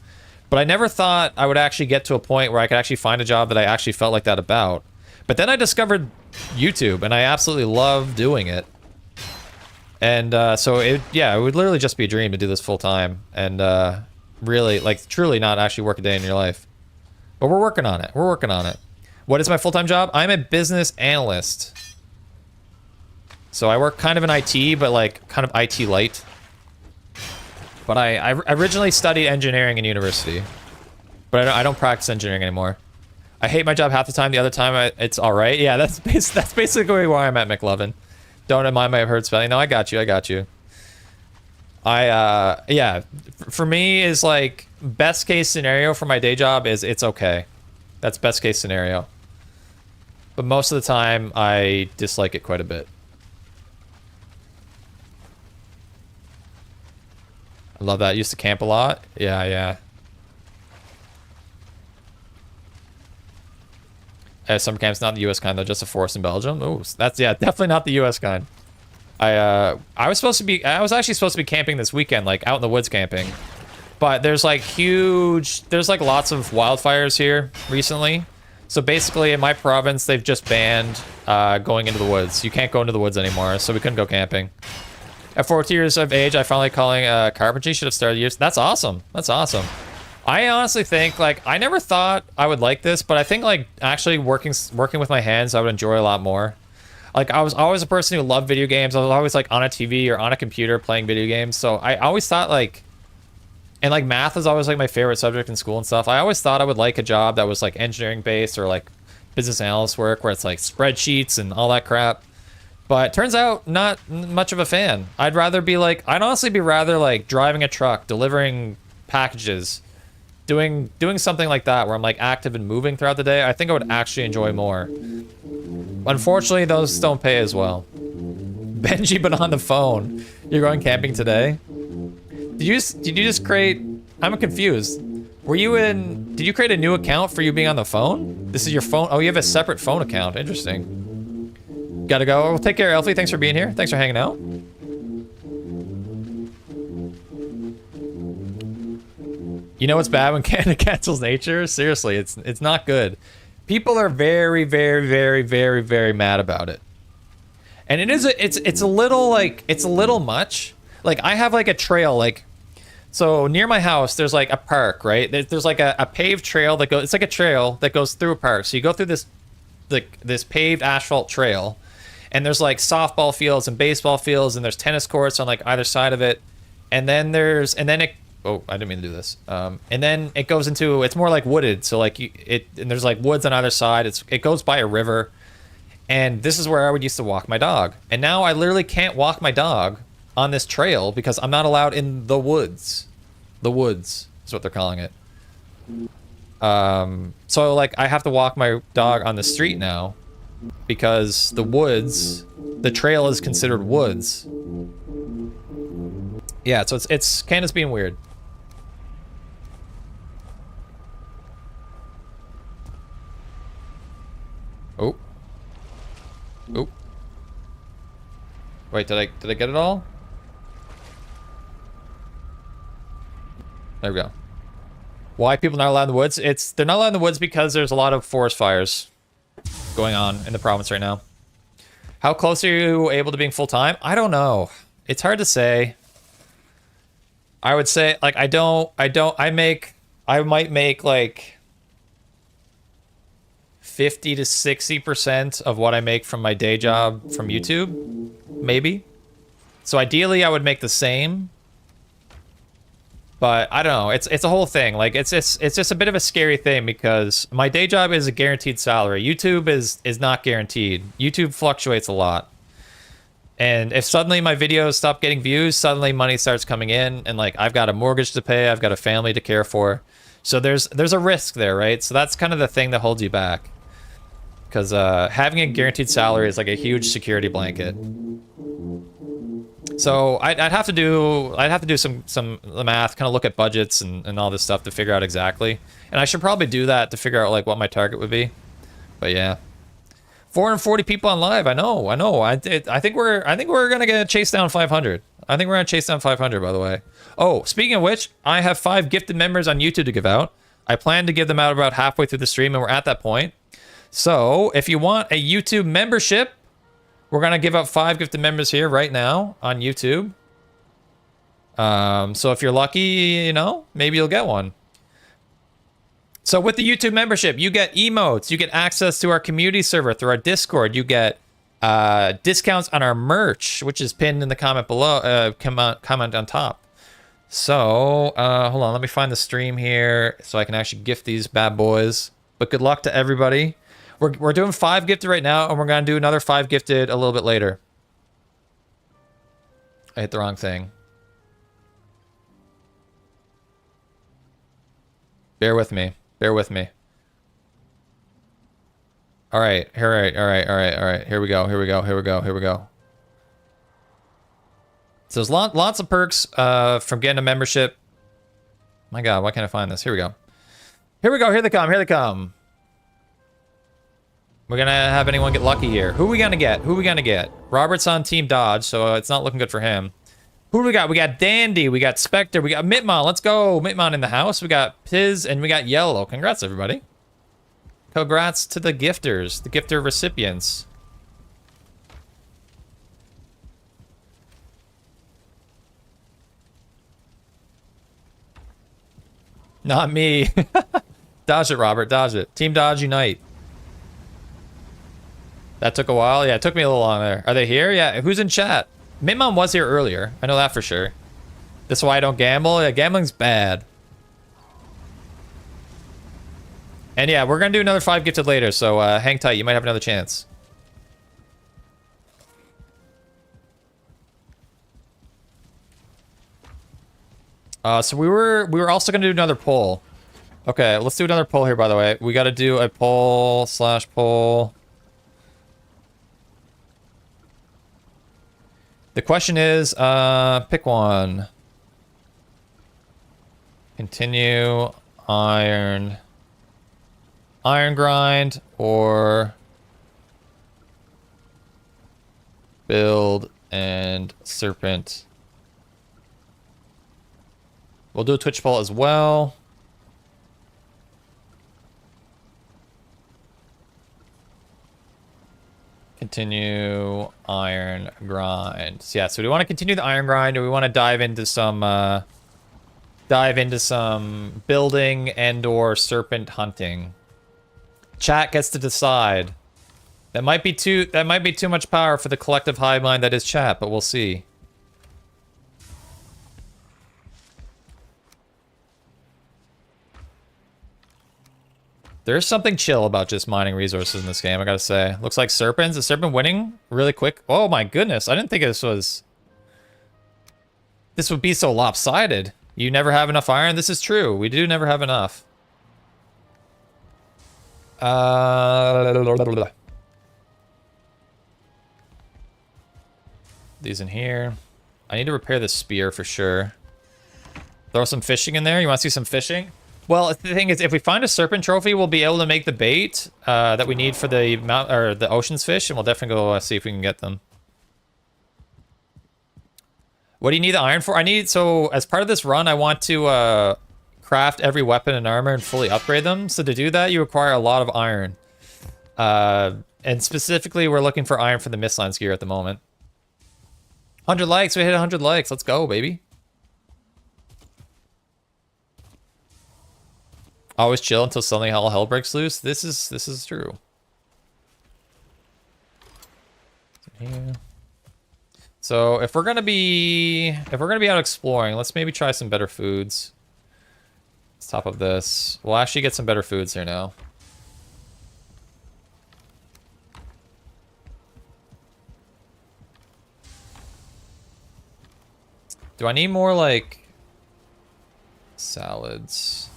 But I never thought I would actually get to a point where I could actually find a job that I actually felt like that about. But then I discovered YouTube, and I absolutely love doing it. And so it would literally just be a dream to do this full time, and really, like, truly not actually work a day in your life. But we're working on it. We're working on it. What is my full-time job? I'm a business analyst. So I work kind of in IT, but like kind of IT light. But I originally studied engineering in university, but I don't practice engineering anymore. I hate my job half the time. The other time, it's all right. Yeah, that's basically where I'm at, McLovin. Don't mind my hurt spelling. No, I got you. I got you. Yeah, for me is like best case scenario for my day job is it's okay. That's best case scenario. But most of the time, I dislike it quite a bit. I love that. I used to camp a lot. Yeah, yeah. Summer camp's not the U.S. kind though, just a forest in Belgium. Oh, that's, yeah, definitely not the U.S. kind. I was actually supposed to be camping this weekend, like out in the woods camping. But there's like lots of wildfires here recently. So basically in my province, they've just banned going into the woods. You can't go into the woods anymore, so we couldn't go camping. At 14 years of age, I finally calling carpentry. Should have started years. That's awesome. That's awesome. I honestly think, like, I never thought I would like this, but I think, like, actually working with my hands, I would enjoy a lot more. Like, I was always a person who loved video games. I was always, like, on a TV or on a computer playing video games. So I always thought, like, and, like, math was always, like, my favorite subject in school and stuff. I always thought I would like a job that was, like, engineering-based or, like, business analyst work where it's, like, spreadsheets and all that crap. But turns out, not much of a fan. I'd honestly be rather, like, driving a truck, delivering packages, doing something like that where I'm like active and moving throughout the day, I think I would actually enjoy more. Unfortunately, those don't pay as well. Benji, but on the phone. You're going camping today? Did you just create... I'm confused. Were you in... Did you create a new account for you being on the phone? This is your phone? Oh, you have a separate phone account. Interesting. Gotta go. Well, take care, Elfie. Thanks for being here. Thanks for hanging out. You know what's bad when Canada cancels nature? Seriously, it's not good. People are very, very, very, very, very mad about it. And it is it's a little like it's a little much. Like I have like a trail like so near my house there's like a park, right? There's like a paved trail that goes it's like a trail that goes through a park. So you go through this paved asphalt trail and there's like softball fields and baseball fields and there's tennis courts on like either side of it. And then it oh, I didn't mean to do this. And then it goes into it's more like wooded. So like and there's like woods on either side. It goes by a river. And this is where I would used to walk my dog. And now I literally can't walk my dog on this trail because I'm not allowed in the woods. The woods is what they're calling it. So like I have to walk my dog on the street now because the woods, the trail is considered woods. Yeah, so it's Canada's being weird. Oh. Oop. Wait, did I get it all? There we go. Why people not allowed in the woods? They're not allowed in the woods because there's a lot of forest fires going on in the province right now. How close are you able to being full time? I don't know. It's hard to say. I would say like I might make like 50 to 60% of what I make from my day job from YouTube, maybe. So ideally I would make the same, but I don't know. It's a whole thing. Like it's just a bit of a scary thing because my day job is a guaranteed salary. YouTube is not guaranteed. YouTube fluctuates a lot. And if suddenly my videos stop getting views, suddenly money starts coming in and like I've got a mortgage to pay, I've got a family to care for. So there's a risk there, right? So that's kind of the thing that holds you back. Because having a guaranteed salary is like a huge security blanket. So I'd have to do some math, kind of look at budgets and all this stuff to figure out exactly. And I should probably do that to figure out like what my target would be. But yeah, 440 people on live. I know. I think we're gonna chase down 500. I think we're gonna chase down 500. By the way. Oh, speaking of which, I have 5 gifted members on YouTube to give out. I plan to give them out about halfway through the stream, and we're at that point. So if you want a YouTube membership, we're going to give out 5 gifted members here right now on YouTube. So if you're lucky, you know, maybe you'll get one. So with the YouTube membership, you get emotes, you get access to our community server through our Discord, you get discounts on our merch, which is pinned in the comment below, comment on top. So hold on, let me find the stream here so I can actually gift these bad boys. But good luck to everybody. We're doing 5 gifted right now, and we're going to do another 5 gifted a little bit later. I hit the wrong thing. Bear with me. Bear with me. All right. All right. Here we go. So there's lots of perks from getting a membership. My God, why can't I find this? Here we go. Here they come. We're gonna have anyone get lucky here. Who we gonna get? Robert's on Team Dodge, so it's not looking good for him. Who do we got? We got Dandy, we got Spectre, we got Mitmon. Let's go. Mitmon in the house. We got Piz, and we got Yellow. Congrats, everybody. Congrats to the gifters, the gifter recipients. Not me. Dodge it, Robert. Dodge it. Team Dodge Unite. That took a while. Yeah, it took me a little long there. Are they here? Yeah. Who's in chat? Mitmon was here earlier. I know that for sure. This is why I don't gamble. Yeah, gambling's bad. And yeah, we're going to do another 5 gifted later, so hang tight. You might have another chance. So we were also going to do another poll. Okay, let's do another poll here, by the way. We got to do a poll/poll. The question is, pick one. Continue iron grind or build and serpent. We'll do a Twitch poll as well. Continue iron grind. So yeah, so do we want to continue the iron grind, or we want to dive into some building and or serpent hunting? Chat gets to decide. That might be too much power for the collective hive mind that is chat, but we'll see. There's something chill about just mining resources in this game, I gotta say. Looks like Serpent. Is Serpent winning really quick? Oh my goodness, I didn't think this would be so lopsided. You never have enough iron? This is true. We do never have enough. These in here. I need to repair the spear for sure. Throw some fishing in there. You want to see some fishing? Well, the thing is, if we find a serpent trophy, we'll be able to make the bait that we need for the the ocean's fish, and we'll definitely go see if we can get them. What do you need the iron for? So as part of this run, I want to craft every weapon and armor and fully upgrade them. So to do that, you require a lot of iron. And specifically, we're looking for iron for the Mistlands gear at the moment. 100 likes. We hit 100 likes. Let's go, baby. Always chill until suddenly all hell breaks loose. This is true. Here. So if we're gonna be out exploring, let's maybe try some better foods. Let's top up this. We'll actually get some better foods here now. Do I need more like salads?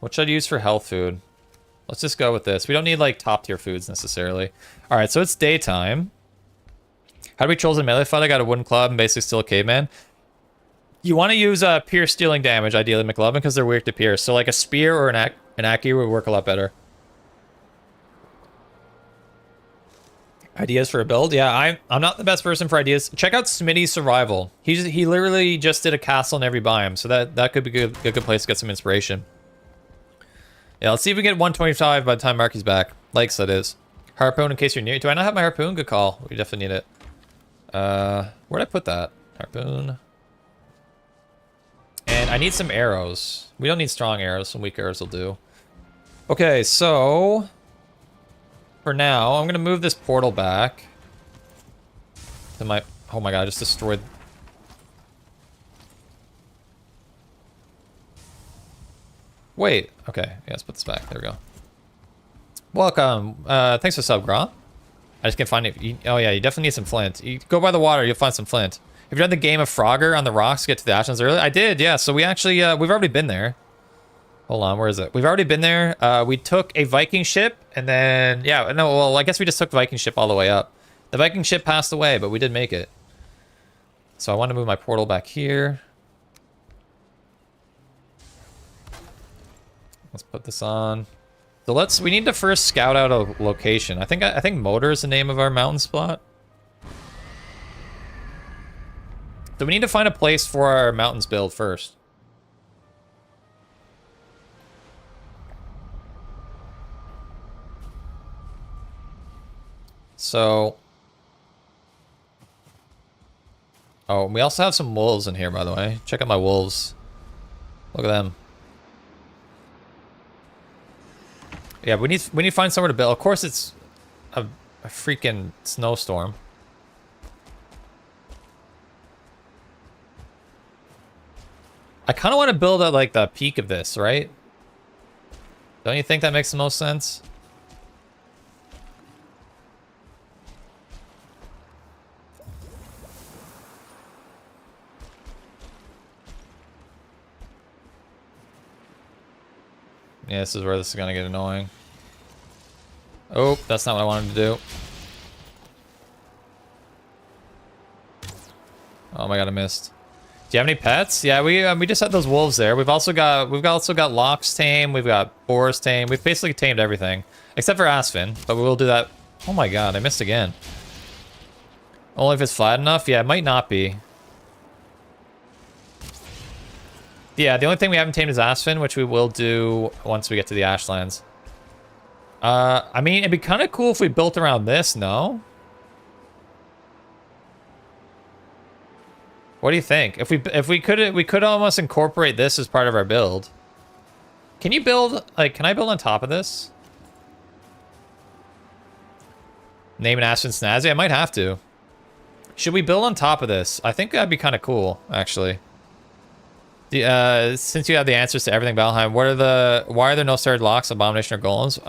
What should I use for health food? Let's just go with this. We don't need like top tier foods necessarily. All right, so it's daytime. How do we trolls in melee fight? I got a wooden club and basically still a caveman. You want to use pierce dealing damage, ideally, McLovin, because they're weak to pierce. So like a spear or an Aki would work a lot better. Ideas for a build? Yeah, I'm not the best person for ideas. Check out Smitty's Survival. He literally just did a castle in every biome, so that could be a good place to get some inspiration. Yeah, let's see if we get 125 by the time Marky's back. Likes, that is. Harpoon in case you're near. Do I not have my harpoon? Good call. We definitely need it. Where'd I put that? Harpoon. And I need some arrows. We don't need strong arrows. Some weak arrows will do. Okay, so for now, I'm gonna move this portal back to my... Oh my god, I just destroyed... Wait, okay. Yeah, let's put this back. There we go. Welcome. Thanks for sub, Gra. I just can't find it. Oh yeah, you definitely need some flint. You go by the water, you'll find some flint. Have you done the game of Frogger on the rocks to get to the Ashlands early? I did, yeah. So we actually, we've already been there. Hold on, where is it? We've already been there. We took a Viking ship, and then, yeah, no, well, I guess we just took the Viking ship all the way up. The Viking ship passed away, but we did make it. So I want to move my portal back here. Let's put this on. So we need to first scout out a location. I think Motor is the name of our mountain spot. So we need to find a place for our mountains build first. So... Oh, we also have some wolves in here, by the way. Check out my wolves. Look at them. Yeah, we need to find somewhere to build. Of course, it's a freaking snowstorm. I kind of want to build at like the peak of this, right? Don't you think that makes the most sense? Yeah, this is where this is gonna get annoying. Oh, that's not what I wanted to do. Oh my god, I missed. Do you have any pets? Yeah, we just had those wolves there. We've also got Locks tame. We've got Boars tame. We've basically tamed everything except for Aspen, but we will do that. Oh my god, I missed again. Only if it's flat enough. Yeah, it might not be. Yeah, the only thing we haven't tamed is Aspen, which we will do once we get to the Ashlands. I mean, it'd be kind of cool if we built around this. No. What do you think? If we could almost incorporate this as part of our build. Can you build, like, can I build on top of this? Name an Aspen Snazzy? I might have to. Should we build on top of this? I think that'd be kind of cool, actually. Since you have the answers to everything Valheim, why are there no starred locks, Abomination, or Golems?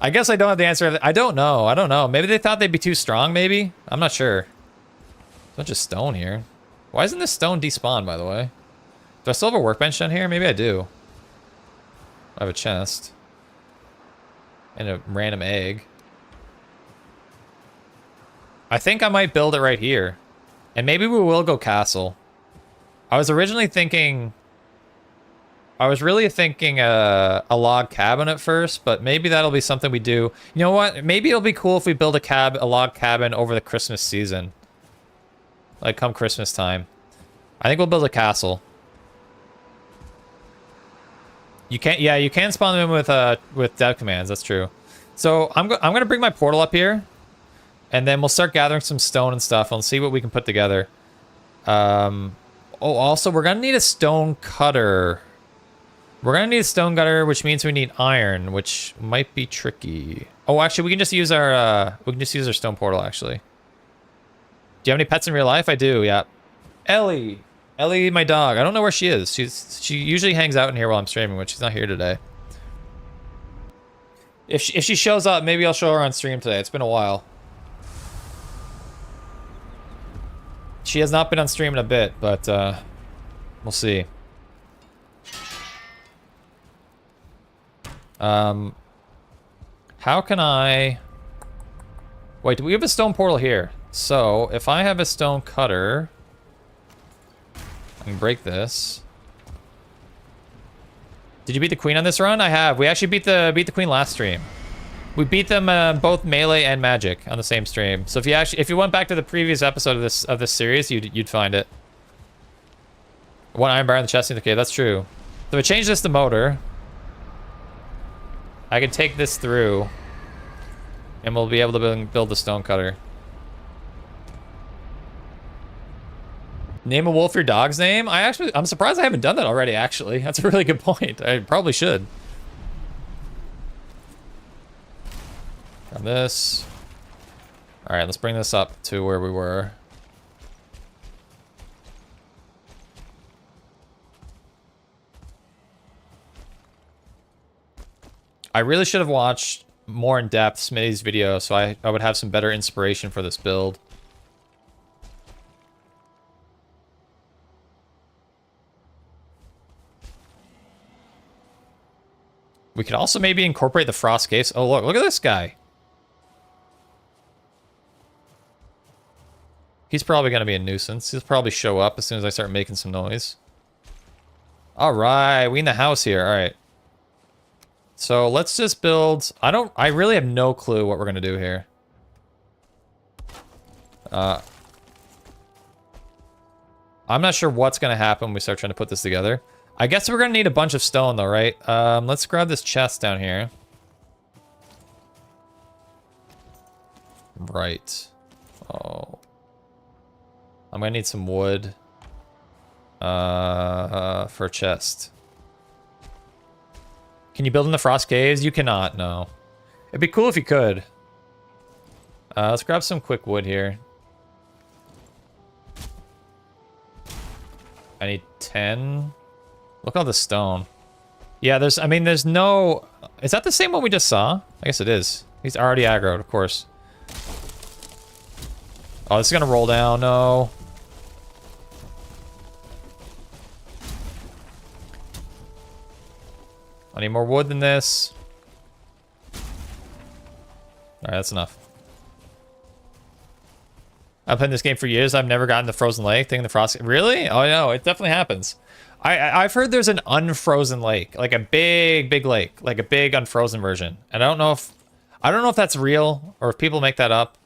I guess I don't have the answer. I don't know. Maybe they thought they'd be too strong, maybe? I'm not sure. Bunch of stone here. Why isn't this stone despawned, by the way? Do I still have a workbench down here? Maybe I do. I have a chest. And a random egg. I think I might build it right here. And maybe we will go castle. I was originally thinking... I was really thinking a log cabin at first, but maybe that'll be something we do. You know what? Maybe it'll be cool if we build a log cabin over the Christmas season. Like, come Christmas time. I think we'll build a castle. You can't... Yeah, you can spawn them in with dev commands. That's true. So, I'm gonna bring my portal up here. And then we'll start gathering some stone and stuff and see what we can put together. Oh, also, we're gonna need a stone cutter. We're gonna need a stone cutter, which means we need iron, which might be tricky. Oh, actually, we can just use our stone portal, actually. Do you have any pets in real life? I do, yeah. Ellie, my dog. I don't know where she is. She usually hangs out in here while I'm streaming, but she's not here today. If she shows up, maybe I'll show her on stream today. It's been a while. She has not been on stream in a bit, but we'll see. How can I... Wait, do we have a stone portal here? So, if I have a stone cutter... I can break this. Did you beat the queen on this run? I have. We actually beat the queen last stream. We beat them both melee and magic on the same stream. So if you went back to the previous episode of this series, you'd find it. One iron bar in the chest. Okay, that's true. So if I change this to motor, I can take this through, and we'll be able to build the stone cutter. Name a wolf your dog's name? I'm surprised I haven't done that already, actually. That's a really good point. I probably should. Grab this. Alright, let's bring this up to where we were. I really should have watched more in depth Smitty's video so I would have some better inspiration for this build. We could also maybe incorporate the frost caves. Oh, look at this guy. He's probably going to be a nuisance. He'll probably show up as soon as I start making some noise. All right, we in the house here. All right. So let's just build... I really have no clue what we're going to do here. I'm not sure what's going to happen when we start trying to put this together. I guess we're going to need a bunch of stone though, right? Let's grab this chest down here. Right. Oh. I'm going to need some wood. For a chest. Can you build in the frost caves? You cannot, no. It'd be cool if you could. Let's grab some quick wood here. I need 10. Look at all the stone. Yeah, there's no... Is that the same one we just saw? I guess it is. He's already aggroed, of course. Oh, this is gonna roll down, no. I need more wood than this. Alright, that's enough. I've played this game for years. I've never gotten the frozen lake thing. The frost. Really? Oh no, it definitely happens. I've heard there's an unfrozen lake, like a big lake, like a big unfrozen version. And I don't know if that's real or if people make that up.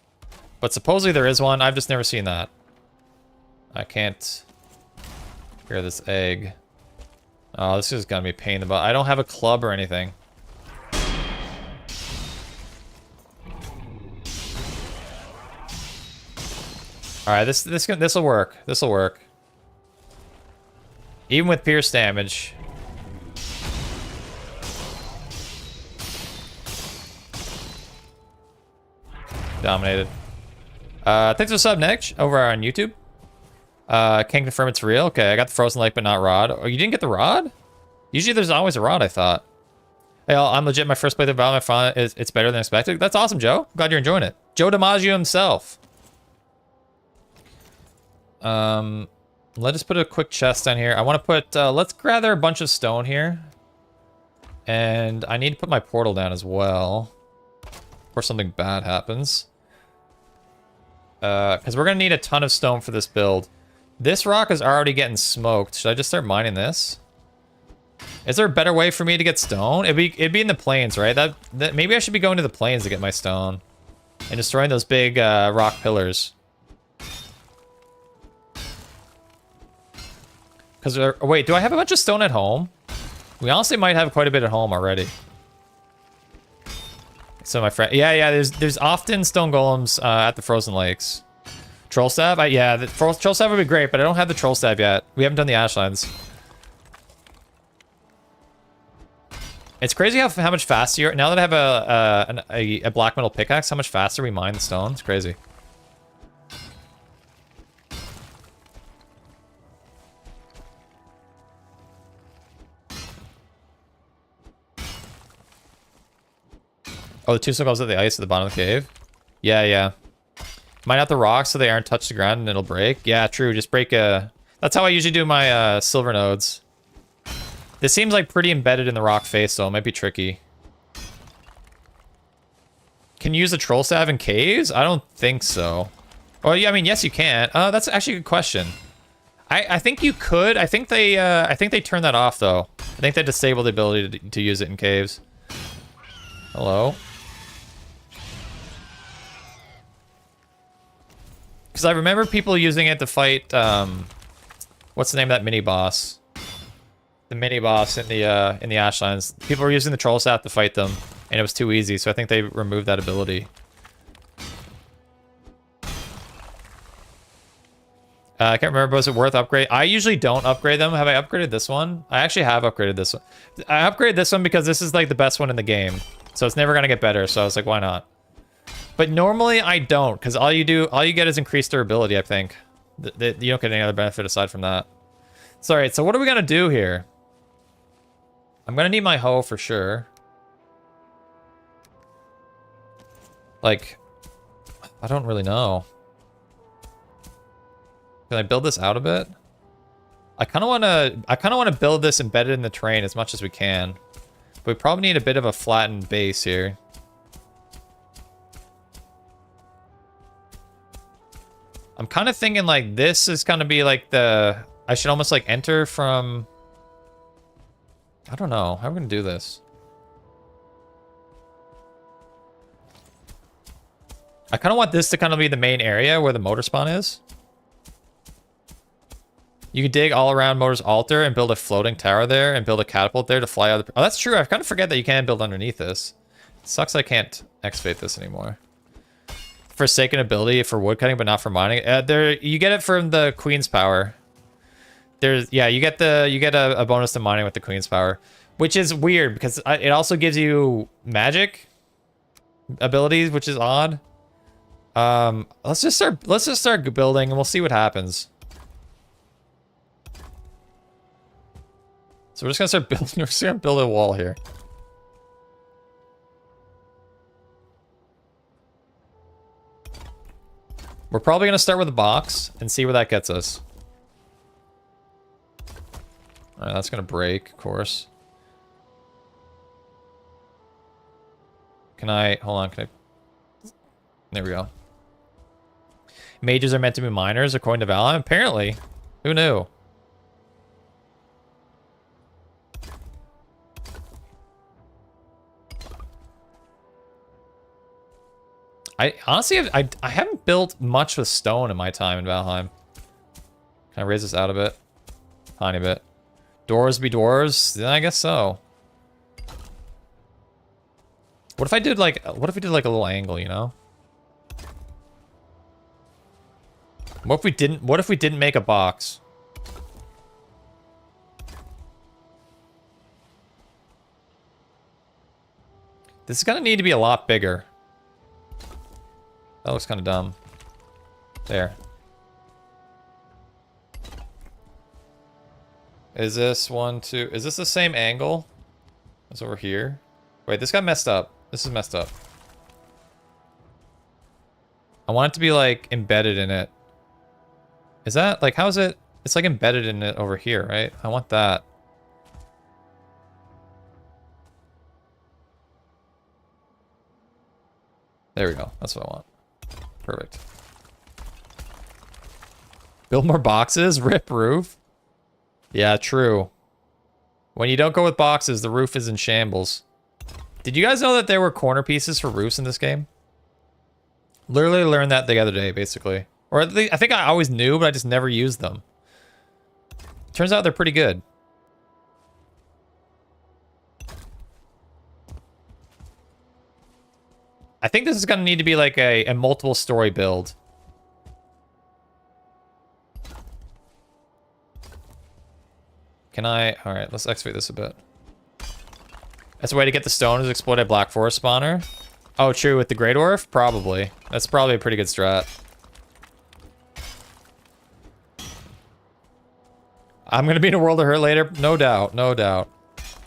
But supposedly there is one. I've just never seen that. I can't hear this egg. Oh, this is gonna be a pain in the butt. I don't have a club or anything. All right, this will work. This will work. Even with pierce damage. Dominated. Thanks for sub, Nick, over on YouTube. Can't confirm it's real. Okay, I got the frozen lake, but not rod. Oh, you didn't get the rod? Usually there's always a rod, I thought. Hey, I'm legit. My first playthrough of Valheim, I found it's better than expected. That's awesome, Joe. Glad you're enjoying it. Joe DiMaggio himself. Let's just put a quick chest down here. I want to put, let's gather a bunch of stone here. And I need to put my portal down as well. Before something bad happens. Because we're going to need a ton of stone for this build. This rock is already getting smoked. Should I just start mining this? Is there a better way for me to get stone? It'd be in the plains, right? That maybe I should be going to the plains to get my stone. And destroying those big, rock pillars. Because, wait, do I have a bunch of stone at home? We honestly might have quite a bit at home already. So my friend, yeah, there's often stone golems at the frozen lakes. Troll staff, yeah, the troll staff would be great, but I don't have the troll staff yet. We haven't done the ashlands. It's crazy how much faster you're, now that I have a black metal pickaxe, how much faster we mine the stone. It's crazy. Oh, the two circles at the ice at the bottom of the cave? Yeah. Mine out the rocks so they aren't touch the ground and it'll break. Yeah, true. Just break a... That's how I usually do my silver nodes. This seems like pretty embedded in the rock face, so it might be tricky. Can you use a troll staff in caves? I don't think so. Oh, yeah, I mean, yes, you can. That's actually a good question. I think you could. I think they turned that off, though. I think they disabled the ability to use it in caves. Hello? Because I remember people using it to fight, what's the name of that mini-boss? The mini-boss in the Ashlands. People were using the troll staff to fight them, and it was too easy, so I think they removed that ability. I can't remember, was it worth upgrade? I usually don't upgrade them. Have I upgraded this one? I actually have upgraded this one. I upgraded this one because this is like the best one in the game. So it's never gonna get better, so I was like, why not? But normally I don't, because all you get is increased durability, I think. You don't get any other benefit aside from that. So, alright, so what are we gonna do here? I'm gonna need my hoe for sure. Like, I don't really know. Can I build this out a bit? I kind of want to build this embedded in the terrain as much as we can. But we probably need a bit of a flattened base here. I'm kind of thinking like this is going to be like the... I should almost like enter from... I don't know. How are we going to do this? I kind of want this to kind of be the main area where the motor spawn is. You can dig all around Motor's altar and build a floating tower there and build a catapult there to fly out. Oh, that's true. I kind of forget that you can build underneath this. It sucks I can't X-Fate this anymore. Forsaken ability for woodcutting, but not for mining. You get it from the Queen's Power. You get a bonus to mining with the Queen's Power, which is weird because it also gives you magic abilities, which is odd. Let's just start building and we'll see what happens. So we're just gonna start building. We're just gonna build a wall here. We're probably gonna start with a box and see where that gets us. All right, that's gonna break, of course. Can I... Hold on, can I... There we go. Mages are meant to be miners, according to Valheim? Apparently. Who knew? I honestly, I haven't built much with stone in my time in Valheim. Can I raise this out a bit? Tiny bit. Doors be doors? Yeah, I guess so. What if I did like, what if we did like a little angle, you know? What if we didn't make a box? This is gonna need to be a lot bigger. That looks kind of dumb. There. Is this one, two? Is this the same angle as over here? Wait, this got messed up. This is messed up. I want it to be like embedded in it. Is that like, how is it? It's like embedded in it over here, right? I want that. There we go. That's what I want. Perfect. Build more boxes? Rip roof? Yeah, true. When you don't go with boxes, the roof is in shambles. Did you guys know that there were corner pieces for roofs in this game? Literally learned that the other day, basically. Or I think I always knew, but I just never used them. Turns out they're pretty good. I think this is going to need to be like a multiple story build. Can I... Alright, let's excavate this a bit. That's a way to get the stone is exploit a Black Forest spawner. Oh, true, with the Grey Dwarf? Probably. That's probably a pretty good strat. I'm going to be in a world of hurt later. No doubt, no doubt.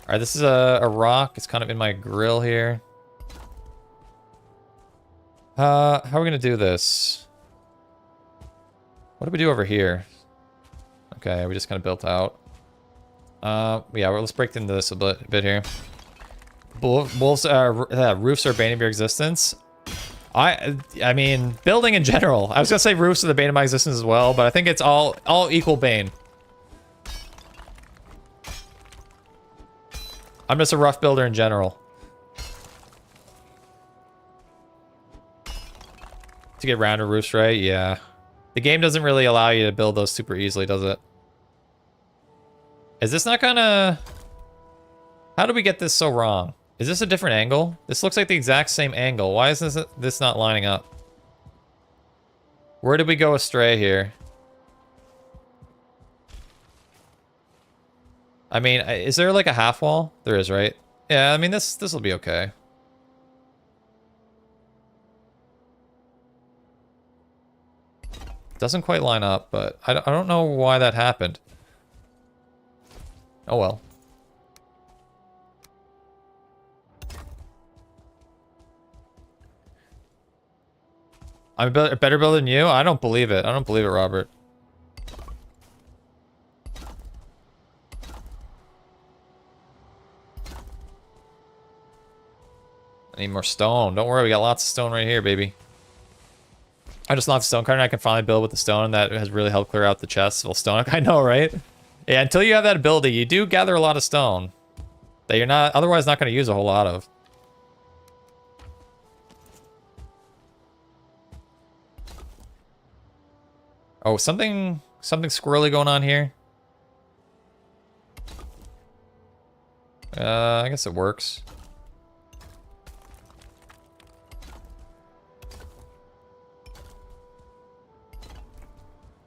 Alright, this is a rock. It's kind of in my grill here. How are we going to do this? What do we do over here? Okay, we just kind of built out. Yeah, let's break into this a bit here. Wolves, roofs are bane of your existence. I mean, building in general. I was gonna say roofs are the bane of my existence as well, but I think it's all equal bane. I'm just a rough builder in general. To get rounder roofs right, yeah. The game doesn't really allow you to build those super easily, does it? Is this not gonna... How did we get this so wrong? Is this a different angle? This looks like the exact same angle. Why is this not lining up? Where did we go astray here? I mean, is there like a half wall? There is, right? Yeah, I mean, this will be okay. Doesn't quite line up, but I don't know why that happened. Oh well. I'm a better builder than you? I don't believe it. I don't believe it, Robert. I need more stone. Don't worry, we got lots of stone right here, baby. I just lost stone card and I can finally build with the stone, and that has really helped clear out the chests. Well, stone, I know, right? Yeah, until you have that ability, you do gather a lot of stone that you're not otherwise not going to use a whole lot of. Oh, something squirrely going on here. I guess it works.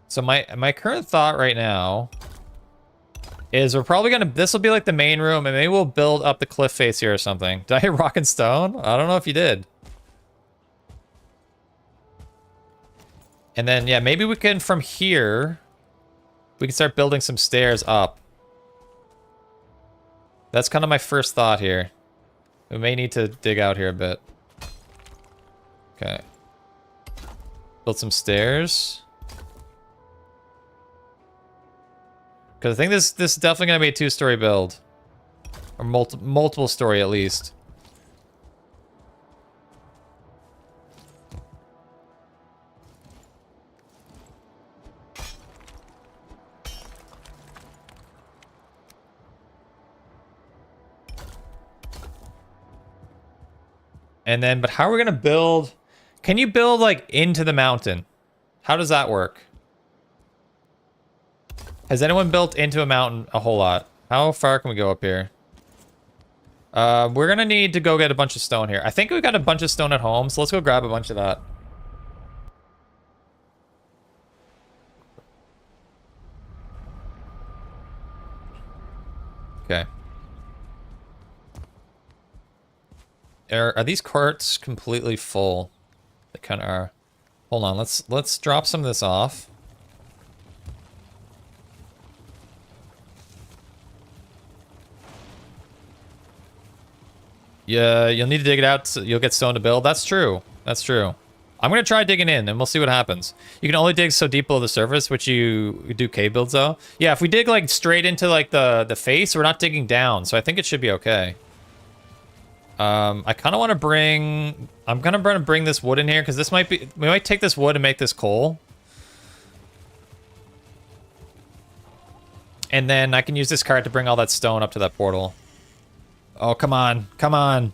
So my current thought right now is we're probably gonna, this will be like the main room, and maybe we'll build up the cliff face here or something. Did I hear rock and stone? I don't know if you did. And then, yeah, maybe we can, from here, we can start building some stairs up. That's kind of my first thought here. We may need to dig out here a bit. Okay. Build some stairs. Because I think this is definitely going to be a two-story build. Or multiple story, at least. And then, but how are we gonna build? Can you build like into the mountain? How does that work? Has anyone built into a mountain a whole lot? How far can we go up here? We're gonna need to go get a bunch of stone here. I think we got a bunch of stone at home, so let's go grab a bunch of that. Okay. Are these carts completely full? They kind of are. Hold on, let's drop some of this off. Yeah, you'll need to dig it out so you'll get stone to build. That's true. That's true. I'm gonna try digging in and we'll see what happens. You can only dig so deep below the surface, which you do cave builds though. Yeah, if we dig like straight into like the face, we're not digging down, so I think it should be okay. I kind of want to bring... I'm gonna bring this wood in here because this might be... We might take this wood and make this coal. And then I can use this cart to bring all that stone up to that portal. Oh, come on. Come on.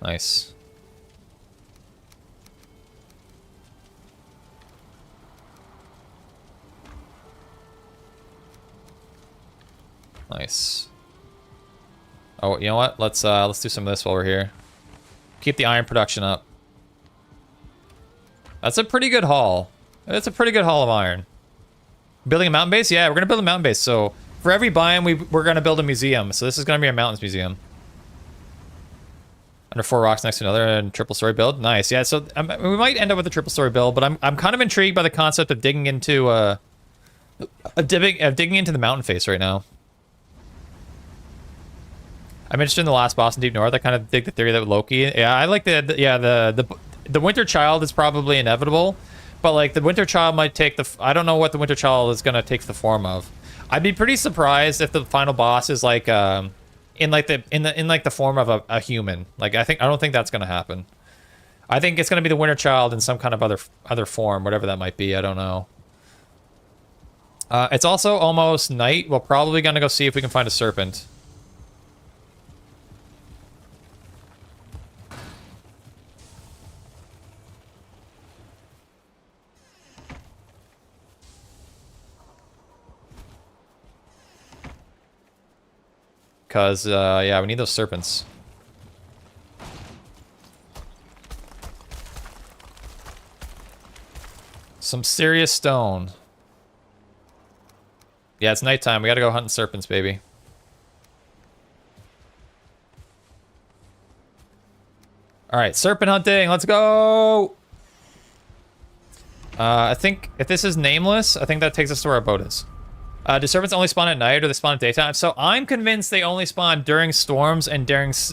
Nice. Nice. Oh, you know what? Let's do some of this while we're here. Keep the iron production up. That's a pretty good haul. That's a pretty good haul of iron. Building a mountain base? Yeah, we're gonna build a mountain base. So for every biome, we're gonna build a museum. So this is gonna be a mountains museum. Under 4 rocks next to another and triple story build. Nice. Yeah. So we might end up with a triple story build, but I'm kind of intrigued by the concept of digging into digging into the mountain face right now. I'm interested in the last boss in Deep North. I kind of dig the theory that with Loki. Yeah, I like the Winter Child is probably inevitable, but like the Winter Child might take the... I don't know what the Winter Child is gonna take the form of. I'd be pretty surprised if the final boss is like in the form of a human. Like I don't think that's gonna happen. I think it's gonna be the Winter Child in some kind of other form, whatever that might be. I don't know. It's also almost night. We're probably gonna go see if we can find a serpent. Because, yeah, we need those serpents. Some serious stone. Yeah, it's nighttime. We gotta go hunting serpents, baby. Alright, serpent hunting. Let's go! I think if this is nameless, I think that takes us to where our boat is. Do serpents only spawn at night or they spawn at daytime? So I'm convinced they only spawn during storms and during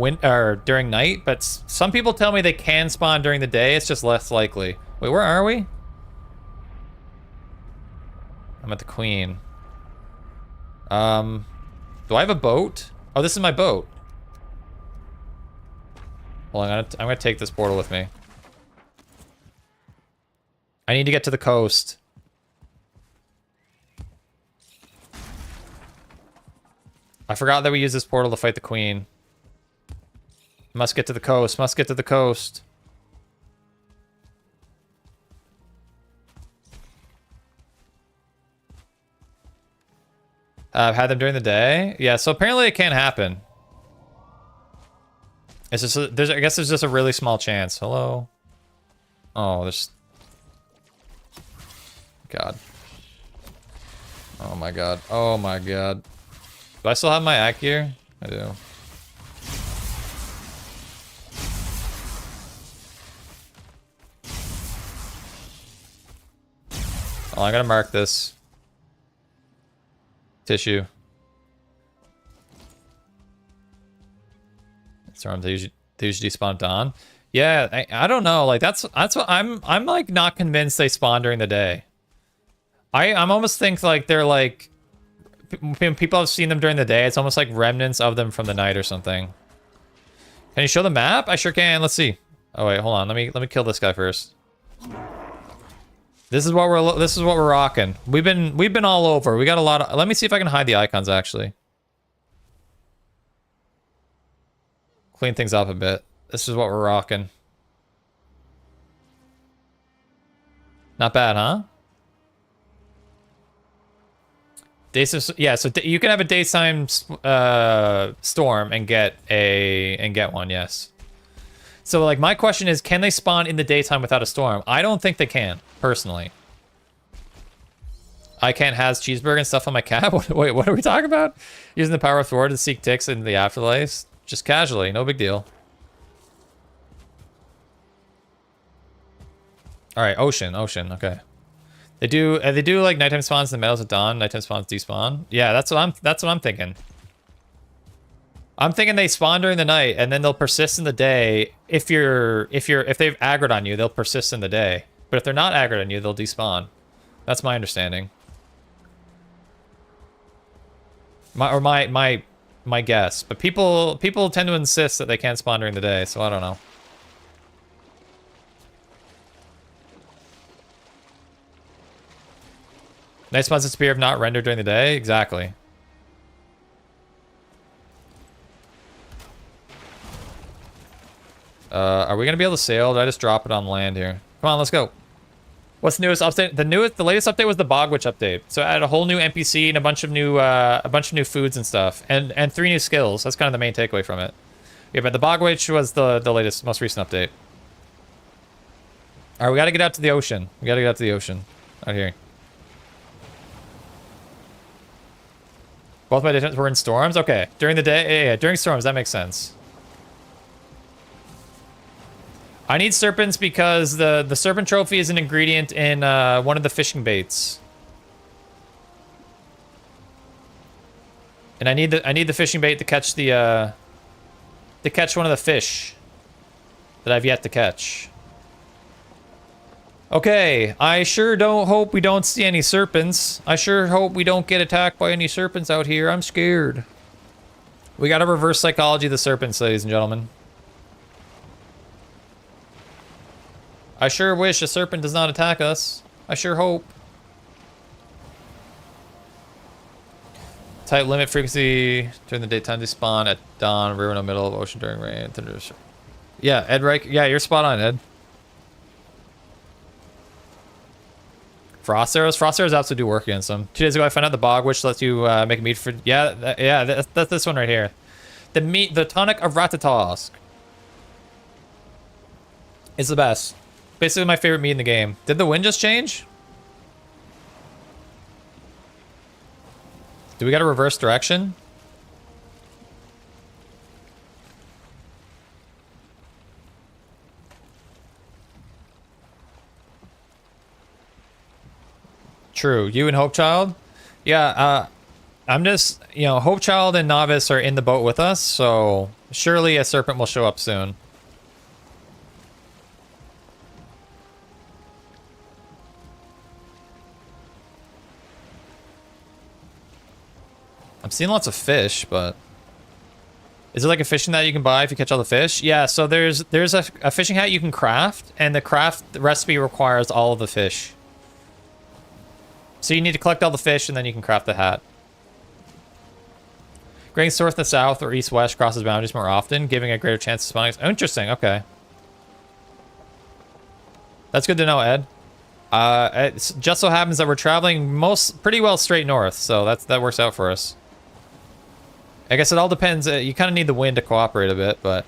night, but some people tell me they can spawn during the day. It's just less likely. Wait, where are we? I'm at the Queen. Do I have a boat? Oh, this is my boat. Hold on, I'm gonna take this portal with me. I need to get to the coast. I forgot that we use this portal to fight the Queen. Must get to the coast. Must get to the coast. I've had them during the day. Yeah, so apparently it can't happen. It's just I guess there's just a really small chance. Hello. Oh, there's... God. Oh my god. Oh my god. Do I still have my act gear? I do. Oh, I'm gonna mark this. Tissue. Storm, they usually despawn at dawn. Yeah, I don't know. Like that's what I'm like not convinced they spawn during the day. I'm almost think like they're like people have seen them during the day. It's almost like remnants of them from the night or something. Can you show the map? I sure can. Let's see. Oh wait, hold on. Let me kill this guy first. This is what we're rocking. We've been all over. We got a lot of... Let me see if I can hide the icons actually. Clean things up a bit. This is what we're rocking. Not bad, huh? Yeah, so you can have a daytime storm and get one, yes. So like my question is, can they spawn in the daytime without a storm? I don't think they can, personally. I can't has cheeseburger and stuff on my cab? Wait, what are we talking about? Using the power of Thor to seek ticks in the afterlife? Just casually, no big deal. All right, ocean, okay. They do like nighttime spawns in the meadows at dawn. Nighttime spawns despawn. Yeah, that's what I'm thinking. I'm thinking they spawn during the night and then they'll persist in the day. If they've aggroed on you, they'll persist in the day. But if they're not aggroed on you, they'll despawn. That's my understanding. My guess. But people tend to insist that they can't spawn during the day, so I don't know. Night spawns disappear if not rendered during the day? Exactly. Are we gonna be able to sail? Did I just drop it on land here? Come on, let's go. What's the newest update? The latest update was the Bog Witch update. So it added a whole new NPC and a bunch of new foods and stuff, and 3 new skills. That's kind of the main takeaway from it. Yeah, but the Bog Witch was the latest, most recent update. All right, we gotta get out to the ocean. Out here. Both my days were in storms? Okay. During the day? Yeah, during storms, that makes sense. I need serpents because the serpent trophy is an ingredient in one of the fishing baits. And I need the fishing bait to catch one of the fish that I've yet to catch. Okay, I sure don't hope we don't see any serpents. I sure hope we don't get attacked by any serpents out here. I'm scared. We gotta reverse psychology of the serpents, ladies and gentlemen. I sure wish a serpent does not attack us. I sure hope. Type limit frequency during the daytime. They spawn at dawn, river in the middle of ocean during rain. Yeah, Ed Reich. Yeah, you're spot on, Ed. Frost arrows absolutely do work against them. 2 days ago, I found out the Bog Witch lets you make meat for... Yeah, that's this one right here. The tonic of Ratatosk. It's the best. Basically my favorite meat in the game. Did the wind just change? Do we got a reverse direction? True. You and Hope Child? Yeah, I'm just, Hope Child and Novice are in the boat with us, so surely a serpent will show up soon. I'm seeing lots of fish, but... Is it like a fishing hat you can buy if you catch all the fish? Yeah, so there's a fishing hat you can craft, and the craft recipe requires all of the fish. So you need to collect all the fish, and then you can craft the hat. Grains north and south or east-west crosses boundaries more often, giving a greater chance of spawning. Oh, interesting, okay. That's good to know, Ed. It just so happens that we're traveling pretty well straight north, so that works out for us. I guess it all depends. You kind of need the wind to cooperate a bit, but...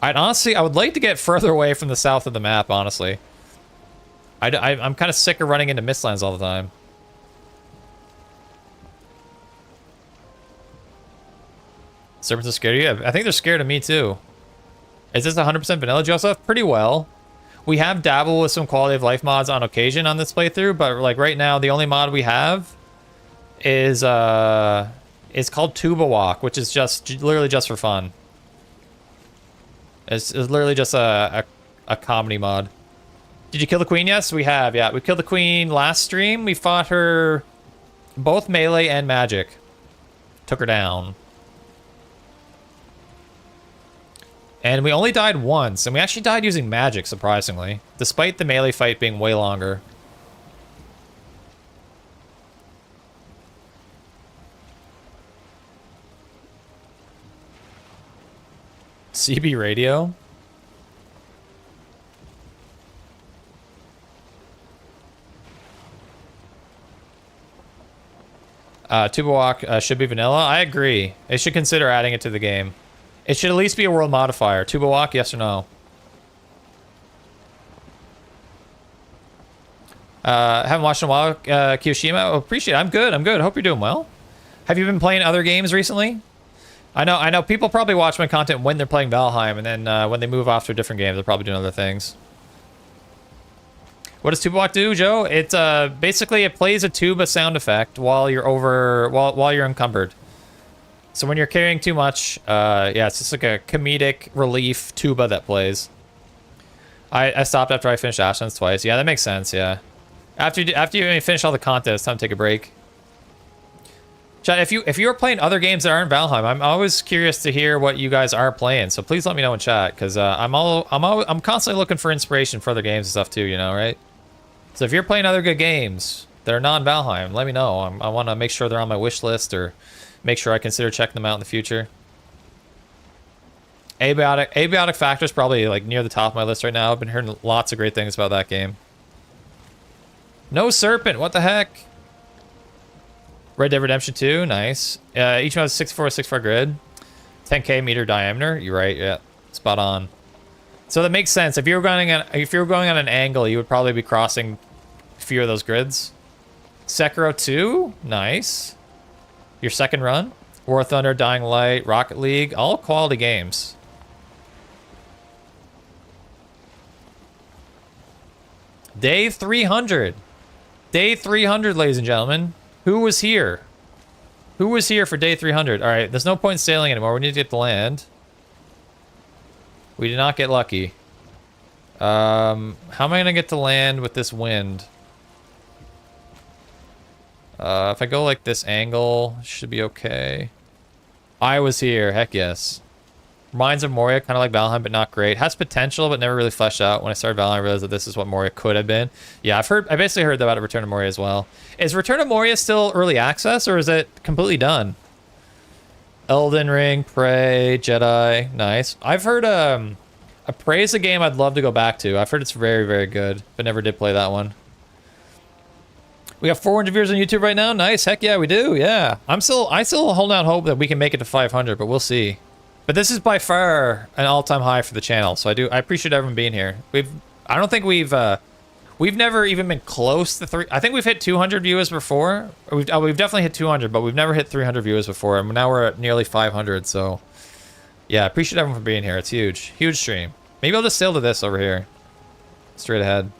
I would like to get further away from the south of the map, honestly. I'm kind of sick of running into Mistlands all the time. Serpents are scared of you? I think they're scared of me, too. Is this 100% vanilla, Joseph? Pretty well. We have dabbled with some quality of life mods on occasion on this playthrough, but like right now, the only mod we have is called Tuba Walk, which is literally just for fun. It's literally just a comedy mod. Did you kill the queen? Yes, we have. Yeah, we killed the queen last stream. We fought her both melee and magic. Took her down. And we only died once, and we actually died using magic, surprisingly, despite the melee fight being way longer. CB radio. Tuba Walk should be vanilla. I agree. They should consider adding it to the game. It should at least be a world modifier. Tuba Walk, yes or no? Haven't watched in a while. Kiyoshima, appreciate it. I'm good. I'm good. Hope you're doing well. Have you been playing other games recently? I know people probably watch my content when they're playing Valheim, and then when they move off to different games, they're probably doing other things. What does Tuba Walk do, Joe? It basically it plays a tuba sound effect while you're while you're encumbered. So when you're carrying too much, yeah, it's just like a comedic relief tuba that plays. I stopped after I finished Ashlands twice. Yeah, that makes sense. Yeah, after you finish all the content, it's time to take a break. Chat, if you're playing other games that aren't Valheim, I'm always curious to hear what you guys are playing. So please let me know in chat, because I'm constantly looking for inspiration for other games and stuff too. You know, right? So if you're playing other good games that are non-Valheim, let me know. I want to make sure they're on my wish list, or make sure I consider checking them out in the future. Abiotic Factor is probably like near the top of my list right now. I've been hearing lots of great things about that game. No Serpent, what the heck? Red Dead Redemption 2, nice. Each one has 64 grid, 10K meter diameter. You're right, yeah, spot on. So that makes sense. If you were going on an angle, you would probably be crossing a few of those grids. Sekiro 2, nice. Your second run. War of Thunder, Dying Light, Rocket League, all quality games. Day 300. Day 300, ladies and gentlemen. Who was here? Who was here for day 300? All right, there's no point in sailing anymore. We need to get the land. We did not get lucky. How am I going to get to land with this wind? If I go like this angle, should be okay. I was here. Heck yes. Reminds of Moria, kind of like Valheim, but not great. Has potential, but never really fleshed out. When I started Valheim, I realized that this is what Moria could have been. Yeah, I basically heard about Return to Moria as well. Is Return to Moria still early access, or is it completely done? Elden Ring, Prey, Jedi, nice. I've heard a Prey is a game I'd love to go back to. I've heard it's very, very good, but never did play that one. We got 400 viewers on YouTube right now. Nice, heck yeah, we do. Yeah, I still holding out hope that we can make it to 500, but we'll see. But this is by far an all-time high for the channel, so I appreciate everyone being here. I don't think we've never even been close to I think we've hit 200 viewers before. We've definitely hit 200, but we've never hit 300 viewers before, and now we're at nearly 500. So yeah, appreciate everyone for being here. It's huge, huge stream. Maybe I'll just sail to this over here, straight ahead.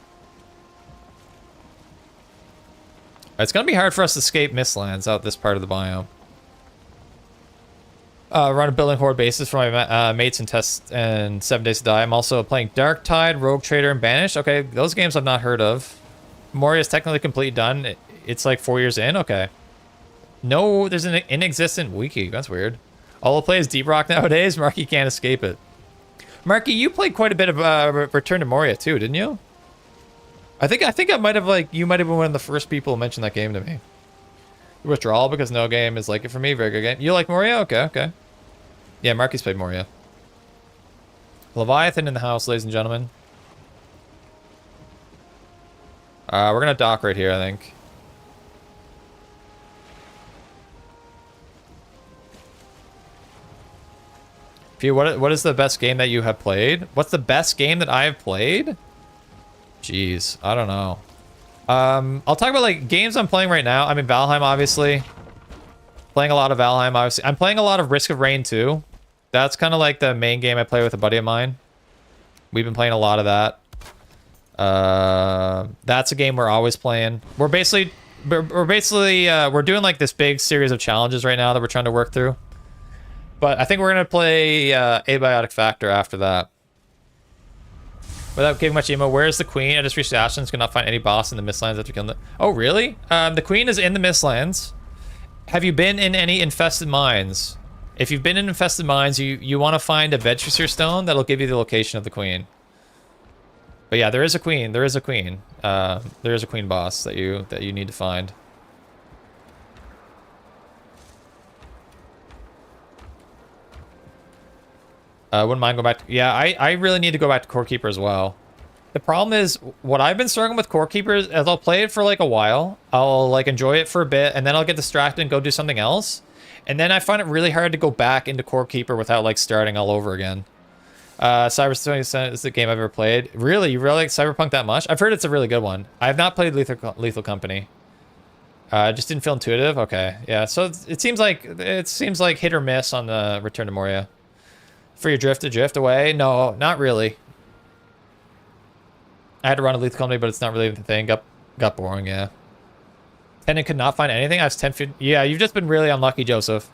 It's gonna be hard for us to escape Mistlands out this part of the biome. Run a building horde basis for my mates and test and 7 Days to Die. I'm also playing Dark Tide, Rogue Trader, and Banished. Okay, those games I've not heard of. Moria is technically completely done. It's like 4 years in. Okay. No, there's an inexistent wiki. That's weird. All I play is Deep Rock nowadays. Marky can't escape it. Marky, you played quite a bit of Return to Moria too, didn't you? I think I might have you might have been one of the first people to mention that game to me. Withdrawal because no game is like it for me. Very good game. You like Moria? Okay. Yeah, Marky's played Moria. Leviathan in the house, ladies and gentlemen. We're gonna dock right here, I think. Phew, what is the best game that you have played? What's the best game that I have played? Jeez, I don't know. I'll talk about like games I'm playing right now. I'm in Valheim, obviously. Playing a lot of Valheim, obviously. I'm playing a lot of Risk of Rain 2. That's kind of like the main game I play with a buddy of mine. We've been playing a lot of that. That's a game we're always playing. We're doing like this big series of challenges right now that we're trying to work through. But I think we're gonna play Abiotic Factor after that. Without giving much emo, where's the Queen? I just reached Ashlands, could not find any boss in the Mistlands after killing it. Oh, really? The Queen is in the Mistlands. Have you been in any infested mines? If you've been in infested mines, you want to find a Bedchester stone that'll give you the location of the Queen. But yeah, there is a Queen. There is a Queen. There is a Queen boss that you need to find. Wouldn't mind going back to... Yeah, I really need to go back to Core Keeper as well. The problem is, what I've been struggling with Core Keeper is I'll play it for like a while. I'll like enjoy it for a bit, and then I'll get distracted and go do something else. And then I find it really hard to go back into Core Keeper without like starting all over again. Cyber is the game I've ever played. Really? You really like Cyberpunk that much? I've heard it's a really good one. I have not played Lethal Company. Just didn't feel intuitive. Okay, yeah. So it seems like hit or miss on the Return to Moria. For your drift away? No, not really. I had to run a Lethal Company, but it's not really the thing. Got boring, yeah. And it could not find anything. I was 10 feet. Yeah, you've just been really unlucky, Joseph.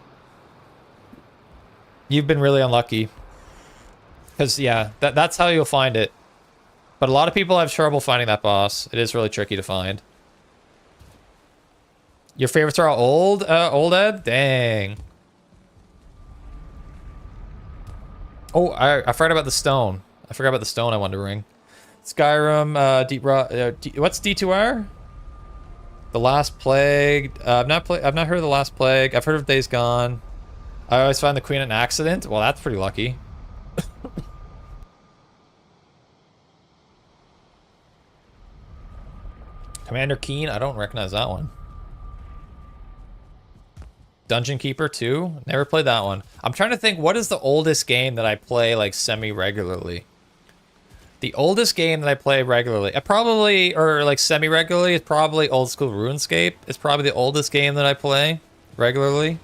You've been really unlucky. Because, yeah, that's how you'll find it. But a lot of people have trouble finding that boss. It is really tricky to find. Your favorites are all old? Old Ed? Dang. Oh, I forgot about the stone. I forgot about the stone I wanted to ring. Skyrim, Deep Rock, what's D2R? The Last Plague. I've not heard of The Last Plague. I've heard of Days Gone. I always find the Queen an accident. Well, that's pretty lucky. Commander Keen. I don't recognize that one. Dungeon Keeper 2. Never played that one. I'm trying to think, what is the oldest game that I play like semi-regularly? The oldest game that I play regularly, probably, or like semi-regularly, is probably old school RuneScape. It's probably the oldest game that I play regularly.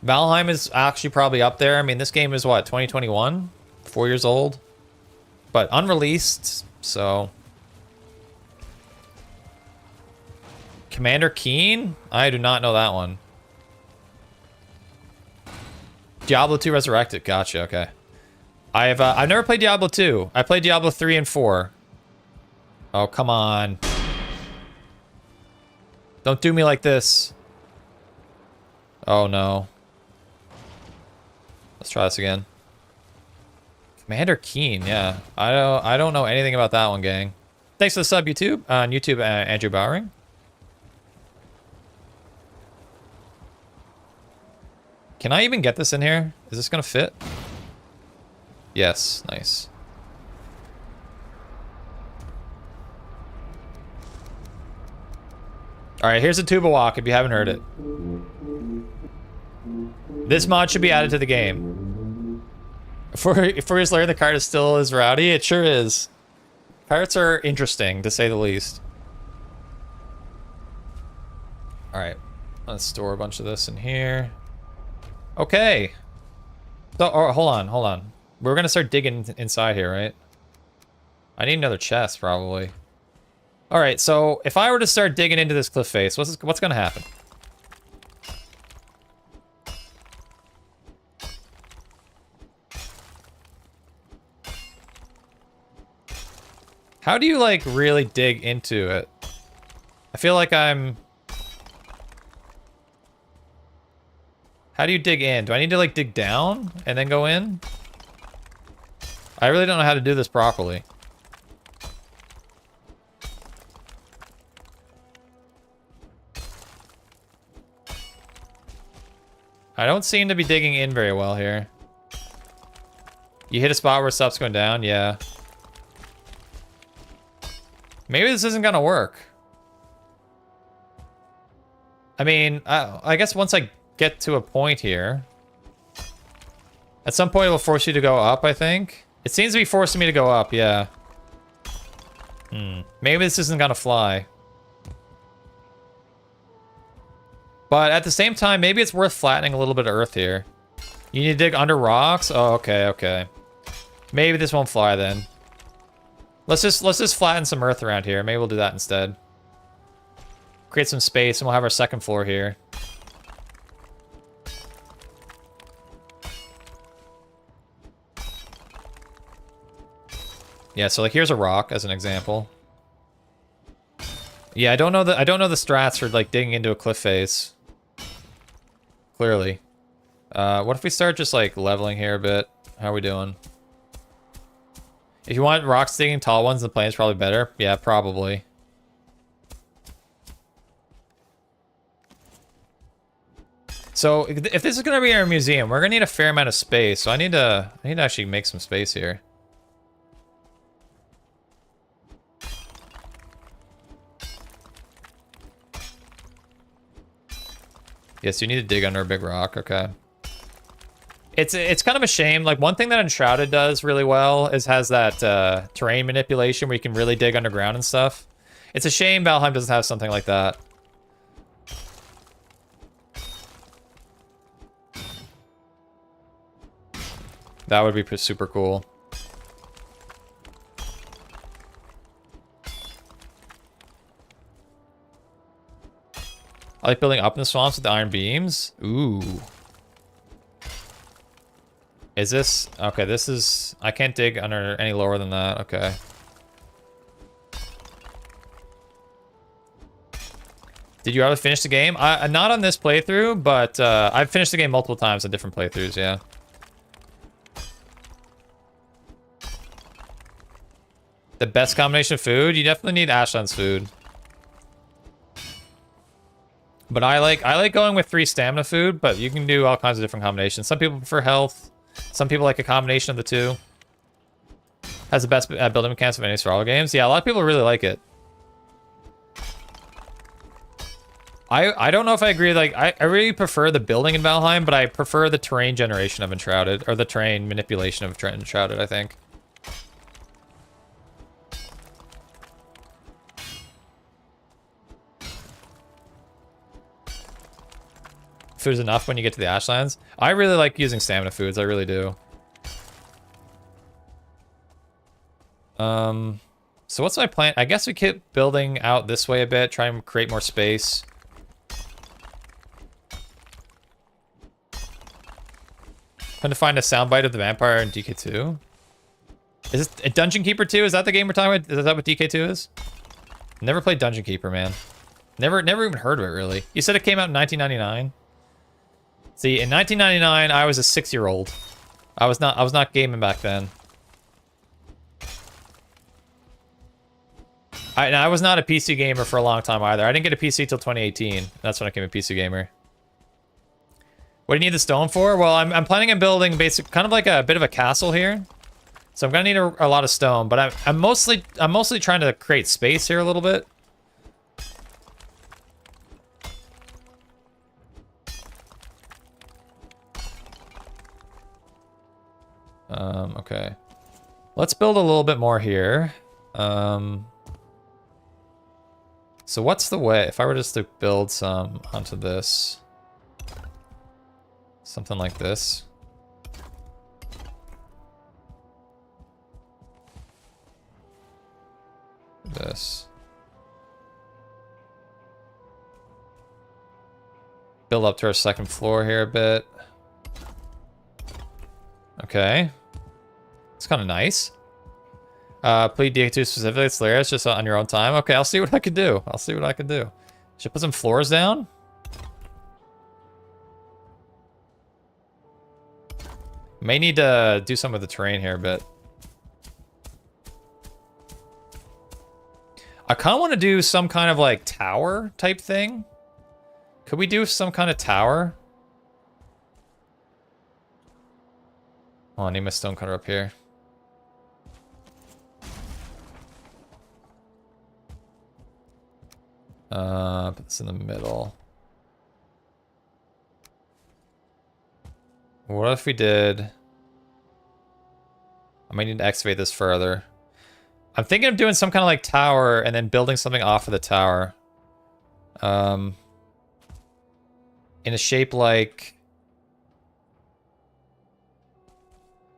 Valheim is actually probably up there. I mean, this game is what, 2021? 4 years old? But unreleased, so... Commander Keen? I do not know that one. Diablo 2 Resurrected. Gotcha, okay. I've never played Diablo 2. I played Diablo 3 and 4. Oh, come on. Don't do me like this. Oh, no. Let's try this again. Commander Keen, yeah. I don't know anything about that one, gang. Thanks for the sub, YouTube. On YouTube, Andrew Bowering. Can I even get this in here? Is this gonna fit? Yes, nice. Alright, here's a tuba walk if you haven't heard it. This mod should be added to the game. For his layer, the cart is still as rowdy. It sure is. Carts are interesting, to say the least. Alright, let's store a bunch of this in here. Okay. So, oh, hold on. We're gonna start digging inside here, right? I need another chest, probably. Alright, so if I were to start digging into this cliff face, what's gonna happen? How do you, like, really dig into it? I feel like I'm... How do you dig in? Do I need to, like, dig down and then go in? I really don't know how to do this properly. I don't seem to be digging in very well here. You hit a spot where stuff's going down? Yeah. Maybe this isn't gonna work. I mean, I guess once I get to a point here, at some point it will force you to go up, I think. It seems to be forcing me to go up, yeah. Maybe this isn't gonna fly. But at the same time, maybe it's worth flattening a little bit of earth here. You need to dig under rocks? Oh, okay. Maybe this won't fly then. Let's just flatten some earth around here. Maybe we'll do that instead. Create some space and we'll have our second floor here. Yeah, so like here's a rock as an example. Yeah, I don't know the strats for like digging into a cliff face. Clearly. What if we start just like leveling here a bit? How are we doing? If you want rocks digging tall ones, the plane's probably better. Yeah, probably. So if this is gonna be our museum, we're gonna need a fair amount of space. So I need to actually make some space here. Yes, you need to dig under a big rock. Okay. It's kind of a shame. Like, one thing that Enshrouded does really well is has that terrain manipulation where you can really dig underground and stuff. It's a shame Valheim doesn't have something like that. That would be super cool. I like building up in the swamps with the iron beams. Ooh. Is this... Okay, this is... I can't dig under any lower than that. Okay. Did you ever finish the game? Not on this playthrough, but I've finished the game multiple times on different playthroughs, yeah. The best combination of food? You definitely need Ashland's food. But I like going with 3 stamina food, but you can do all kinds of different combinations. Some people prefer health. Some people like a combination of the two. Has the best building mechanics of any survival games. Yeah, a lot of people really like it. I don't know if I agree. Like, I really prefer the building in Valheim, but I prefer the terrain generation of Enshrouded, or the terrain manipulation of Enshrouded, I think. Food's enough when you get to the Ashlands. I really like using stamina foods. I really do. So what's my plan? I guess we keep building out this way a bit, try and create more space. Trying to find a soundbite of the vampire in DK2. Is this a Dungeon Keeper 2? Is that the game we're talking about? Is that what DK2 is? Never played Dungeon Keeper, man. Never even heard of it, really. You said it came out in 1999? See, in 1999, I was a 6-year-old. I was not gaming back then. I was not a PC gamer for a long time either. I didn't get a PC till 2018. That's when I became a PC gamer. What do you need the stone for? Well, I'm planning on building kind of like a bit of a castle here. So I'm gonna need a lot of stone, but I'm mostly trying to create space here a little bit. Okay. Let's build a little bit more here. So what's the way? If I were just to build some onto this. Something like this. This. Build up to our second floor here a bit. Okay. It's kind of nice. Plead DK2 specifically, it's hilarious, just on your own time. Okay, I'll see what I can do. I'll see what I can do. Should I put some floors down? May need to do some of the terrain here a bit. I kind of want to do some kind of like tower type thing. Could we do some kind of tower? Oh, I need my stonecutter up here. Put this in the middle. What if we did... I might need to excavate this further. I'm thinking of doing some kind of like tower and then building something off of the tower. In a shape like...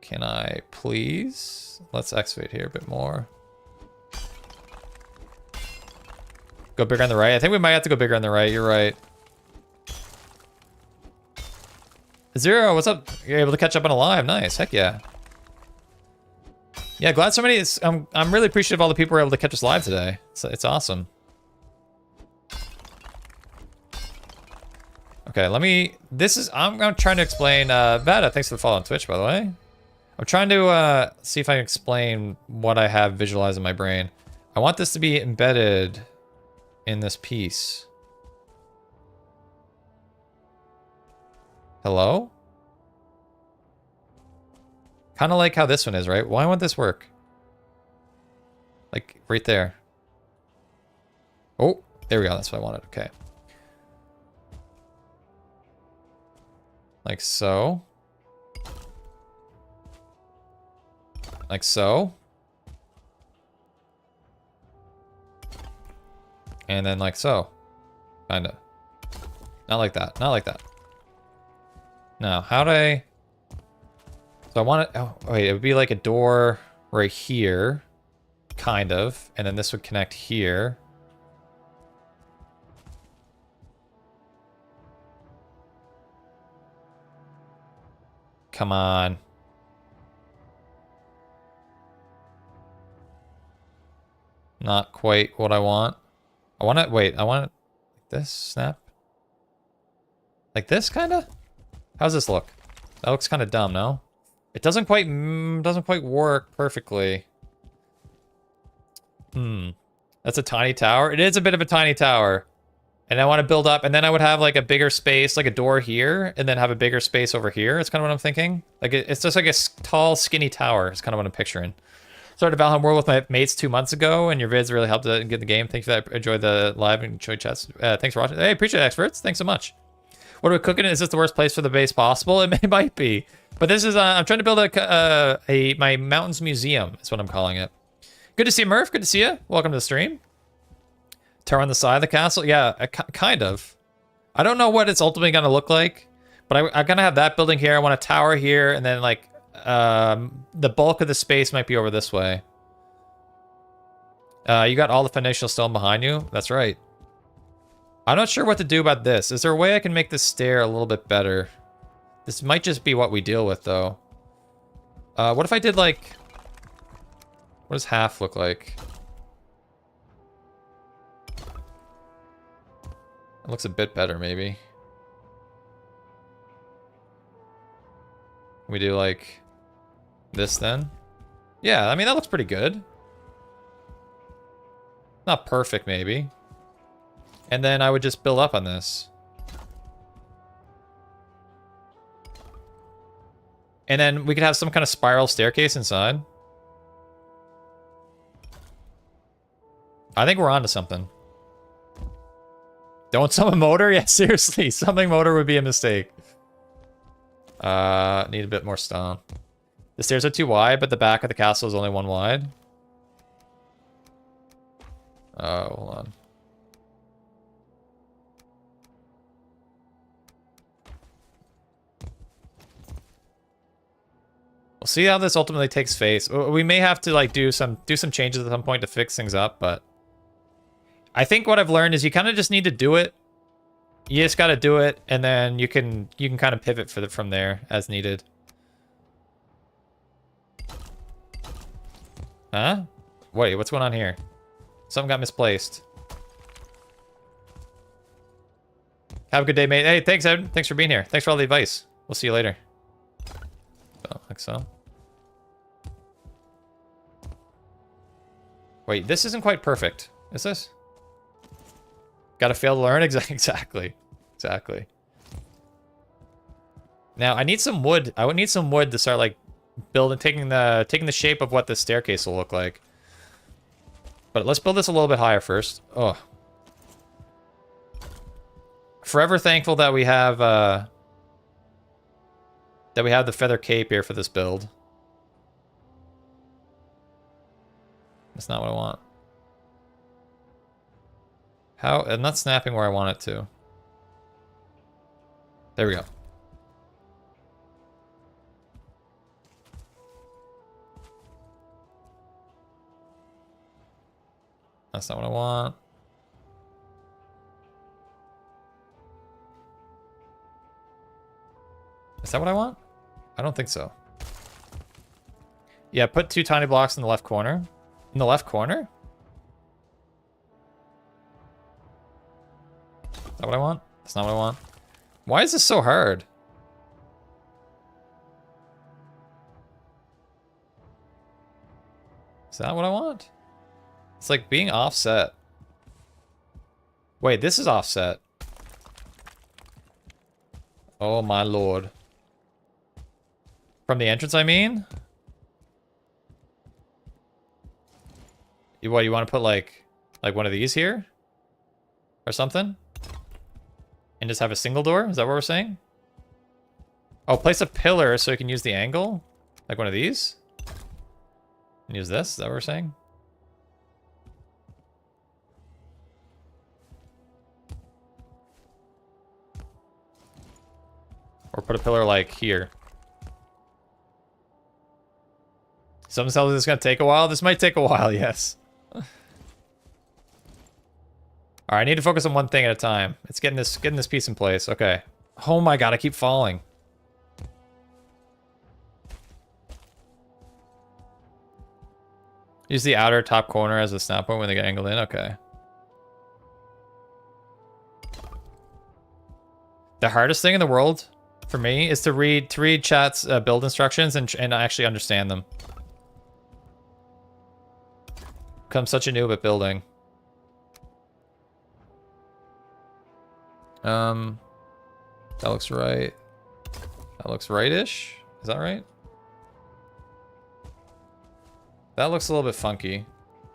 Can I please? Let's excavate here a bit more. Go bigger on the right? I think we might have to go bigger on the right. You're right. Zero, what's up? You're able to catch up on Alive. Nice. Heck yeah. Yeah, glad so many... I'm really appreciative of all the people who were able to catch us live today. It's awesome. Okay, let me... I'm trying to explain... Vada, thanks for the follow on Twitch, by the way. I'm trying to see if I can explain what I have visualized in my brain. I want this to be embedded in this piece. Hello? Kind of like how this one is, right? Why won't this work? Like, right there. Oh, there we go. That's what I wanted. Okay. Like so. Like so. And then like so. Kinda. Not like that. Not like that. Now, how do I... So I want it... Oh, wait. It would be like a door right here. Kind of. And then this would connect here. Come on. Not quite what I want. I want it... Wait. I want it... Like this? Snap? Like this, kind of? How's this look? That looks kind of dumb, no? It doesn't quite work perfectly. That's a tiny tower. It is a bit of a tiny tower. And I want to build up, and then I would have like a bigger space, like a door here, and then have a bigger space over here. That's kind of what I'm thinking. Like it's just like a tall, skinny tower. It's kind of what I'm picturing. Started Valheim World with my mates 2 months ago, and your vids really helped to get the game. Thank you for that. Enjoy the live and enjoy chats. Thanks for watching. Hey, appreciate it, experts. Thanks so much. What are we cooking? Is this the worst place for the base possible? It might be. But this is, I'm trying to build my mountains museum. That's what I'm calling it. Good to see you, Murph. Good to see you. Welcome to the stream. Tower on the side of the castle. Yeah, kind of. I don't know what it's ultimately going to look like. But I'm going to have that building here. I want a tower here. And then, like, the bulk of the space might be over this way. You got all the foundational stone behind you? That's right. I'm not sure what to do about this. Is there a way I can make this stair a little bit better? This might just be what we deal with, though. What if I did, like... What does half look like? It looks a bit better, maybe. Can we do, like... this, then? Yeah, I mean, that looks pretty good. Not perfect, maybe. And then I would just build up on this. And then we could have some kind of spiral staircase inside. I think we're onto something. Don't summon motor? Yeah, seriously. Summoning motor would be a mistake. Need a bit more stone. The stairs are too wide, but the back of the castle is only 1 wide. Oh, hold on. We'll see how this ultimately takes face. We may have to like do some changes at some point to fix things up, but I think what I've learned is you kind of just need to do it. You just got to do it, and then you can kind of pivot from there as needed. Huh? Wait, what's going on here? Something got misplaced. Have a good day, mate. Hey, thanks, Evan. Thanks for being here. Thanks for all the advice. We'll see you later. So, like so. Wait, this isn't quite perfect. Is this? Gotta fail to learn? Exactly. Exactly. Now, I need some wood. I would need some wood to start, like, building, taking the shape of what the staircase will look like. But let's build this a little bit higher first. Oh. Forever thankful that we have, the feather cape here for this build. That's not what I want. How? I'm not snapping where I want it to. There we go. That's not what I want. Is that what I want? I don't think so. Yeah, put 2 tiny blocks in the left corner. In the left corner? Is that what I want? That's not what I want. Why is this so hard? Is that what I want? It's like being offset. Wait, this is offset. Oh my lord. From the entrance, I mean? What, you want to put like one of these here? Or something? And just have a single door? Is that what we're saying? Oh, place a pillar so you can use the angle? Like one of these? And use this? Is that what we're saying? Or put a pillar like here. Someone tells me this is going to take a while. This might take a while, yes. Alright, I need to focus on one thing at a time. It's getting this piece in place. Okay. Oh my god, I keep falling. Use the outer top corner as a snap point when they get angled in. Okay. The hardest thing in the world for me is to read chat's build instructions and actually understand them. I'm such a noob at building. That looks right. That looks right-ish. Is that right? That looks a little bit funky.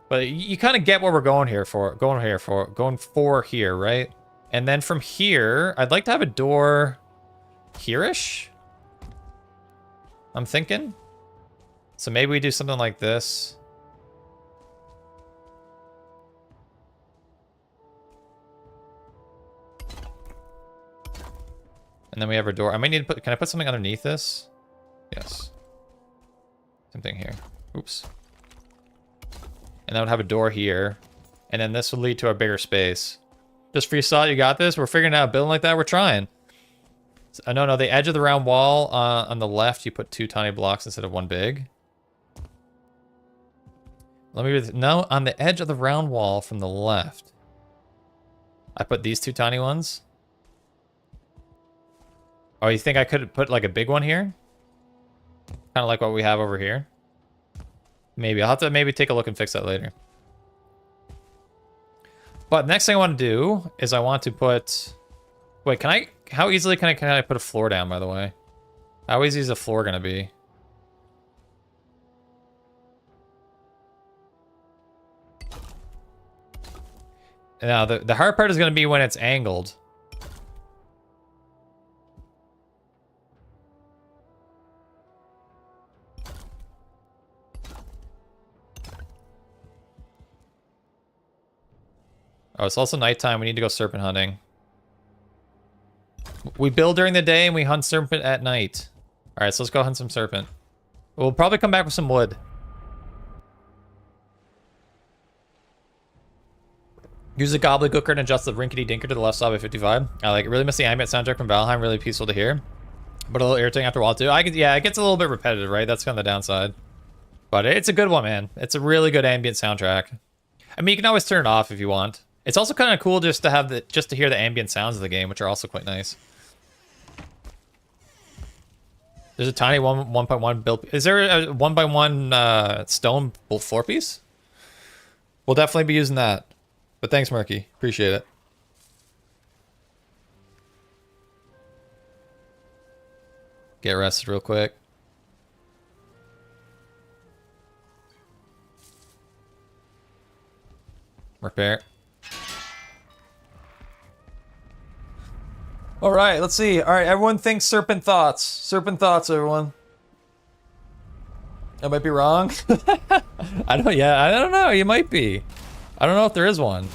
But you kind of get what we're going for, right? And then from here, I'd like to have a door here-ish. I'm thinking. So maybe we do something like this. And then we have our door. I might need to put, can I put something underneath this? Yes. Same thing here. Oops. And that would have a door here. And then this would lead to a bigger space. Just free thought, you got this? We're figuring out building like that. We're trying. So, no, the edge of the round wall on the left, you put 2 tiny blocks instead of 1 big. Let me read. No, on the edge of the round wall from the left, I put these 2 tiny ones. Oh, you think I could put like a big one here? Kind of like what we have over here. Maybe. I'll have to maybe take a look and fix that later. But next thing I want to do is I want to put... Wait, can I... How easily can I put a floor down, by the way? How easy is the floor going to be? Now, the hard part is going to be when it's angled. Oh, it's also nighttime. We need to go serpent hunting. We build during the day and we hunt serpent at night. Alright, so let's go hunt some serpent. We'll probably come back with some wood. Use the gobbledygooker and adjust the rinkety dinker to the left side by 55. I like it. Really miss the ambient soundtrack from Valheim. Really peaceful to hear. But a little irritating after a while too. Yeah, it gets a little bit repetitive, right? That's kind of the downside. But it's a good one, man. It's a really good ambient soundtrack. I mean, you can always turn it off if you want. It's also kind of cool just to have to hear the ambient sounds of the game, which are also quite nice. There's a tiny 1.1 build. Is there a 1x1 stone floor piece? We'll definitely be using that. But thanks, Murky. Appreciate it. Get rested real quick. Repair. All right, let's see. All right, everyone thinks serpent thoughts. Serpent thoughts, everyone. I might be wrong. I don't know. You might be. I don't know if there is one.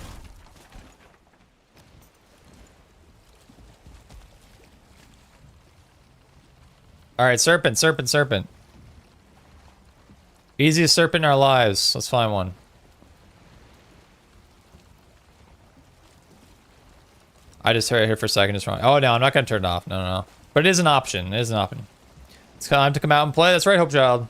All right, serpent. Easiest serpent in our lives. Let's find one. I just heard it here for a second, just wrong. Oh, no, I'm not going to turn it off. No. But it is an option. It is an option. It's time to come out and play. That's right, Hope Child.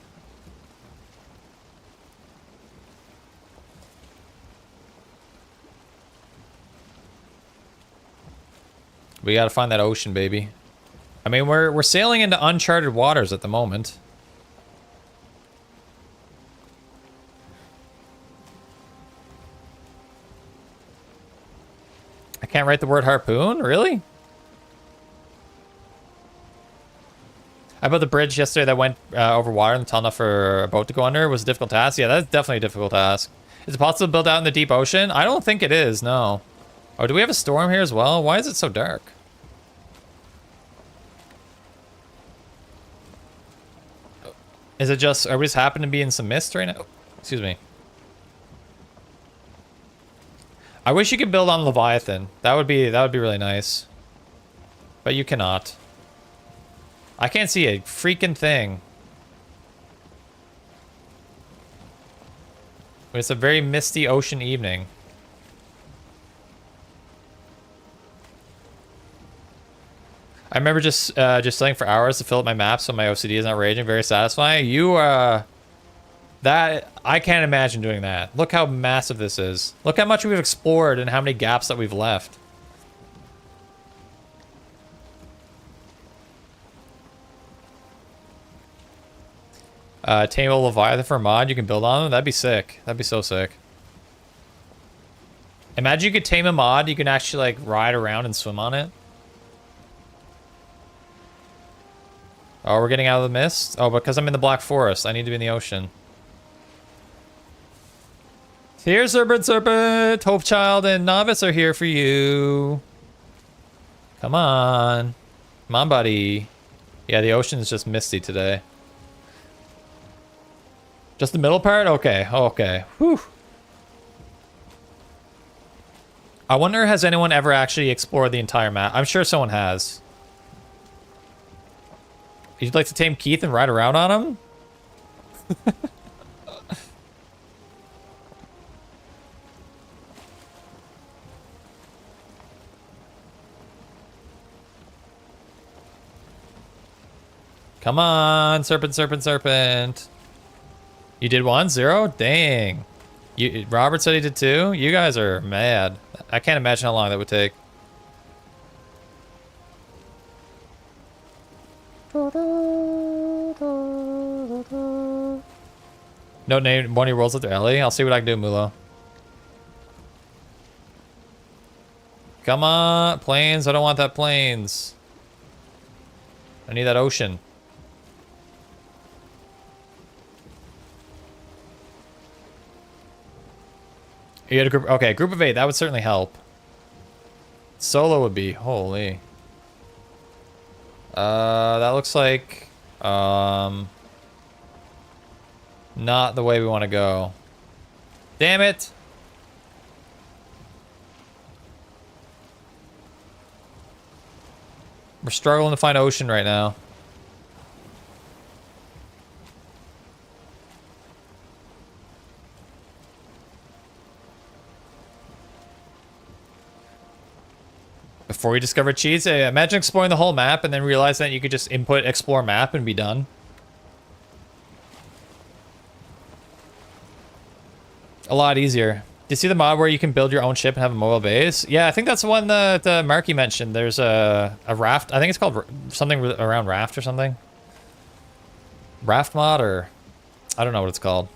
We got to find that ocean, baby. I mean, we're sailing into uncharted waters at the moment. I can't write the word harpoon? Really? I built the bridge yesterday that went over water and tall enough for a boat to go under. It was a difficult task. Yeah, that's definitely a difficult task. Is it possible to build out in the deep ocean? I don't think it is, no. Oh, do we have a storm here as well? Why is it so dark? Is it just, are we just happen to be in some mist right now? Excuse me. I wish you could build on Leviathan. That would be really nice. But you cannot. I can't see a freaking thing. It's a very misty ocean evening. I remember just sitting for hours to fill up my map so my OCD is not raging. Very satisfying. That I can't imagine doing that. Look how massive this is. Look how much we've explored and how many gaps that we've left. Tame a Leviathan for a mod you can build on them. That'd be sick. That'd be so sick. Imagine you could tame a mod, you can actually like ride around and swim on it. Oh, we're getting out of the mist? Oh, because I'm in the Black Forest. I need to be in the ocean. Here, Serpent, Serpent! Hope Child and Novice are here for you. Come on. Come on, buddy. Yeah, the ocean's just misty today. Just the middle part? Okay, okay. Whew. I wonder, has anyone ever actually explored the entire map? I'm sure someone has. You'd like to tame Keith and ride around on him? Come on, Serpent, Serpent, Serpent. You did 1, 0? Dang. Robert said he did 2? You guys are mad. I can't imagine how long that would take. No name one of your worlds with Ellie. I'll see what I can do, Mulo. Come on, planes. I don't want that planes. I need that ocean. You had a group. Okay, group of 8. That would certainly help. Solo would be holy. That looks like not the way we want to go. Damn it. We're struggling to find ocean right now. Before we discover cheats, imagine exploring the whole map and then realize that you could just input explore map and be done. A lot easier. Do you see the mod where you can build your own ship and have a mobile base? Yeah, I think that's the one that Marky mentioned. There's a raft. I think it's called something around raft or something. Raft mod, or I don't know what it's called.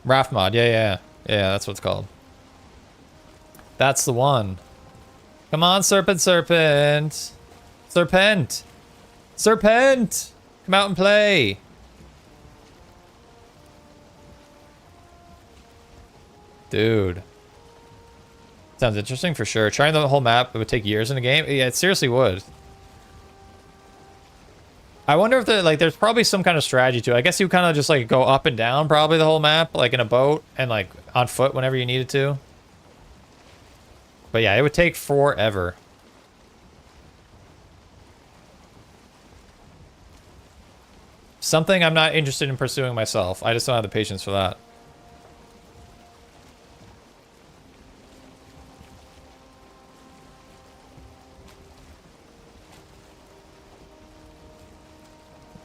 Raft mod. Yeah, that's what it's called. That's the one. Come on, Serpent, Serpent. Serpent. Serpent. Come out and play. Dude. Sounds interesting for sure. Trying the whole map, it would take years in a game. Yeah, it seriously would. I wonder if there's probably some kind of strategy to it. I guess you kind of just like go up and down probably the whole map, like in a boat and like on foot whenever you needed to. But yeah, it would take forever. Something I'm not interested in pursuing myself. I just don't have the patience for that.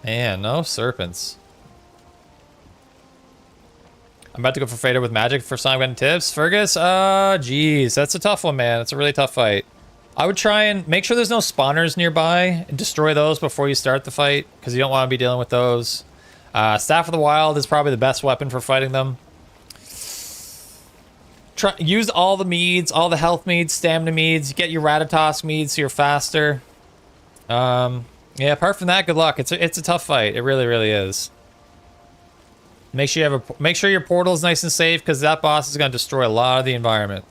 Man, no serpents. I'm about to go for Fader with magic for Sonic Gun tips. Fergus, geez, that's a tough one, man. It's a really tough fight. I would try and make sure there's no spawners nearby and destroy those before you start the fight, because you don't want to be dealing with those. Staff of the Wild is probably the best weapon for fighting them. Use all the meads, all the health meads, stamina meads. Get your Ratatosk meads so you're faster. Yeah, apart from that, good luck. It's a tough fight. It really, really is. Make sure your portal's nice and safe, because that boss is gonna destroy a lot of the environment.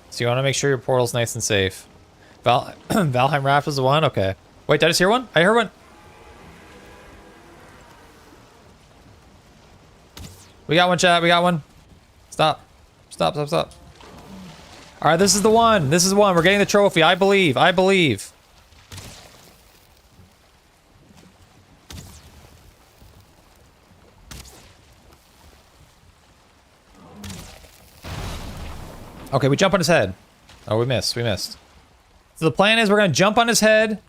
So you want to make sure your portal's nice and safe. Valheim Raft was the one? Okay. Wait, did I just hear one? I heard one. We got one, chat. We got one. Stop. Stop, stop, stop. Alright, this is the one. This is the one. We're getting the trophy. I believe. I believe. Okay, we jump on his head. Oh, we missed. We missed. So the plan is we're going to jump on his head.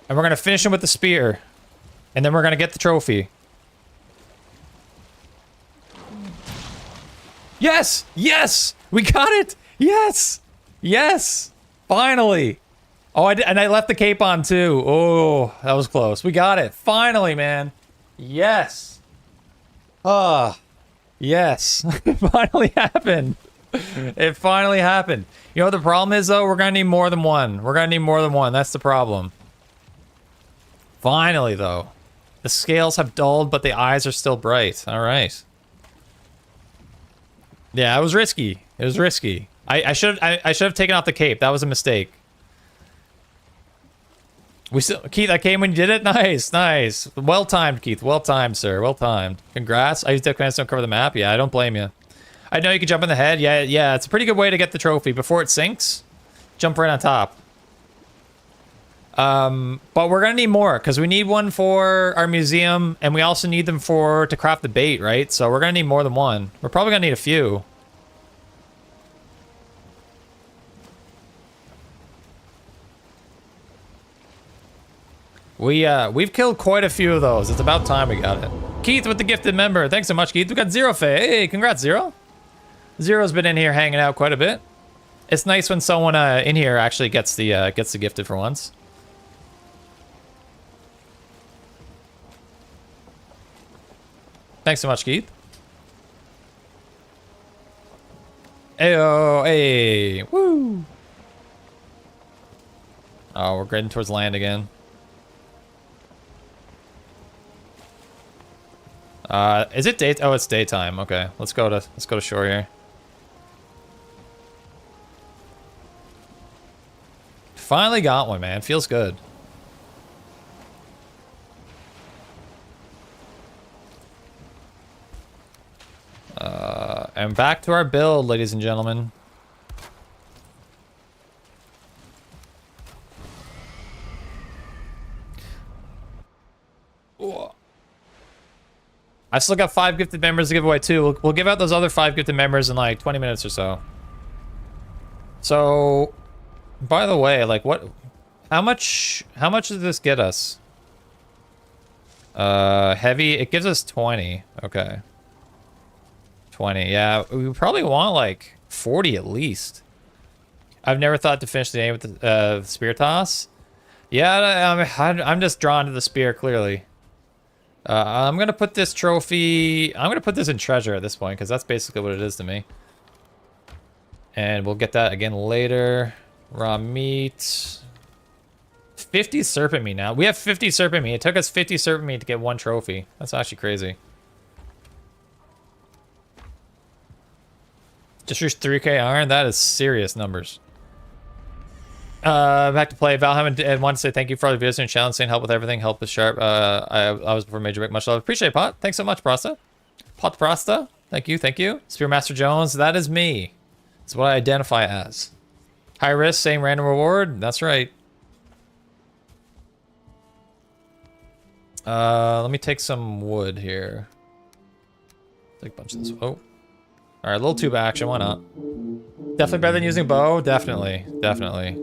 And we're going to finish him with the spear. And then we're going to get the trophy. Yes! Yes! We got it! Yes! Yes! Finally! Oh, and I left the cape on too. Oh, that was close. We got it. Finally, man. Yes! Ah. Yes. It finally happened. It finally happened. You know what the problem is, though? We're gonna need more than one. We're gonna need more than one. That's the problem. Finally, though. The scales have dulled, but the eyes are still bright. All right. Yeah, it was risky. It was risky. I should have taken off the cape. That was a mistake. Keith, I came when you did it? Nice, nice. Well timed, Keith. Well timed, sir. Well timed. Congrats. I used to don't cover the map. Yeah, I don't blame you. I know you can jump in the head. Yeah, yeah. It's a pretty good way to get the trophy before it sinks. Jump right on top. But we're gonna need more because we need one for our museum, and we also need them to craft the bait, right? So we're gonna need more than one. We're probably gonna need a few. We've killed quite a few of those. It's about time we got it. Keith with the gifted member. Thanks so much, Keith. We got Zero Faye. Hey, congrats, Zero. Zero's been in here hanging out quite a bit. It's nice when someone in here actually gets the gifted for once. Thanks so much, Keith. Ayo, hey, woo. Oh, we're getting towards land again. Is it day? Oh, it's daytime. Okay, let's go to shore here. Finally got one, man. Feels good. And back to our build, ladies and gentlemen. Ooh. I still got 5 gifted members to give away too. We'll give out those other 5 gifted members in like 20 minutes or so. So, by the way, like how much does this get us? Heavy, it gives us 20. Okay. 20, yeah. We probably want like 40 at least. I've never thought to finish the game with the spear toss. Yeah, I'm just drawn to the spear, clearly. I'm gonna put this trophy... I'm gonna put this in treasure at this point, because that's basically what it is to me. And we'll get that again later. Raw meat. 50 serpent meat now. We have 50 serpent meat. It took us 50 serpent meat to get 1 trophy. That's actually crazy. Just reached 3k iron? That is serious numbers. Back to play. Valheim and want to say thank you for all the videos and challenge, saying help with everything. Help is sharp. I was before Major Vic. Much love. Appreciate it, Pot. Thanks so much, Prasta. Pot Prasta. Thank you, thank you. Spearmaster Jones, that is me. It's what I identify as. High risk, same random reward. That's right. Let me take some wood here. Take a bunch of this. Oh. Alright, a little tube action, why not? Definitely better than using bow? Definitely, definitely.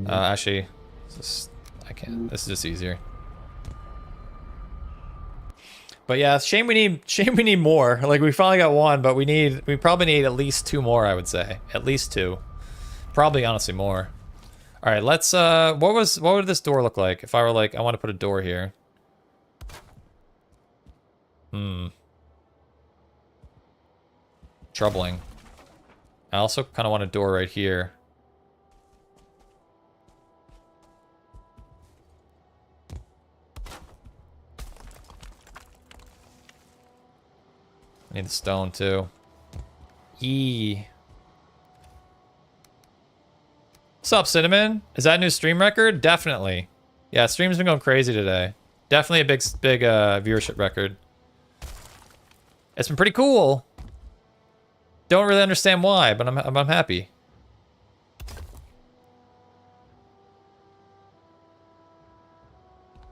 Actually, I can't. This is just easier. But yeah, shame we need more. Like we finally got 1, but we probably need at least 2 more, I would say. At least 2. Probably honestly more. Alright, let's what would this door look like if I were like, I want to put a door here? Troubling. I also kind of want a door right here. Need the stone too. What's up, Cinnamon? Is that a new stream record? Definitely. Yeah, stream's been going crazy today. Definitely a big viewership record. It's been pretty cool. Don't really understand why, but I'm happy.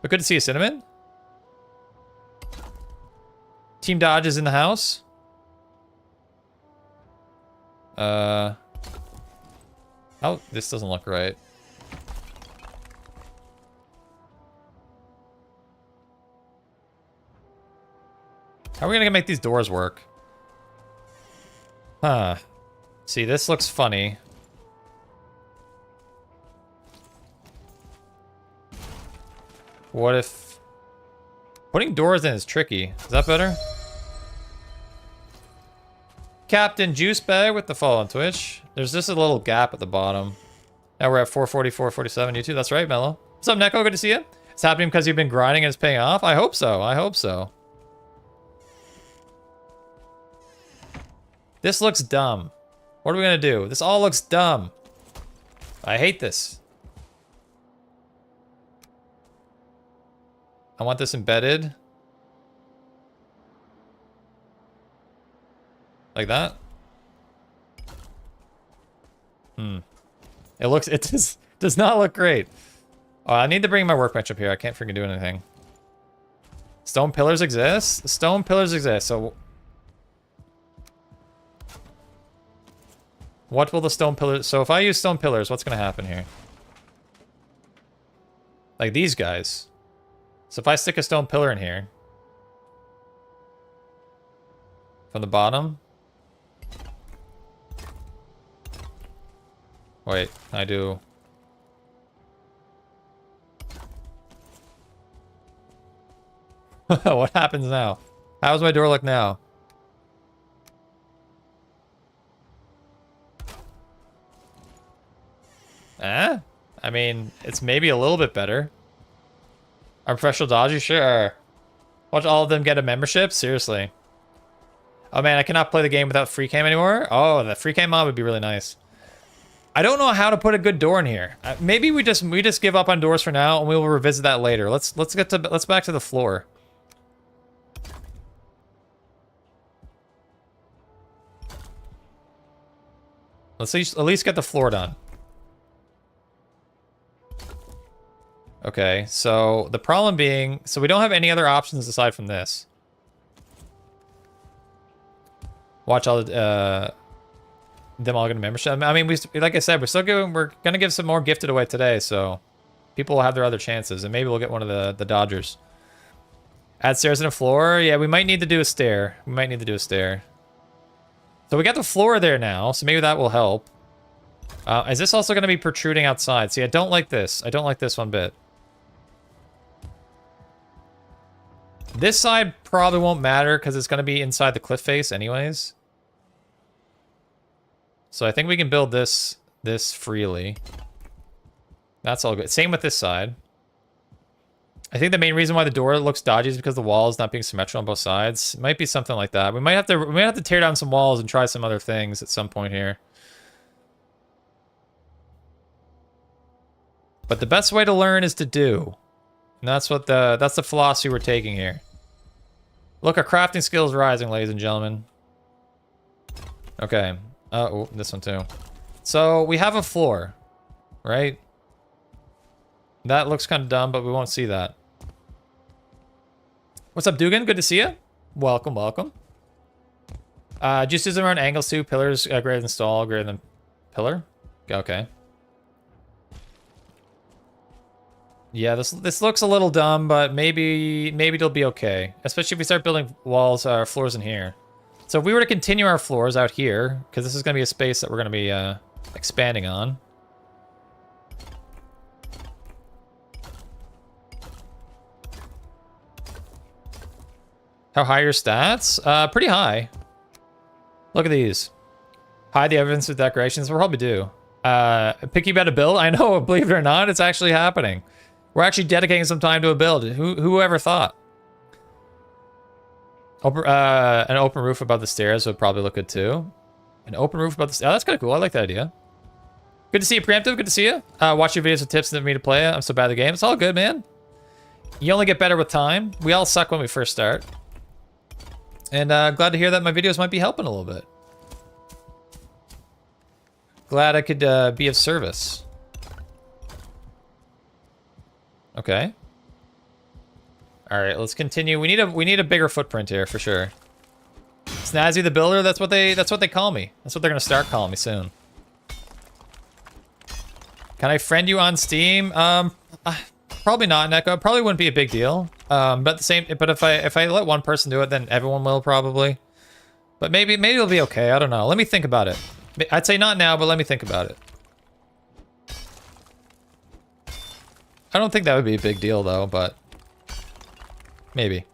But good to see you, Cinnamon. Team Dodge is in the house. Oh, this doesn't look right. How are we gonna make these doors work? Huh. See, this looks funny. What if... Putting doors in is tricky. Is that better? Captain Juice Bag with the follow on Twitch. There's just a little gap at the bottom. Now we're at 444, 47 YouTube. That's right, Mello. What's up, Neko? Good to see you. It's happening because you've been grinding and it's paying off? I hope so. I hope so. This looks dumb. What are we gonna do? This all looks dumb. I hate this. I want this embedded. Like that? It does not look great. Oh, I need to bring my workbench up here. I can't freaking do anything. Stone pillars exist? Stone pillars exist, so... What will the stone pillars... So if I use stone pillars, what's going to happen here? Like these guys. So if I stick a stone pillar in here... From the bottom... Wait, I do... What happens now? How does my door look now? Eh? I mean, it's maybe a little bit better. Are professional dodgy? Sure. Watch all of them get a membership? Seriously. Oh man, I cannot play the game without free cam anymore? Oh, the free cam mod would be really nice. I don't know how to put a good door in here. Maybe we just give up on doors for now and we will revisit that later. Let's back to the floor. Let's at least get the floor done. Okay, so the problem being, so we don't have any other options aside from this. Watch all the, them all get a membership. I mean, like I said, we're gonna give some more gifted away today, so people will have their other chances, and maybe we'll get one of the Dodgers. Add stairs and a floor. Yeah, we might need to do a stair. We might need to do a stair. So we got the floor there now, so maybe that will help. Is this also gonna be protruding outside? See, I don't like this. I don't like this one bit. This side probably won't matter because it's going to be inside the cliff face anyways. So I think we can build this freely. That's all good. Same with this side. I think the main reason why the door looks dodgy is because the wall is not being symmetrical on both sides. It might be something like that. We might have to tear down some walls and try some other things at some point here. But the best way to learn is to do. And that's the philosophy we're taking here. Look, our crafting skill is rising, ladies and gentlemen. Okay. Oh, this one too. So we have a floor, right? That looks kind of dumb, but we won't see that. What's up, Dugan? Good to see you. Welcome, welcome. Just using around angles too. Pillars greater than stall, greater than pillar. Okay. Yeah, this looks a little dumb, but maybe it'll be okay. Especially if we start building walls, floors in here. So if we were to continue our floors out here, because this is going to be a space that we're going to be expanding on. How high are your stats? Pretty high. Look at these. Hide the evidence with decorations. We'll probably do. Picky about a build? I know, believe it or not, it's actually happening. We're actually dedicating some time to a build. Whoever thought? An open roof above the stairs would probably look good too. An open roof above the stairs. Oh, that's kind of cool. I like that idea. Good to see you, Preemptive. Good to see you. Watch your videos with tips and me to play it. I'm so bad at the game. It's all good, man. You only get better with time. We all suck when we first start. And glad to hear that my videos might be helping a little bit. Glad I could be of service. Okay. All right, let's continue. We need a bigger footprint here for sure. Snazzy the Builder. That's what they call me. That's what they're gonna start calling me soon. Can I friend you on Steam? Probably not, Neko. Probably wouldn't be a big deal. But if I let one person do it, then everyone will probably. But maybe it'll be okay. I don't know. Let me think about it. I'd say not now, but let me think about it. I don't think that would be a big deal though, but maybe.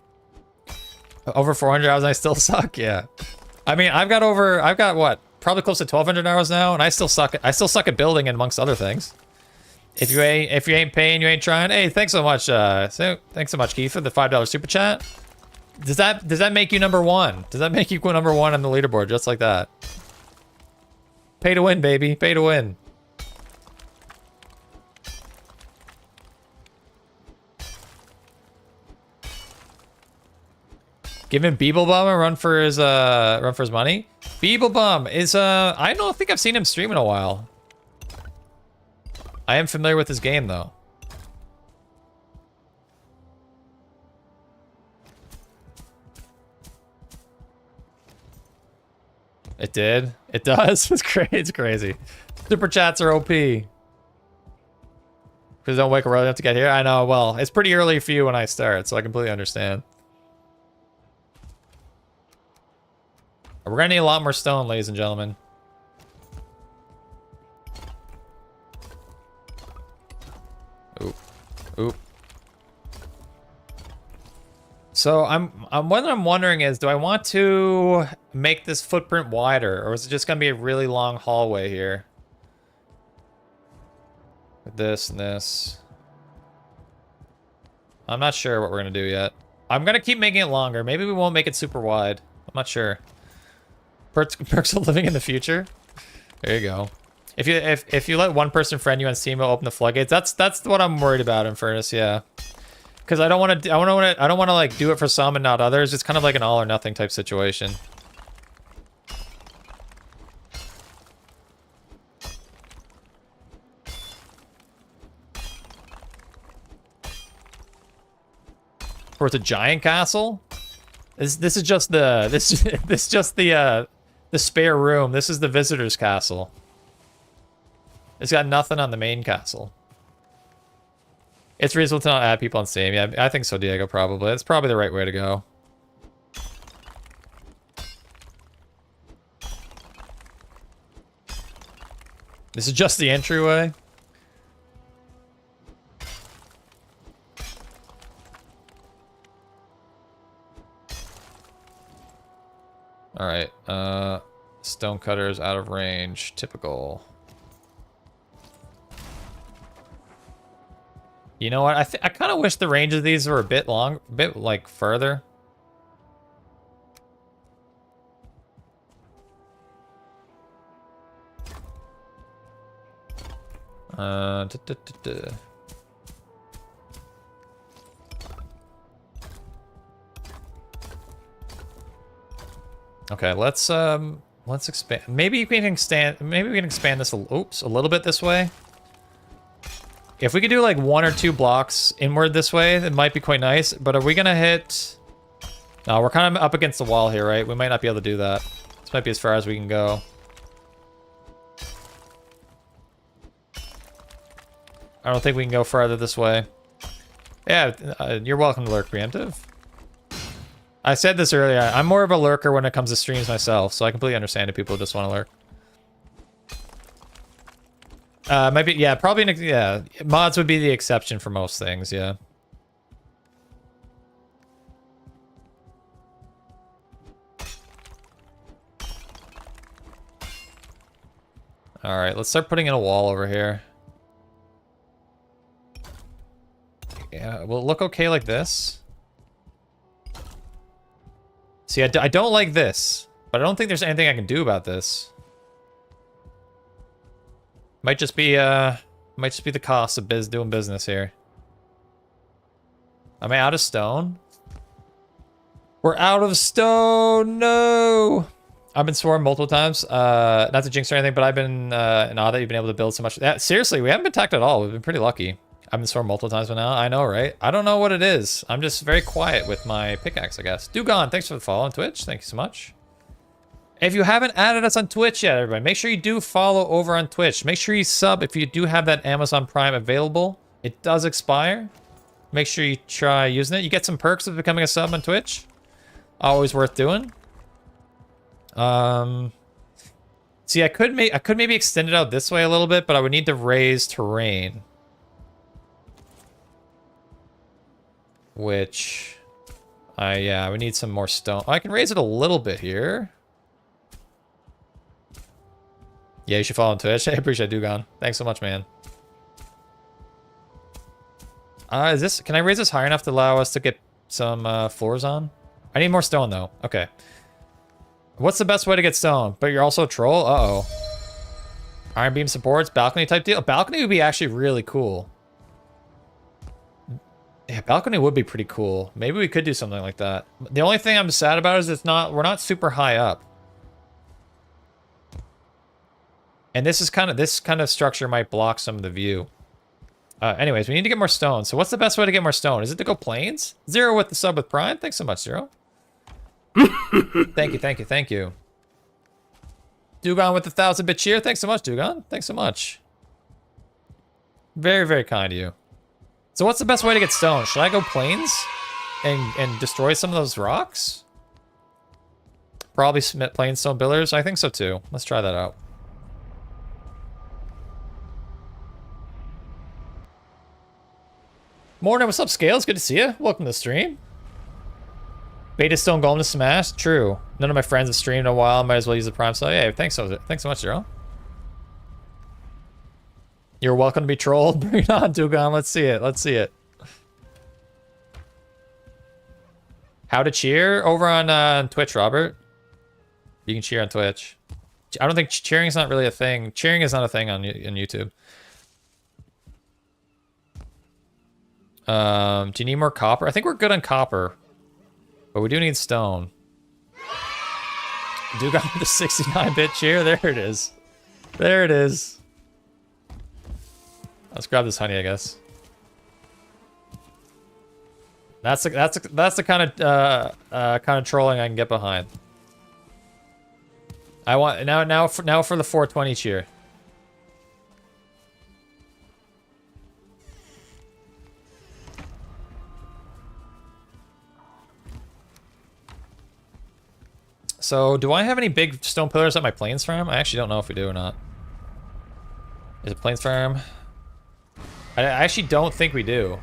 Over 400 hours and I still suck? Yeah. I mean, I've got what? Probably close to 1,200 hours now, and I still suck at building amongst other things. If you ain't paying, you ain't trying. Hey, thanks so much. Thanks so much, Keith, for the $5 super chat. Does that make you number one? Does that make you go number one on the leaderboard just like that? Pay to win, baby. Pay to win. Giving Beeblebum a run for his money. Beeblebum is I don't think I've seen him stream in a while. I am familiar with his game though. It did. It does. It's crazy. It's crazy. Super chats are OP. Because don't wake up early enough to get here. I know. Well, it's pretty early for you when I start, so I completely understand. We're gonna need a lot more stone, ladies and gentlemen. Oop. Oop. So what I'm wondering is, do I want to make this footprint wider, or is it just gonna be a really long hallway here? With this and this. I'm not sure what we're gonna do yet. I'm gonna keep making it longer. Maybe we won't make it super wide. I'm not sure. Perks of living in the future. There you go. If you let one person friend you on Steam, it'll open the floodgates. That's what I'm worried about in Furnace, yeah. Because I don't want to like do it for some and not others. It's kind of like an all or nothing type situation. Or it's a giant castle. This is just the spare room. This is the visitor's castle. It's got nothing on the main castle. It's reasonable to not add people on Steam. Yeah, I think so, Diego, probably. That's probably the right way to go. This is just the entryway. Alright, stonecutters out of range. Typical. You know what? I kind of wish the range of these were a bit like further. Okay, let's expand. Maybe we can expand this a little bit this way. If we could do like 1 or 2 blocks inward this way, it might be quite nice. But are we gonna hit? No, we're kind of up against the wall here, right? We might not be able to do that. This might be as far as we can go. I don't think we can go farther this way. Yeah, you're welcome to lurk, Preemptive. I said this earlier. I'm more of a lurker when it comes to streams myself, so I completely understand if people just want to lurk. Maybe, yeah, probably, yeah. Mods would be the exception for most things, yeah. All right, let's start putting in a wall over here. Yeah, will it look okay like this? See, I don't like this, but I don't think there's anything I can do about this. Might just be the cost of doing business here. Am I out of stone? We're out of stone. No. I've been sworn multiple times. Not to jinx or anything, but I've been in awe that you've been able to build so much. Yeah, seriously, we haven't been attacked at all. We've been pretty lucky. I've been sworn multiple times by now. I know, right? I don't know what it is. I'm just very quiet with my pickaxe, I guess. Dugon, thanks for the follow on Twitch. Thank you so much. If you haven't added us on Twitch yet, everybody, make sure you do follow over on Twitch. Make sure you sub if you do have that Amazon Prime available. It does expire. Make sure you try using it. You get some perks of becoming a sub on Twitch. Always worth doing. See, I could maybe extend it out this way a little bit, but I would need to raise terrain. Which, yeah, we need some more stone. Oh, I can raise it a little bit here. Yeah, you should follow on Twitch. I appreciate Dugon. Thanks so much, man. Can I raise this high enough to allow us to get some floors on? I need more stone though. Okay. What's the best way to get stone? But you're also a troll? Uh-oh. Iron beam supports, balcony type deal. A balcony would be actually really cool. Yeah, balcony would be pretty cool. Maybe we could do something like that. The only thing I'm sad about is we're not super high up. And this kind of structure might block some of the view. Anyways, we need to get more stone. So what's the best way to get more stone? Is it to go plains? Zero with the sub with Prime. Thanks so much, Zero. Thank you. Dugon with the 1,000-bit cheer. Thanks so much, Dugon. Thanks so much. Very, very kind of you. So what's the best way to get stone? Should I go plains and destroy some of those rocks? Probably submit plain stone pillars. I think so too. Let's try that out. Morning, what's up, Scales? Good to see you. Welcome to the stream. Beta stone golem to smash. True. None of my friends have streamed in a while. Might as well use the Prime. So yeah, thanks so much, Zero. You're welcome to be trolled. Bring it on, Dugon. Let's see it. How to cheer over on Twitch, Robert? You can cheer on Twitch. I don't think cheering is not really a thing. Cheering is not a thing on YouTube. Do you need more copper? I think we're good on copper. But we do need stone. Dugon with the 69-bit cheer. There it is. There it is. Let's grab this honey, I guess. That's the kind of trolling I can get behind. I want now for the 420 cheer. So, do I have any big stone pillars at my plains farm? I actually don't know if we do or not. Is it plains farm? I actually don't think we do.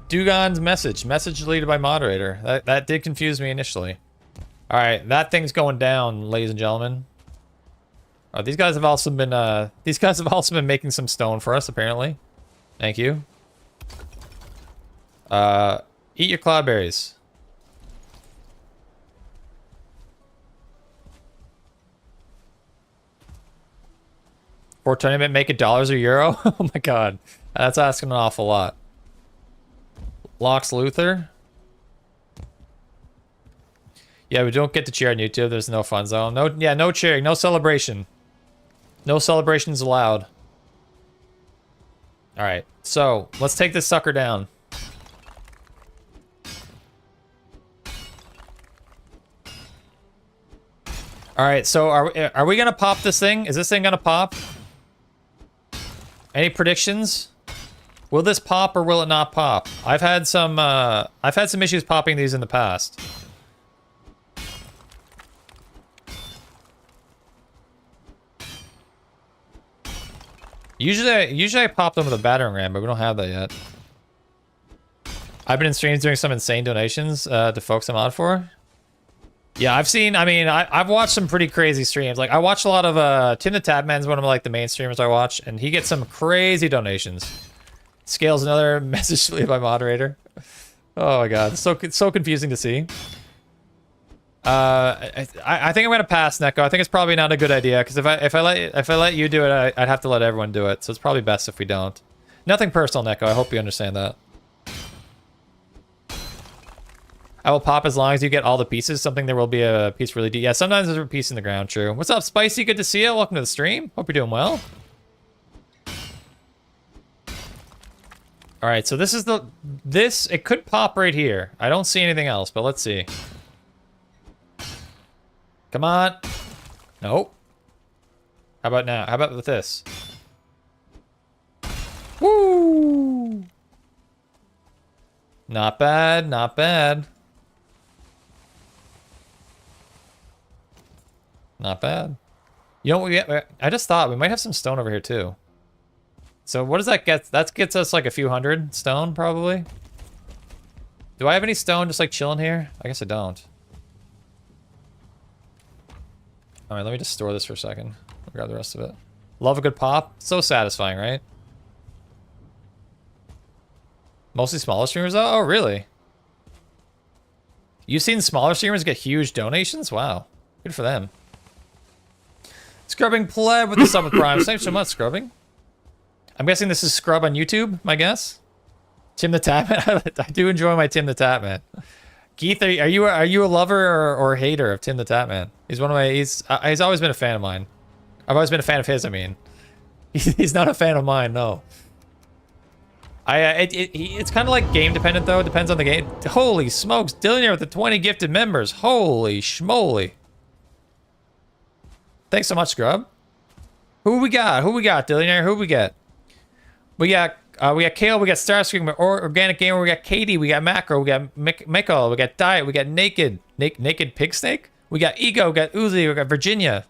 Dugon's message deleted by moderator. That did confuse me initially. All right, that thing's going down, ladies and gentlemen. Oh, these guys have also been making some stone for us, apparently. Thank you. Eat your cloudberries. For tournament, make it dollars or euro? Oh my god. That's asking an awful lot. Lox Luther. Yeah, we don't get to cheer on YouTube. There's no fun zone. No cheering. No celebration. No celebrations allowed. Alright, so let's take this sucker down. Alright, so are we gonna pop this thing? Is this thing gonna pop? Any predictions? Will this pop or will it not pop? I've had some issues popping these in the past. Usually I pop them with a battering ram, but we don't have that yet. I've been in streams doing some insane donations to folks I'm on for. Yeah, I've seen, I mean, I've watched some pretty crazy streams. Like, I watch a lot of, Tim the Tapman's one of like the main streamers I watch, and he gets some crazy donations. Scales another message to leave by moderator. Oh my god, it's so confusing to see. I think I'm gonna pass, Neko. I think it's probably not a good idea, because if I let you do it, I'd have to let everyone do it. So it's probably best if we don't. Nothing personal, Neko. I hope you understand that. I will pop as long as you get all the pieces. Something there will be a piece really deep. Yeah, sometimes there's a piece in the ground, true. What's up, Spicy? Good to see you. Welcome to the stream. Hope you're doing well. All right, so this is it could pop right here. I don't see anything else, but let's see. Come on. Nope. How about now? How about with this? Woo! Not bad, not bad. Not bad. You know what I just thought we might have some stone over here too. So what does that get? That gets us like a few hundred stone probably. Do I have any stone just like chilling here? I guess I don't. All right, let me just store this for a second. I'll grab the rest of it. Love a good pop. So satisfying, right? Mostly smaller streamers though? Oh, really? You've seen smaller streamers get huge donations? Wow. Good for them. Scrubbing pleb with the sub with Prime. Thanks so much, Scrubbing. I'm guessing this is Scrub on YouTube, my guess? Tim the Tapman? I do enjoy my Tim the Tapman. Keith, are you a lover or hater of Tim the Tapman? He's one of my, he's always been a fan of mine. I've always been a fan of his, I mean. He's not a fan of mine, no. It's kind of like game dependent though. It depends on the game. Holy smokes, Dillionaire with the 20 gifted members. Holy schmoly. Thanks so much, Scrub. Who we got? Who we got, Dillionaire? Who we get? We got Kale, we got Starscream, we got Organic Gamer, we got Katie, we got Macro, we got Mikkel, we got Diet, we got Naked Pig Snake, we got Ego, we got Uzi, we got Virginia.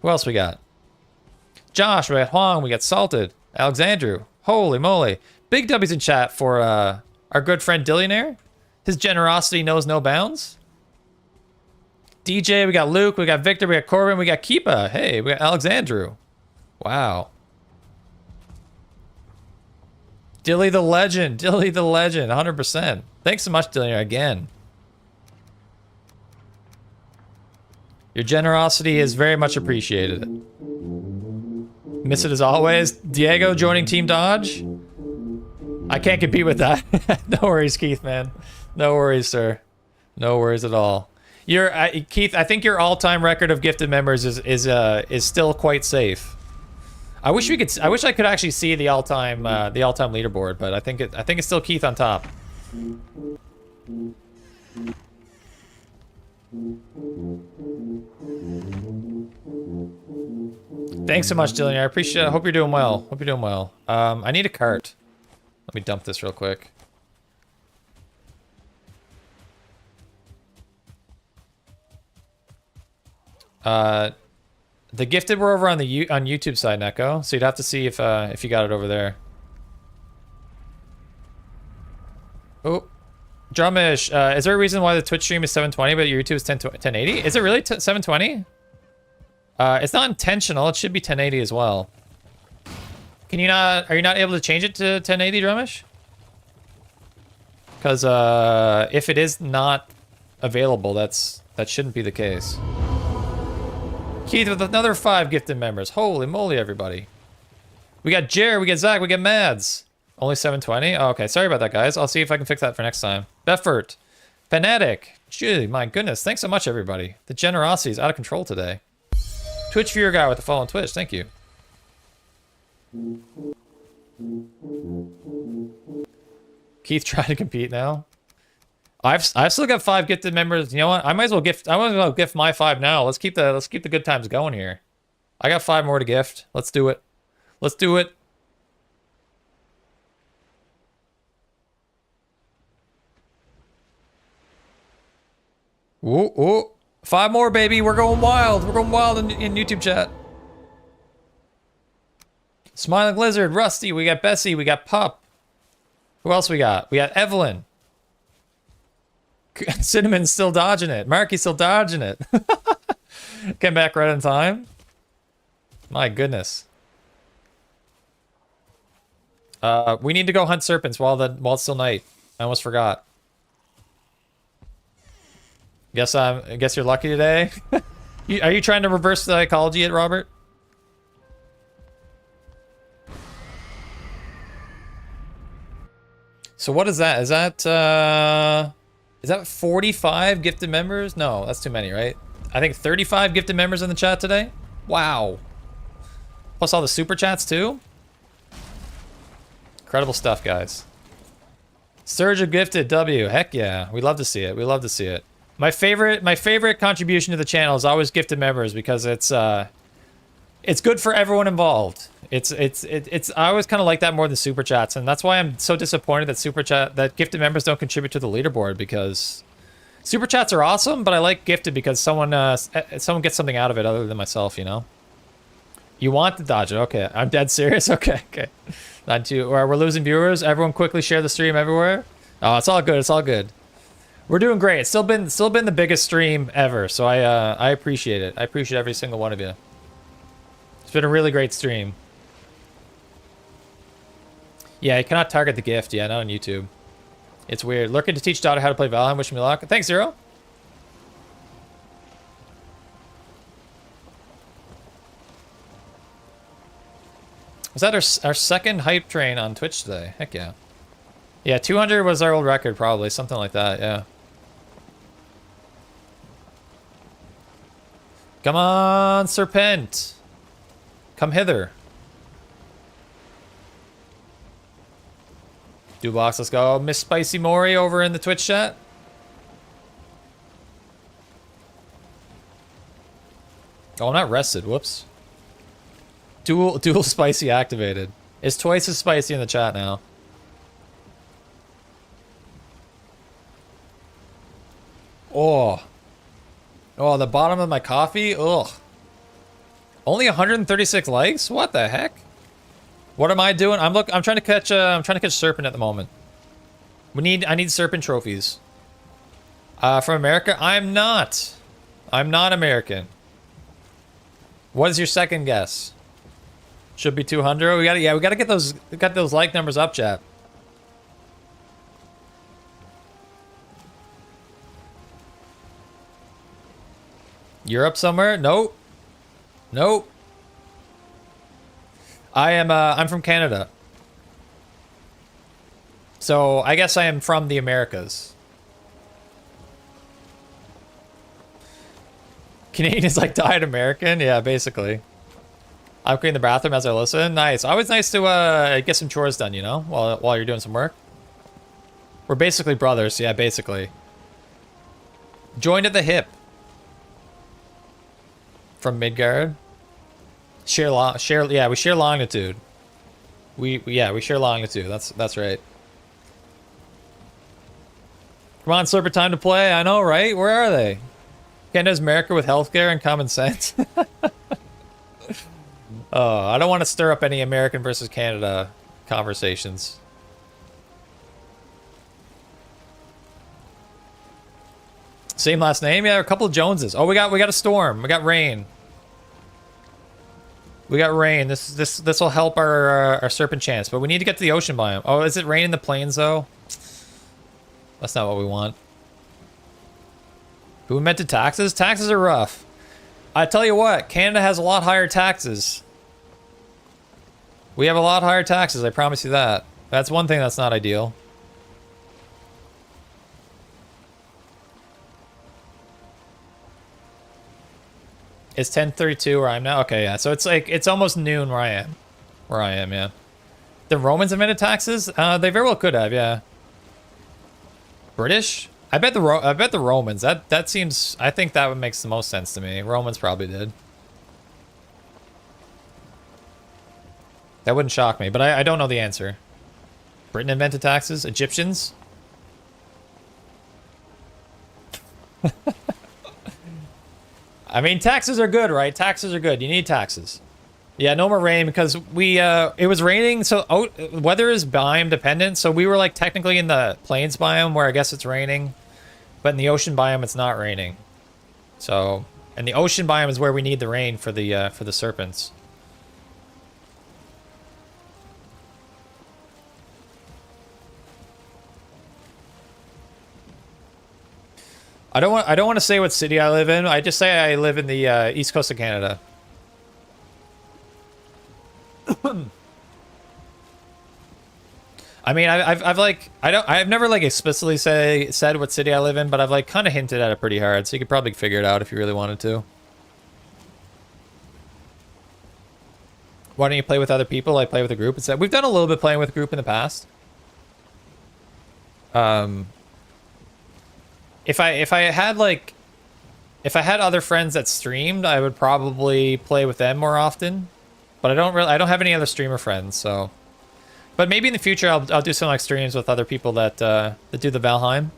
Who else we got? Josh, we got Huang, we got Salted, Alexandru. Holy moly. Big W's in chat for our good friend Dillionaire. His generosity knows no bounds. DJ, we got Luke, we got Victor, we got Corbin, we got Keepa. Hey, we got Alexandru. Wow. Dilly the legend, 100%. Thanks so much, Dillionaire, again. Your generosity is very much appreciated. Miss it as always. Diego joining Team Dodge. I can't compete with that. No worries, Keith, man. No worries, sir. No worries at all. Keith, I think your all-time record of gifted members is still quite safe. I wish I could actually see the all-time leaderboard, but I think it's still Keith on top. Thanks so much, Dillian. I appreciate it. I hope you're doing well. Hope you're doing well. I need a cart. Let me dump this real quick. The gifted were over on the on YouTube side, Neko. So you'd have to see if you got it over there. Oh, Drumish, is there a reason why the Twitch stream is 720 but your YouTube is 1080? Is it really 720? It's not intentional. It should be 1080 as well. Can you not? Are you not able to change it to 1080, Drumish? Because if it is not available, that shouldn't be the case. Keith with another 5 gifted members. Holy moly, everybody. We got Jared, we got Zach, we got Mads. Only 720? Oh, okay, sorry about that, guys. I'll see if I can fix that for next time. Beffert. Fanatic. Gee, my goodness. Thanks so much, everybody. The generosity is out of control today. Twitch viewer guy with the follow on Twitch. Thank you. Keith trying to compete now. I've still got 5 gifted members. You know what? I might as well gift my 5 now. Let's keep the good times going here. I got 5 more to gift. Let's do it. Let's do it. Ooh, ooh. 5 more, baby. We're going wild. We're going wild in YouTube chat. Smiling Lizard, Rusty. We got Bessie. We got Pup. Who else we got? We got Evelyn. Cinnamon's still dodging it. Marky's still dodging it. Came back right in time. My goodness. We need to go hunt serpents while it's still night. I almost forgot. I guess you're lucky today. Are you trying to reverse the psychology yet, Robert? So what is that? Is that 45 gifted members? No, that's too many, right? I think 35 gifted members in the chat today. Wow. Plus all the super chats too. Incredible stuff, guys. Surge of gifted W. Heck yeah. We love to see it. We love to see it. My favorite contribution to the channel is always gifted members because it's good for everyone involved. It's I always kind of like that more than super chats, and that's why I'm so disappointed that gifted members don't contribute to the leaderboard, because super chats are awesome, but I like gifted because someone gets something out of it other than myself, you know. You want to dodge it? Okay, I'm dead serious. Okay. Not too. Or we're losing viewers. Everyone quickly share the stream everywhere. Oh, it's all good. It's all good. We're doing great. It's still been the biggest stream ever, so I appreciate it. I appreciate every single one of you. It's been a really great stream. Yeah, you cannot target the gift. Yeah, not on YouTube. It's weird. Looking to teach daughter how to play Valheim. Wish me luck. Thanks, Zero. Was that our second hype train on Twitch today? Heck yeah. Yeah, 200 was our old record, probably. Something like that, yeah. Come on, Serpent. Come hither. Dubox, let's go. Miss Spicy Mori over in the Twitch chat. Oh, I'm not rested. Whoops. Dual spicy activated. It's twice as spicy in the chat now. Oh, the bottom of my coffee. Ugh. Only 136 likes. What the heck? What am I doing? I'm trying to catch. I'm trying to catch Serpent at the moment. I need Serpent trophies. From America? I'm not. I'm not American. What is your second guess? Should be 200. We gotta get those like numbers up, chat. Europe somewhere? Nope. Nope. I'm from Canada. So I guess I am from the Americas. Canadian is like diet American? Yeah, basically. I'm cleaning the bathroom as I listen. Nice. Always nice to get some chores done, you know, while you're doing some work. We're basically brothers. Yeah, basically. Joined at the hip. From Midgard. Yeah, we share longitude. We share longitude. That's right. Come on, Serpent, time to play. I know, right? Where are they? Canada's America with healthcare and common sense. Oh, I don't want to stir up any American versus Canada conversations. Same last name? Yeah, a couple of Joneses. Oh, we got a storm. We got rain. We got rain. This will help our Serpent chance, but we need to get to the ocean biome. Oh, is it rain in the plains though? That's not what we want. Who invented taxes? Taxes are rough. I tell you what, Canada has a lot higher taxes. We have a lot higher taxes, I promise you that. That's one thing that's not ideal. It's 10:32 where I'm now? Okay, yeah. So it's like, it's almost noon where I am. Yeah. The Romans invented taxes? They very well could have, yeah. British? I bet the Romans. That seems, I think that would make the most sense to me. Romans probably did. That wouldn't shock me, but I don't know the answer. Britain invented taxes? Egyptians? I mean, taxes are good, right? Taxes are good. You need taxes. Yeah, no more rain because it was raining, so weather is biome dependent, so we were like technically in the plains biome where I guess it's raining. But in the ocean biome, it's not raining. So, and the ocean biome is where we need the rain for the serpents. I don't want to say what city I live in. I just say I live in the east coast of Canada. I mean, I've never like explicitly said what city I live in, but I've like kind of hinted at it pretty hard, so you could probably figure it out if you really wanted to. Why don't you play with other people? I play with a group instead. We've done a little bit playing with a group in the past. If I had other friends that streamed, I would probably play with them more often. But I don't have any other streamer friends, so. But maybe in the future I'll do some like streams with other people that do the Valheim.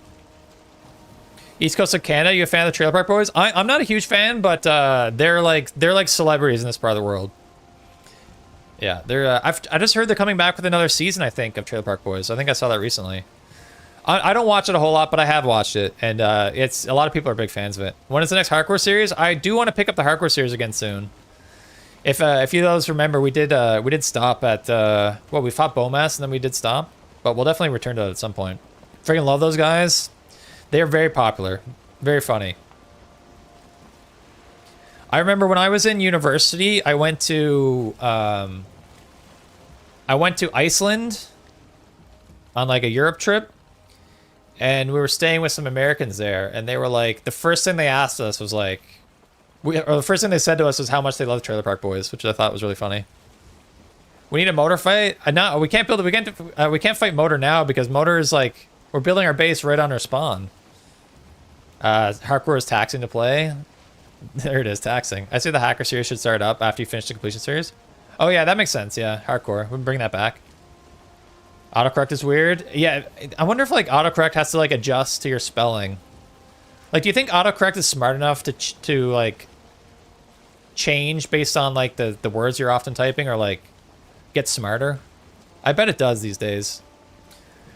East Coast of Canada, you a fan of the Trailer Park Boys? I'm not a huge fan, but they're like celebrities in this part of the world. Yeah, I just heard they're coming back with another season, I think, of Trailer Park Boys. I think I saw that recently. I don't watch it a whole lot, but I have watched it, and it's a lot of people are big fans of it. When is the next hardcore series? I do want to pick up the hardcore series again soon. If you guys remember, we did stop at well, we fought Beaumass and then we did stop, but we'll definitely return to it at some point. Freaking love those guys. They are very popular, very funny. I remember when I was in university, I went to Iceland on like a Europe trip, and we were staying with some Americans there, and they were like, the first thing they asked us was like, the first thing they said to us was how much they love Trailer Park Boys, which I thought was really funny. We need a motor fight. No, we can't build it. We can't fight motor now because motor is like, we're building our base right on our spawn. Hardcore is taxing to play. There it is, taxing. I say the hacker series should start up after you finish the completion series. Oh yeah, that makes sense. Yeah, hardcore. We can bring that back. Autocorrect is weird. Yeah, I wonder if like autocorrect has to like adjust to your spelling. Like, do you think autocorrect is smart enough to like change based on like the words you're often typing, or like get smarter? I bet it does these days.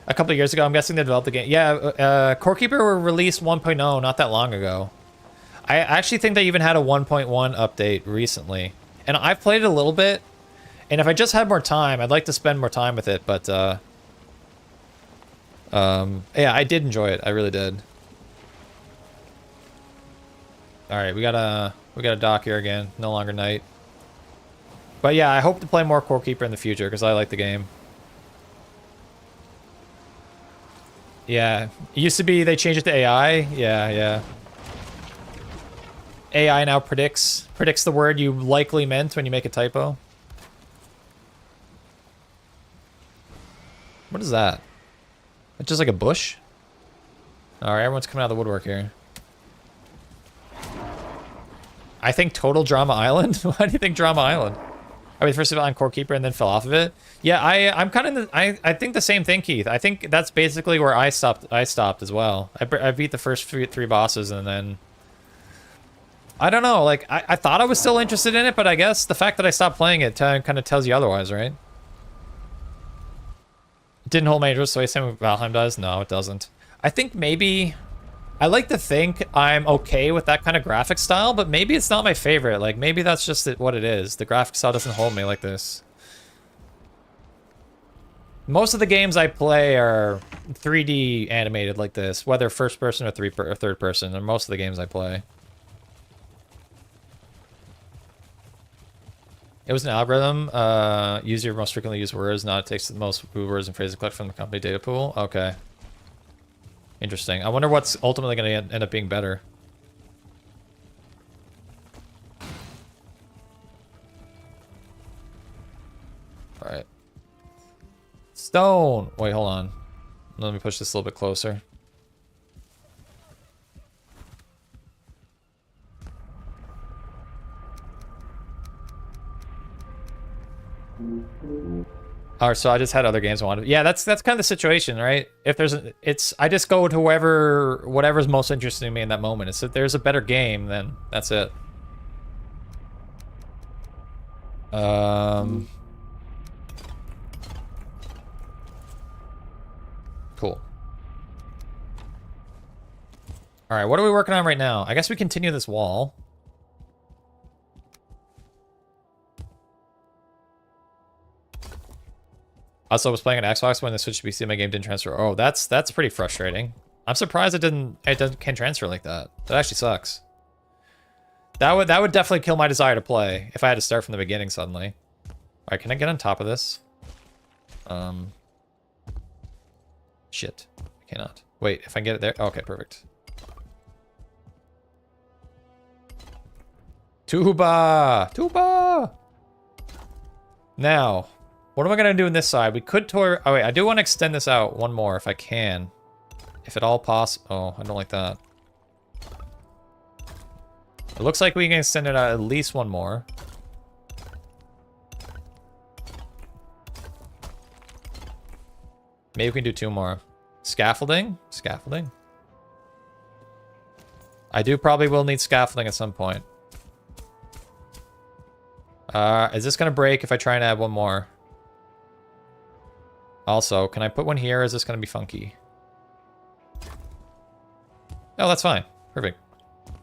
A couple of years ago, I'm guessing they developed the game. Yeah, Core Keeper were released 1.0 not that long ago. I actually think they even had a 1.1 update recently. And I've played it a little bit. And if I just had more time, I'd like to spend more time with it. But, yeah, I did enjoy it. I really did. Alright, we got a dock here again. No longer night. But yeah, I hope to play more Core Keeper in the future, because I like the game. Yeah, it used to be they changed it to AI. Yeah. AI now predicts the word you likely meant when you make a typo. What is that? It's just like a bush? Alright, everyone's coming out of the woodwork here. I think Total Drama Island? Why do you think Drama Island? I mean, first of all, on Core Keeper and then fell off of it. Yeah, I'm kind of I think the same thing, Keith. I think that's basically where I stopped as well. I beat the first three bosses, and then I don't know, like I thought I was still interested in it, but I guess the fact that I stopped playing it kind of tells you otherwise, right? Didn't hold my interest, so I assume Valheim does? No, it doesn't. I think maybe I like to think I'm okay with that kind of graphic style, but maybe it's not my favorite. Like, maybe that's just what it is. The graphic style doesn't hold me like this. Most of the games I play are 3D animated like this, whether first person or third person, and most of the games I play. It was an algorithm. Use your most frequently used words, not it takes the most words and phrases collected from the company data pool. Okay. Interesting. I wonder what's ultimately going to end up being better. Alright. Stone! Wait, hold on. Let me push this a little bit closer. Alright, so I just had other games I wanted. Yeah, that's kind of the situation, right? If there's I just go to whatever's most interesting to me in that moment. It's if there's a better game, then that's it. Cool. All right, what are we working on right now? I guess we continue this wall. Also, I was playing an Xbox when the Switch to PC, my game didn't transfer. Oh, that's pretty frustrating. I'm surprised can't transfer like that. That actually sucks. That would definitely kill my desire to play if I had to start from the beginning suddenly. All right, can I get on top of this? Shit, I cannot. Wait, if I can get it there. Oh, okay, perfect. Tuba! Now, what am I gonna do on this side? We could tour. Oh wait, I do want to extend this out one more if I can, if at all possible. Oh, I don't like that. It looks like we can extend it out at least one more. Maybe we can do 2 more. Scaffolding? Scaffolding? I do probably will need scaffolding at some point. Is this gonna break if I try and add one more? Also, can I put one here or is this gonna be funky? Oh, that's fine. Perfect. I'm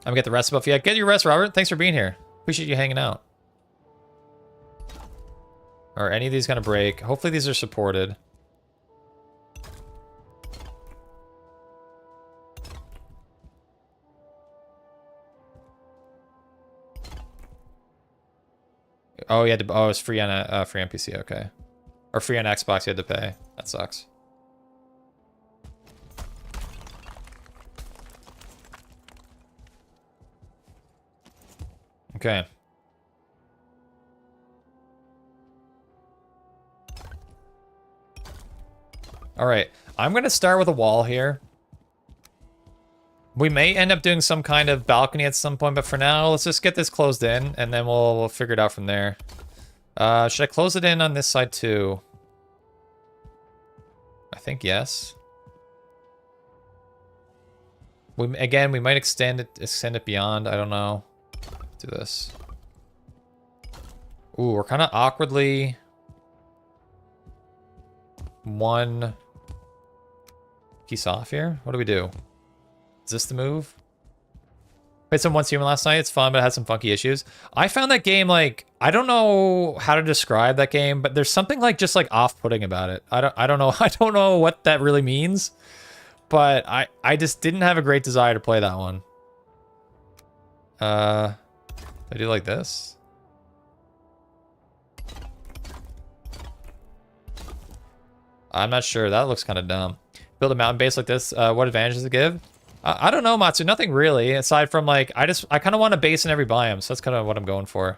gonna get the rest buff. Yeah, get your rest, Robert. Thanks for being here. Appreciate you hanging out. Are any of these gonna break? Hopefully these are supported. Oh, you had to. Oh, it's free on free on PC. Okay, or free on Xbox. You had to pay. That sucks. Okay. All right. I'm gonna start with a wall here. We may end up doing some kind of balcony at some point, but for now, let's just get this closed in, and then we'll figure it out from there. Should I close it in on this side too? I think yes. Again, we might extend it beyond. I don't know. Let's do this. Ooh, we're kind of awkwardly one piece off here. What do we do? Is this the move? Played some Once Human last night. It's fun, but it has some funky issues. I found that game, like, I don't know how to describe that game, but there's something like just like off-putting about it. I don't know. I don't know what that really means, but I just didn't have a great desire to play that one. I do like this. I'm not sure. That looks kind of dumb. Build a mountain base like this. What advantages does it give? I don't know, Matsu. Nothing really, aside from like I kind of want a base in every biome, so that's kind of what I'm going for.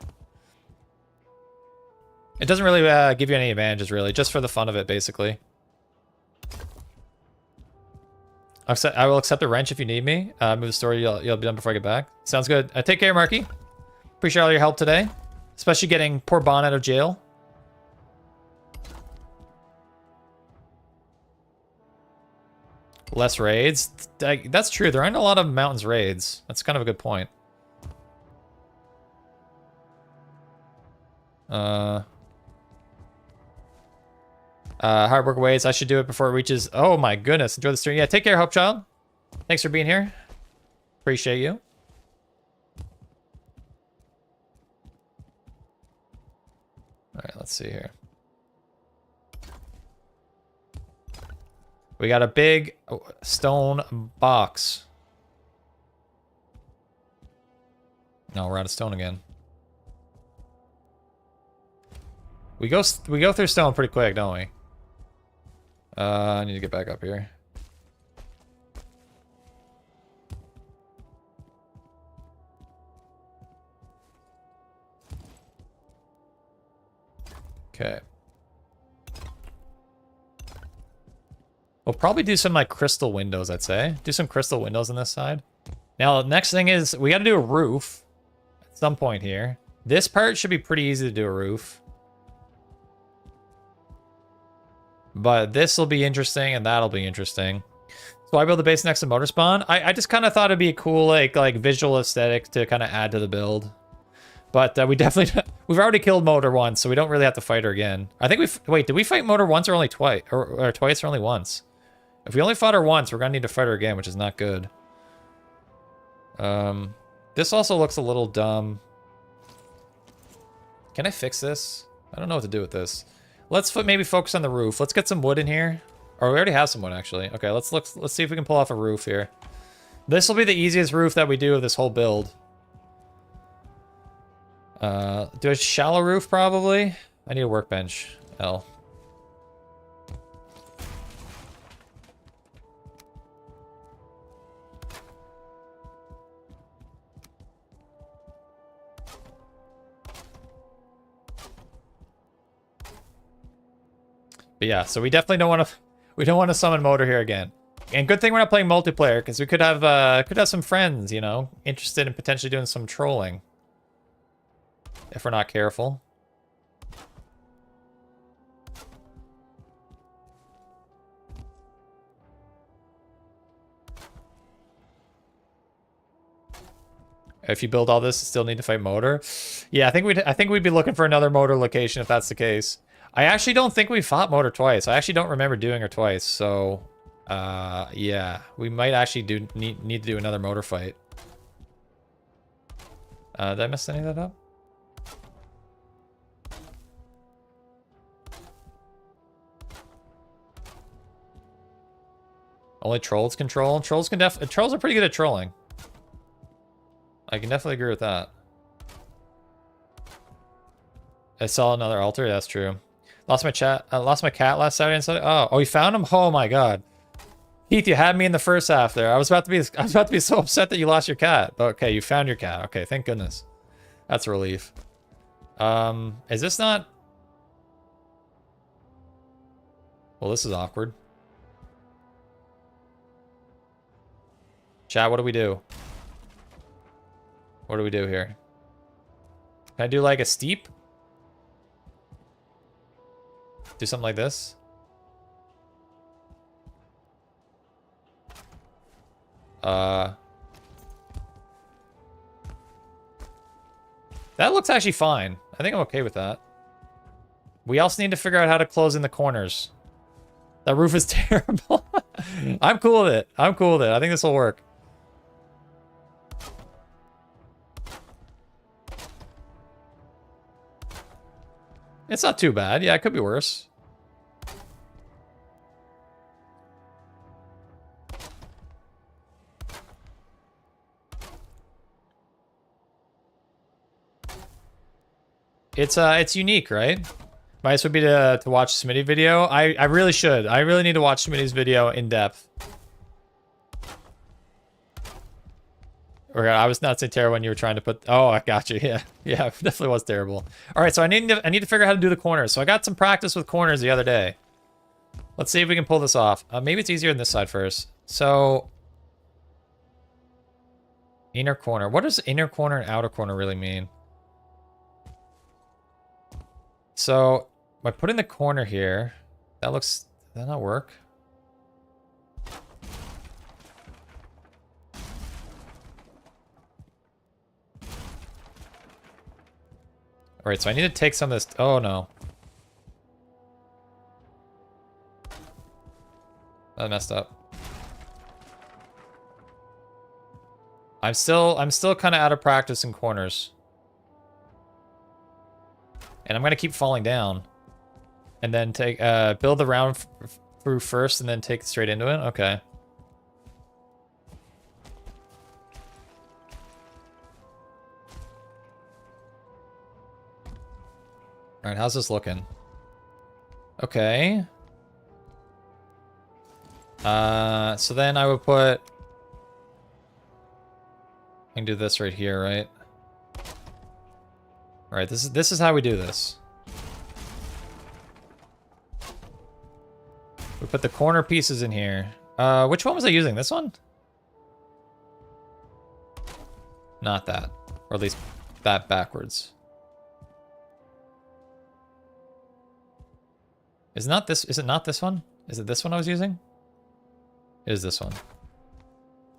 It doesn't really give you any advantages, really, just for the fun of it, basically. I will accept a wrench if you need me. Move the story. You'll be done before I get back. Sounds good. Take care, Marky. Appreciate all your help today, especially getting poor Bon out of jail. Less raids. That's true. There aren't a lot of mountains raids. That's kind of a good point. Hard work awaits. I should do it before it reaches. Oh my goodness. Enjoy the stream. Yeah, take care, Hope Child. Thanks for being here. Appreciate you. All right, let's see here. We got a big stone box. No, we're out of stone again. We go through stone pretty quick, don't we? I need to get back up here. Okay. We'll probably do some like crystal windows, I'd say. Do some crystal windows on this side. Now, the next thing is we got to do a roof at some point here. This part should be pretty easy to do a roof. But this will be interesting and that'll be interesting. So I build a base next to motor spawn. I just kind of thought it'd be a cool like visual aesthetic to kind of add to the build. But we definitely we've already killed motor once, so we don't really have to fight her again. I think wait, did we fight motor once or only twice? Or twice or only once? If we only fought her once, we're gonna need to fight her again, which is not good. This also looks a little dumb. Can I fix this? I don't know what to do with this. Let's maybe focus on the roof. Let's get some wood in here. Or we already have some wood, actually. Okay, let's see if we can pull off a roof here. This will be the easiest roof that we do of this whole build. Do a shallow roof, probably? I need a workbench. L. But yeah, so we definitely don't want to summon Motor here again. And good thing we're not playing multiplayer, because we could have some friends, you know, interested in potentially doing some trolling. If we're not careful. If you build all this, still need to fight Motor. Yeah, I think we'd be looking for another Motor location if that's the case. I actually don't think we fought Motor twice. I actually don't remember doing her twice. So, yeah, we might actually need to do another Motor fight. Did I mess any of that up? Only trolls can troll. Trolls are pretty good at trolling. I can definitely agree with that. I saw another altar. That's true. Lost my cat last Saturday and Sunday. Oh, you found him? Oh my god. Heath, you had me in the first half there. I was about to be so upset that you lost your cat. But okay, you found your cat. Okay, thank goodness. That's a relief. Is this not? Well, this is awkward. Chat, what do we do? What do we do here? Can I do like a steep? Do something like this? That looks actually fine. I think I'm okay with that. We also need to figure out how to close in the corners. That roof is terrible. I'm cool with it. I'm cool with it. I think this will work. It's not too bad. Yeah, it could be worse. It's unique, right? My advice would be to watch Smitty video. I really should. I really need to watch Smitty's video in depth. Or I was not saying terrible when you were trying to put. Oh, I got you. Yeah, yeah, it definitely was terrible. All right, so I need to figure out how to do the corners. So I got some practice with corners the other day. Let's see if we can pull this off. Maybe it's easier on this side first. So inner corner. What does inner corner and outer corner really mean? So by putting the corner here, does that not work? All right, so I need to take some of this. Oh no. That messed up. I'm still kind of out of practice in corners. And I'm gonna keep falling down. And then take build the round through first and then take it straight into it. Okay. All right, how's this looking? Okay. So then I would put. I can do this right here, right? All right, this is how we do this. We put the corner pieces in here. Which one was I using? This one? Not that, or at least that backwards. Is it not this? Is it not this one? Is it this one I was using? It is this one.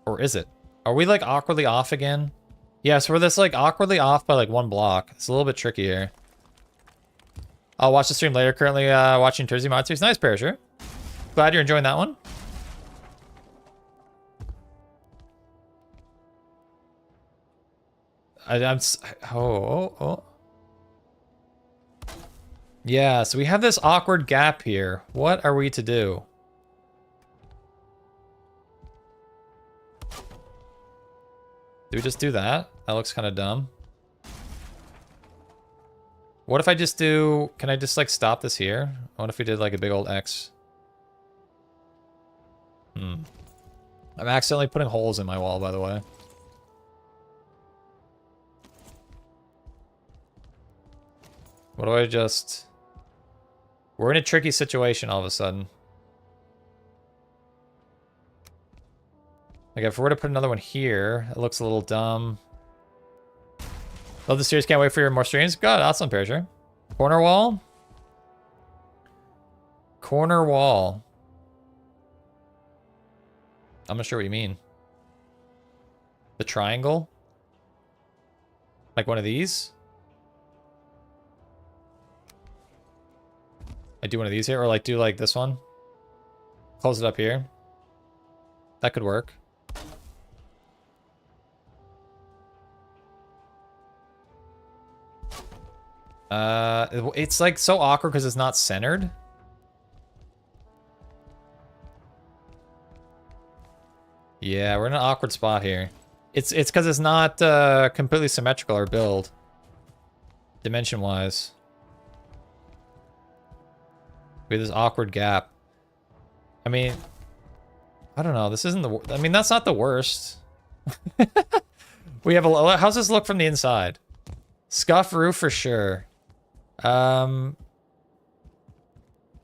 Or is it? Are we like awkwardly off again? Yeah, so we're this like awkwardly off by like one block. It's a little bit tricky here. I'll watch the stream later. Currently watching Jersey Monsters. Nice, Perisher. Glad you're enjoying that one. Oh. Yeah, so we have this awkward gap here. What are we to do? Do we just do that? That looks kind of dumb. What if I just do... Can I just, like, stop this here? What if we did, like, a big old X? I'm accidentally putting holes in my wall, by the way. What do I just... We're in a tricky situation all of a sudden. Like, if we were to put another one here, it looks a little dumb. Love the series. Can't wait for your more streams. God, awesome, Perisher. Corner wall? Corner wall. I'm not sure what you mean. The triangle? Like one of these? I do one of these here, or like do like this one. Close it up here. That could work. It's like so awkward because it's not centered. Yeah, we're in an awkward spot here. It's because it's not completely symmetrical or build. Dimension-wise. We have this awkward gap. I mean, I don't know. This isn't the... I mean, that's not the worst. We have a... How's this look from the inside? Scuff roof for sure. It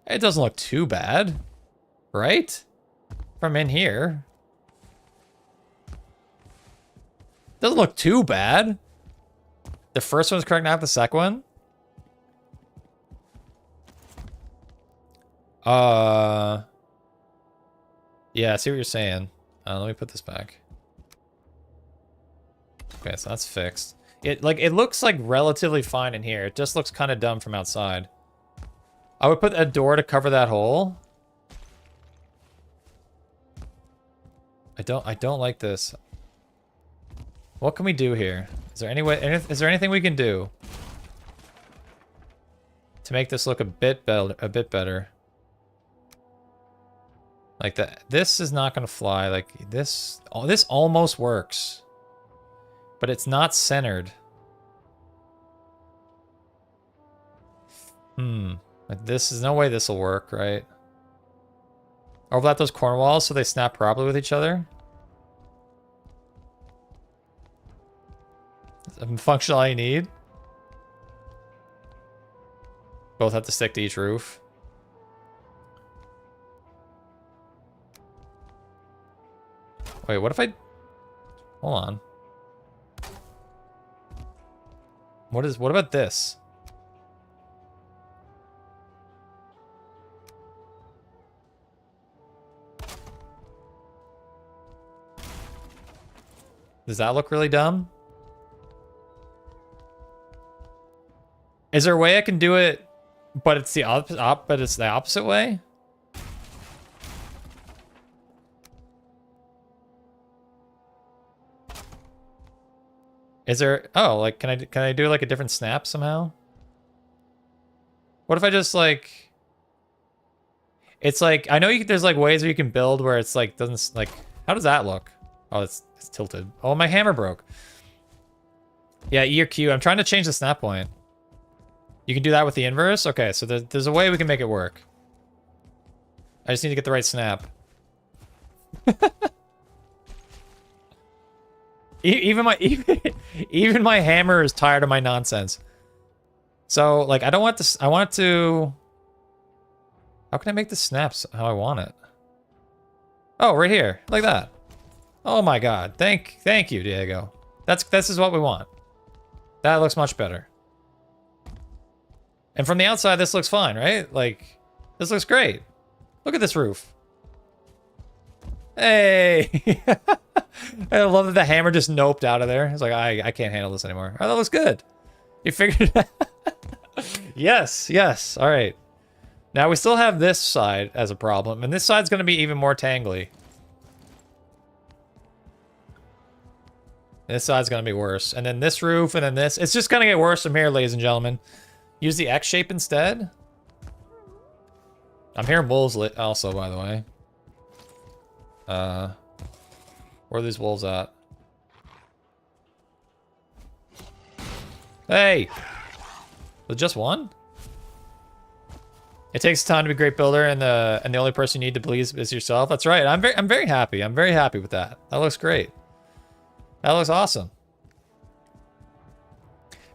doesn't look too bad. Right? From in here. Doesn't look too bad. The first one's correct, not the second one. Yeah, I see what you're saying. Let me put this back. Okay, so that's fixed. It looks like relatively fine in here. It just looks kind of dumb from outside. I would put a door to cover that hole. I don't like this. What can we do here? Is there any way? Is there anything we can do to make this look a bit better? Like that. This is not gonna fly. Like this. Oh, this almost works, but it's not centered. Like this is no way this will work, right? Overlap those corner walls so they snap properly with each other. Function all you need. Both have to stick to each roof. Wait, what if I... Hold on. What about this? Does that look really dumb? Is there a way I can do it, but it's the opposite way? Is there... Oh, like, can I do like a different snap somehow? What if I just like... It's like, I know there's like ways where you can build where it's like, doesn't, like... How does that look? Oh, it's tilted. Oh, my hammer broke. Yeah, E or Q. I'm trying to change the snap point. You can do that with the inverse? Okay, so there's a way we can make it work. I just need to get the right snap. Even my hammer is tired of my nonsense. So, like, I don't want this... I want it to... How can I make the snaps how I want it? Oh, right here. Like that. Oh my god. Thank you, Diego. This is what we want. That looks much better. And from the outside, this looks fine, right? Like, this looks great. Look at this roof. Hey! I love that the hammer just noped out of there. It's like, I can't handle this anymore. Oh, that looks good. You figured it out. Yes. All right. Now, we still have this side as a problem, and this side's going to be even more tangly. This side's gonna be worse. And then this roof, and then this. It's just gonna get worse from here, ladies and gentlemen. Use the X shape instead. I'm hearing wolves also, by the way. Where are these wolves at? Hey! Was it just one? It takes time to be a great builder, and the only person you need to please is yourself. That's right. I'm very happy. I'm very happy with that. That looks great. That looks awesome.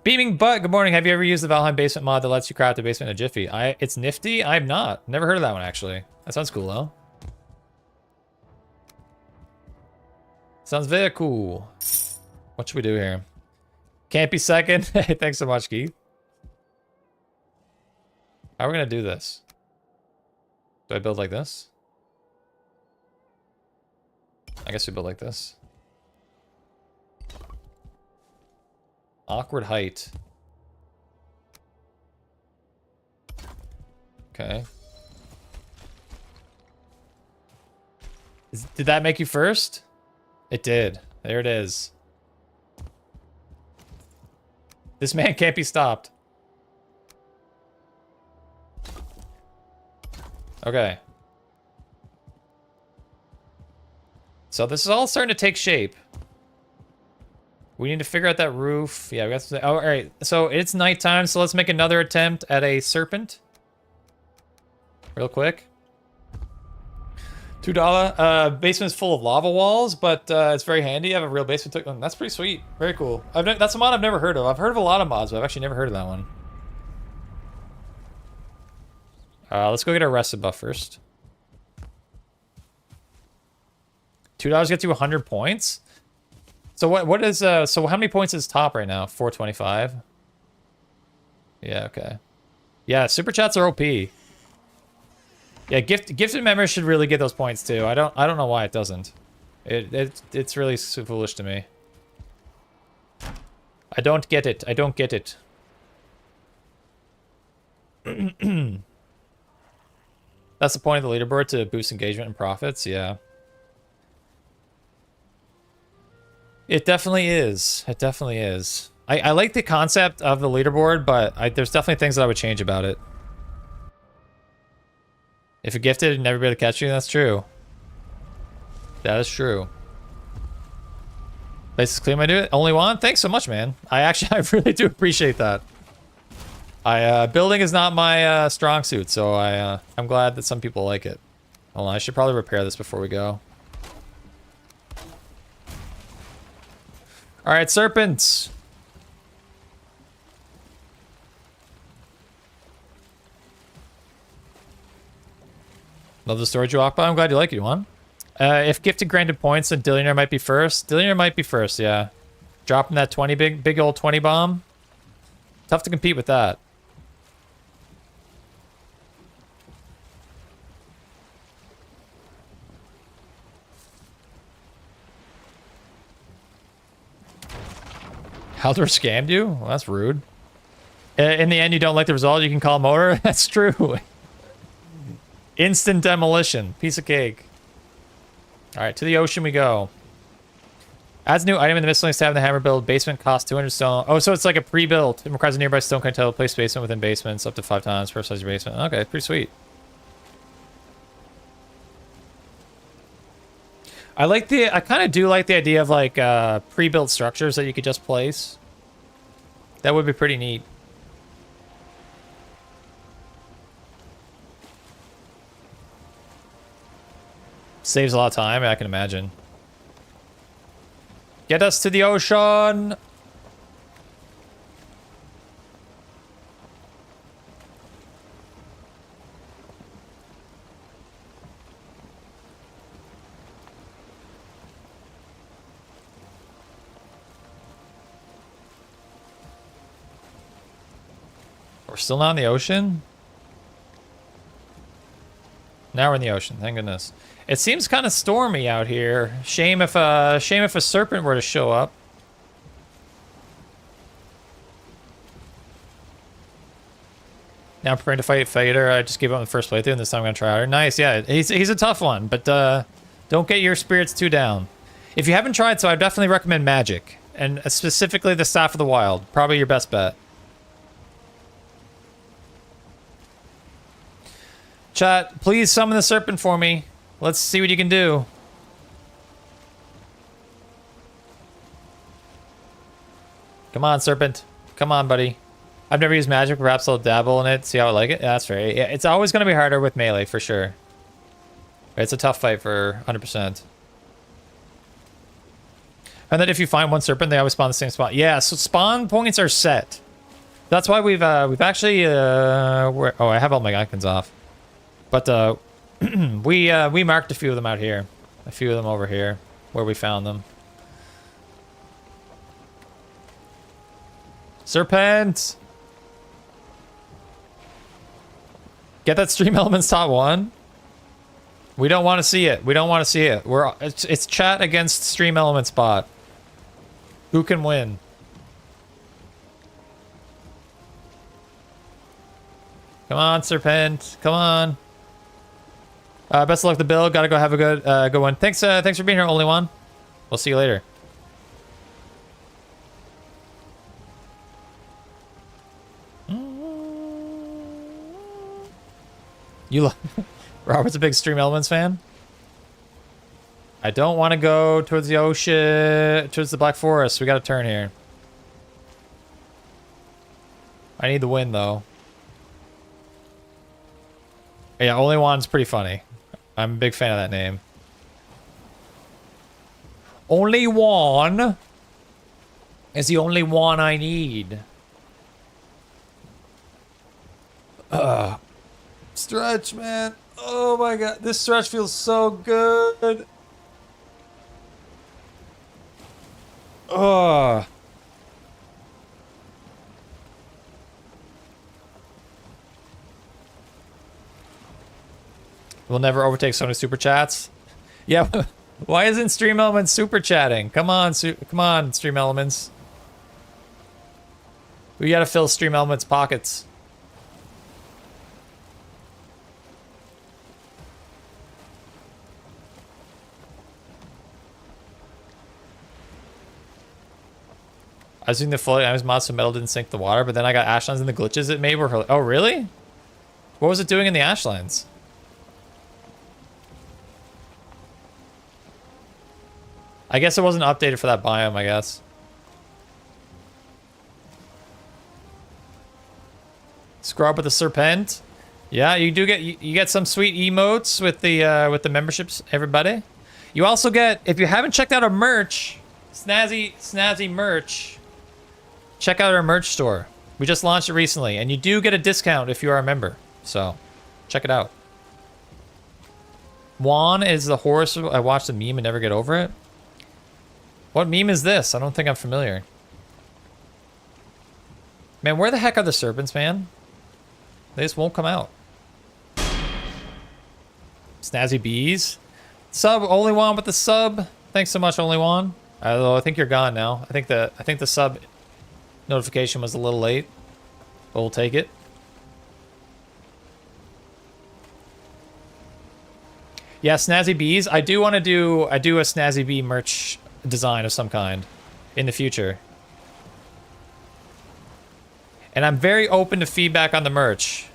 Beaming Butt, good morning. Have you ever used the Valheim basement mod that lets you craft a basement in a jiffy? It's nifty. I've not. Never heard of that one, actually. That sounds cool, though. Sounds very cool. What should we do here? Can't be second. Hey, thanks so much, Keith. How are we gonna do this? Do I build like this? I guess we build like this. Awkward height. Okay. Did that make you first? It did. There it is. This man can't be stopped. Okay. So this is all starting to take shape. We need to figure out that roof. Yeah, we got to, oh, all right. So it's nighttime, so let's make another attempt at a serpent. Real quick. $2. Basement's full of lava walls, but it's very handy. I have a real basement. That's pretty sweet. Very cool. That's a mod I've never heard of. I've heard of a lot of mods, but I've actually never heard of that one. Let's go get our rested buff first. $2 gets you 100 points. So what is so how many points is top right now? 425. Yeah, okay. Yeah, super chats are OP. Yeah, gifted members should really get those points too. I don't know why it doesn't. It's really so foolish to me. I don't get it. I don't get it. That's the point of the leaderboard, to boost engagement and profits. Yeah. It definitely is. It definitely is. I like the concept of the leaderboard, but there's definitely things that I would change about it. If you're gifted and never be able to catch you, that's true. That is true. Place is clean, I do it. Only one? Thanks so much, man. I really do appreciate that. Building is not my strong suit, so I'm glad that some people like it. Hold on, I should probably repair this before we go. All right, serpents. Love the storage you walk by. I'm glad you like it, Juan. If gifted granted points, then Dillionaire might be first. Dillionaire might be first, yeah. Dropping that 20 big old 20 bomb. Tough to compete with that. Haldor scammed you? Well, that's rude. In the end, you don't like the result, you can call motor? That's true. Instant demolition. Piece of cake. Alright, to the ocean we go. Adds a new item in the miscellaneous tab in the hammer build. Basement costs 200 stone. Oh, so it's like a pre-built. It requires a nearby stone cartel to place basement within basements up to 5 times. Personalize your basement. Okay, pretty sweet. I kind of do like the idea of like pre-built structures that you could just place. That would be pretty neat. Saves a lot of time, I can imagine. Get us to the ocean! We're still not in the ocean? Now we're in the ocean, thank goodness. It seems kind of stormy out here. Shame if a serpent were to show up. Now I'm preparing to fight Fader. I just gave up on the first playthrough, and this time I'm gonna try harder. Nice, yeah. He's a tough one, but don't get your spirits too down. If you haven't tried, so I definitely recommend Magic. And specifically the Staff of the Wild. Probably your best bet. Chat, please summon the Serpent for me. Let's see what you can do. Come on, Serpent. Come on, buddy. I've never used magic. Perhaps I'll dabble in it, see how I like it. Yeah, that's right. Yeah, it's always going to be harder with melee, for sure. It's a tough fight for 100%. And then if you find one Serpent, they always spawn the same spot. Yeah, so spawn points are set. That's why we've actually... oh, I have all my icons off. But we marked a few of them out here. A few of them over here, where we found them. Serpent! Get that Stream Elements top 1. We don't want to see it. We don't want to see it. It's chat against Stream Elements bot. Who can win? Come on, Serpent. Come on. Best of luck to Bill. Gotta go have a good one. Thanks for being here, Only One. We'll see you later. Robert's a big Stream Elements fan. I don't want to go towards the ocean, towards the Black Forest. We got to turn here. I need the wind, though. Yeah, Only One's pretty funny. I'm a big fan of that name. Only One is the only one I need. Stretch, man. Oh my god. This stretch feels so good. Oh. We'll never overtake Sony Super Chats. Yeah. Why isn't Stream Elements super chatting? Come on, come on, Stream Elements. We gotta fill Stream Elements pockets. I was using the floating items mod so metal didn't sink the water, but then I got ashlines and the glitches it made were... Oh, really? What was it doing in the ashlines? I guess it wasn't updated for that biome, I guess. Scrub with the Serpent. Yeah, you do get you get some sweet emotes with the memberships, everybody. You also get, if you haven't checked out our merch, snazzy merch, check out our merch store. We just launched it recently, and you do get a discount if you are a member. So, check it out. Juan is the horse. I watched the meme and never get over it. What meme is this? I don't think I'm familiar. Man, where the heck are the serpents, man? They just won't come out. Snazzy bees. Sub, Only One with the sub. Thanks so much, Only One. Although I think you're gone now. I think the sub notification was a little late. But we'll take it. Yeah, Snazzy Bees. I do want to do a Snazzy Bee merch design of some kind in the future. And I'm very open to feedback on the merch.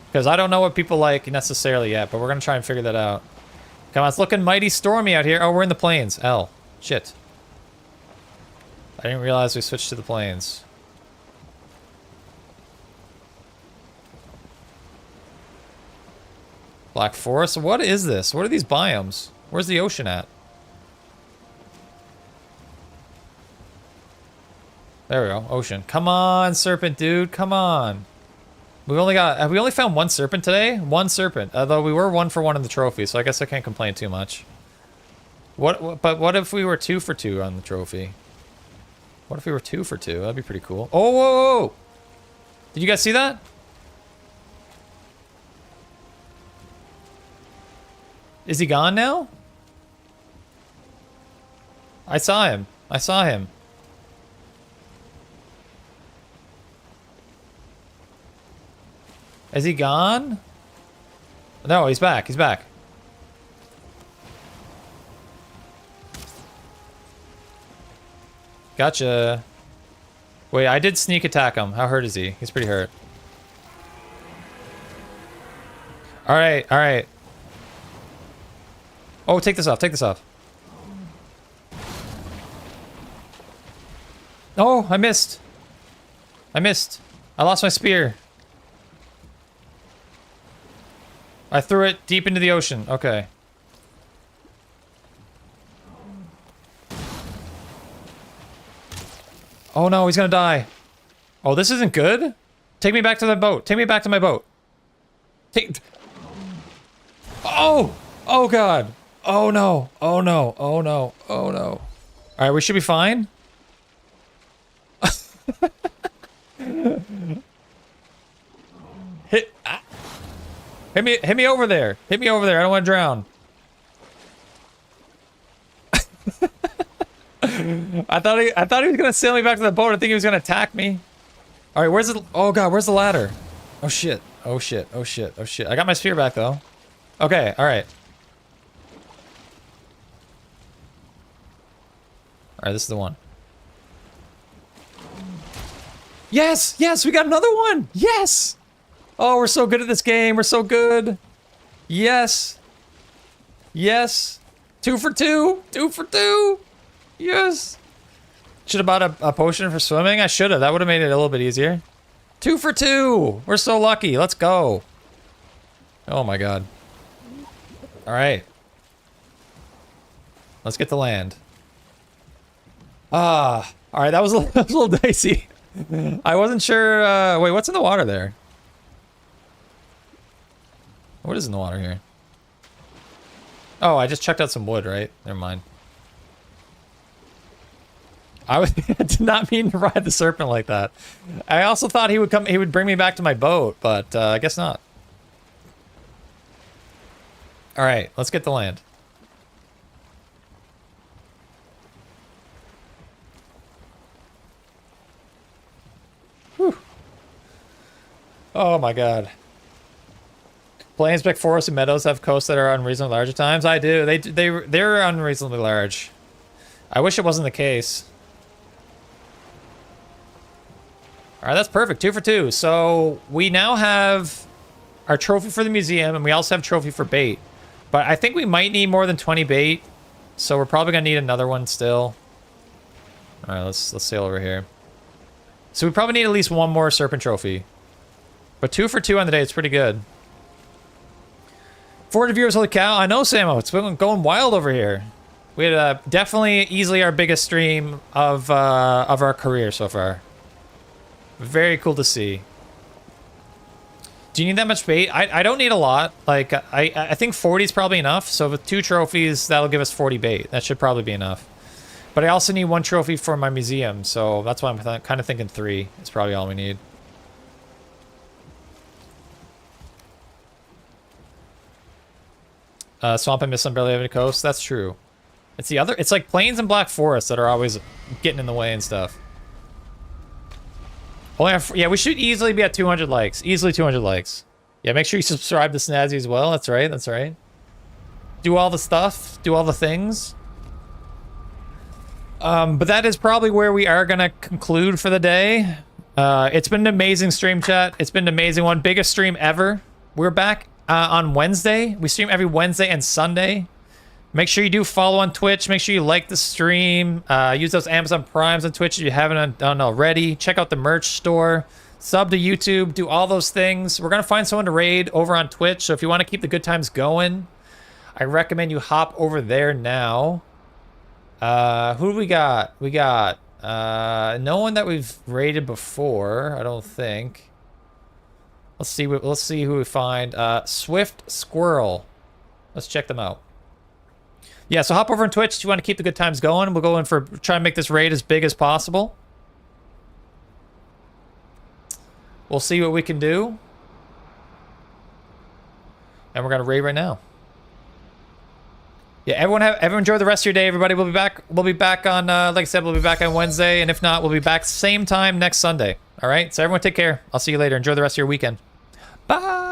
Because I don't know what people like necessarily yet, but we're going to try and figure that out. Come on, it's looking mighty stormy out here. Oh, we're in the plains. L. Shit. I didn't realize we switched to the plains. Black Forest? What is this? What are these biomes? Where's the ocean at? There we go. Ocean. Come on, Serpent, dude. Come on. We only found one Serpent today? One Serpent. Although we were 1 for 1 in the trophy, so I guess I can't complain too much. But what if we were 2 for 2 on the trophy? What if we were 2 for 2? That'd be pretty cool. Oh, whoa, whoa. Did you guys see that? Is he gone now? I saw him. I saw him. Is he gone? No, he's back. He's back. Gotcha. Wait, I did sneak attack him. How hurt is he? He's pretty hurt. All right, all right. Oh, take this off, take this off. Oh, I missed. I missed. I lost my spear. I threw it deep into the ocean. Okay. Oh no, he's gonna die. Oh, this isn't good? Take me back to the boat. Take me back to my boat. Take... Oh! Oh god. Oh no. Oh no. Oh no. Oh no. Alright, we should be fine. Hit me over there. Hit me over there. I don't want to drown. I thought he was gonna sail me back to the boat. I think he was gonna attack me. All right, where's the? Oh god, where's the ladder? Oh shit. Oh shit. Oh shit. Oh shit. I got my spear back though. Okay. All right. All right. This is the one. Yes. Yes. We got another one. Yes. Oh, we're so good at this game. We're so good. Yes. Yes. 2 for 2. 2 for 2. Yes. Should have bought a potion for swimming. I should have. That would have made it a little bit easier. 2 for 2. We're so lucky. Let's go. Oh my god. All right. Let's get to land. Ah. All right. That was a little dicey. I wasn't sure. Wait, what's in the water there? What is in the water here? Oh, I just checked out some wood, right? Never mind. I did not mean to ride the serpent like that. I also thought he would bring me back to my boat, but I guess not. All right, let's get to land. Whew. Oh my god. Plains, big forests, and meadows have coasts that are unreasonably large at times. I do. They're unreasonably large. I wish it wasn't the case. All right, that's perfect. 2 for 2. So we now have our trophy for the museum, and we also have trophy for bait. But I think we might need more than 20 bait, so we're probably gonna need another one still. All right, let's sail over here. So we probably need at least one more serpent trophy. But 2 for 2 on the day, it's pretty good. 40 viewers, holy cow. I know, Samo. It's been going wild over here. We had definitely easily our biggest stream of our career so far. Very cool to see. Do you need that much bait? I don't need a lot. Like, I think 40 is probably enough. So with 2 trophies, that'll give us 40 bait. That should probably be enough. But I also need 1 trophy for my museum. So that's why I'm kind of thinking 3 is probably all we need. Swamp and Mist barely have any coast. That's true. It's the other. It's like plains and black forests that are always getting in the way and stuff. Yeah, we should easily be at 200 likes. Easily 200 likes. Yeah, make sure you subscribe to Snazzy as well. That's right. That's right. Do all the stuff. Do all the things. But that is probably where we are gonna conclude for the day. It's been an amazing stream, chat. It's been an amazing one. Biggest stream ever. We're back on Wednesday. We stream every Wednesday and Sunday. Make sure you do follow on Twitch. Make sure you like the stream. Use those Amazon Primes on Twitch if you haven't done already. Check out the merch store. Sub to YouTube. Do all those things. We're going to find someone to raid over on Twitch. So if you want to keep the good times going, I recommend you hop over there now. Who do we got? We got no one that we've raided before, I don't think. Let's see who we find. Swift Squirrel. Let's check them out. Yeah, so hop over on Twitch if you want to keep the good times going. We'll go in for try and make this raid as big as possible. We'll see what we can do. And we're gonna raid right now. Yeah, everyone enjoy the rest of your day, everybody. We'll be back on like I said, we'll be back on Wednesday, and if not, we'll be back same time next Sunday. All right? So everyone take care. I'll see you later. Enjoy the rest of your weekend. Bye.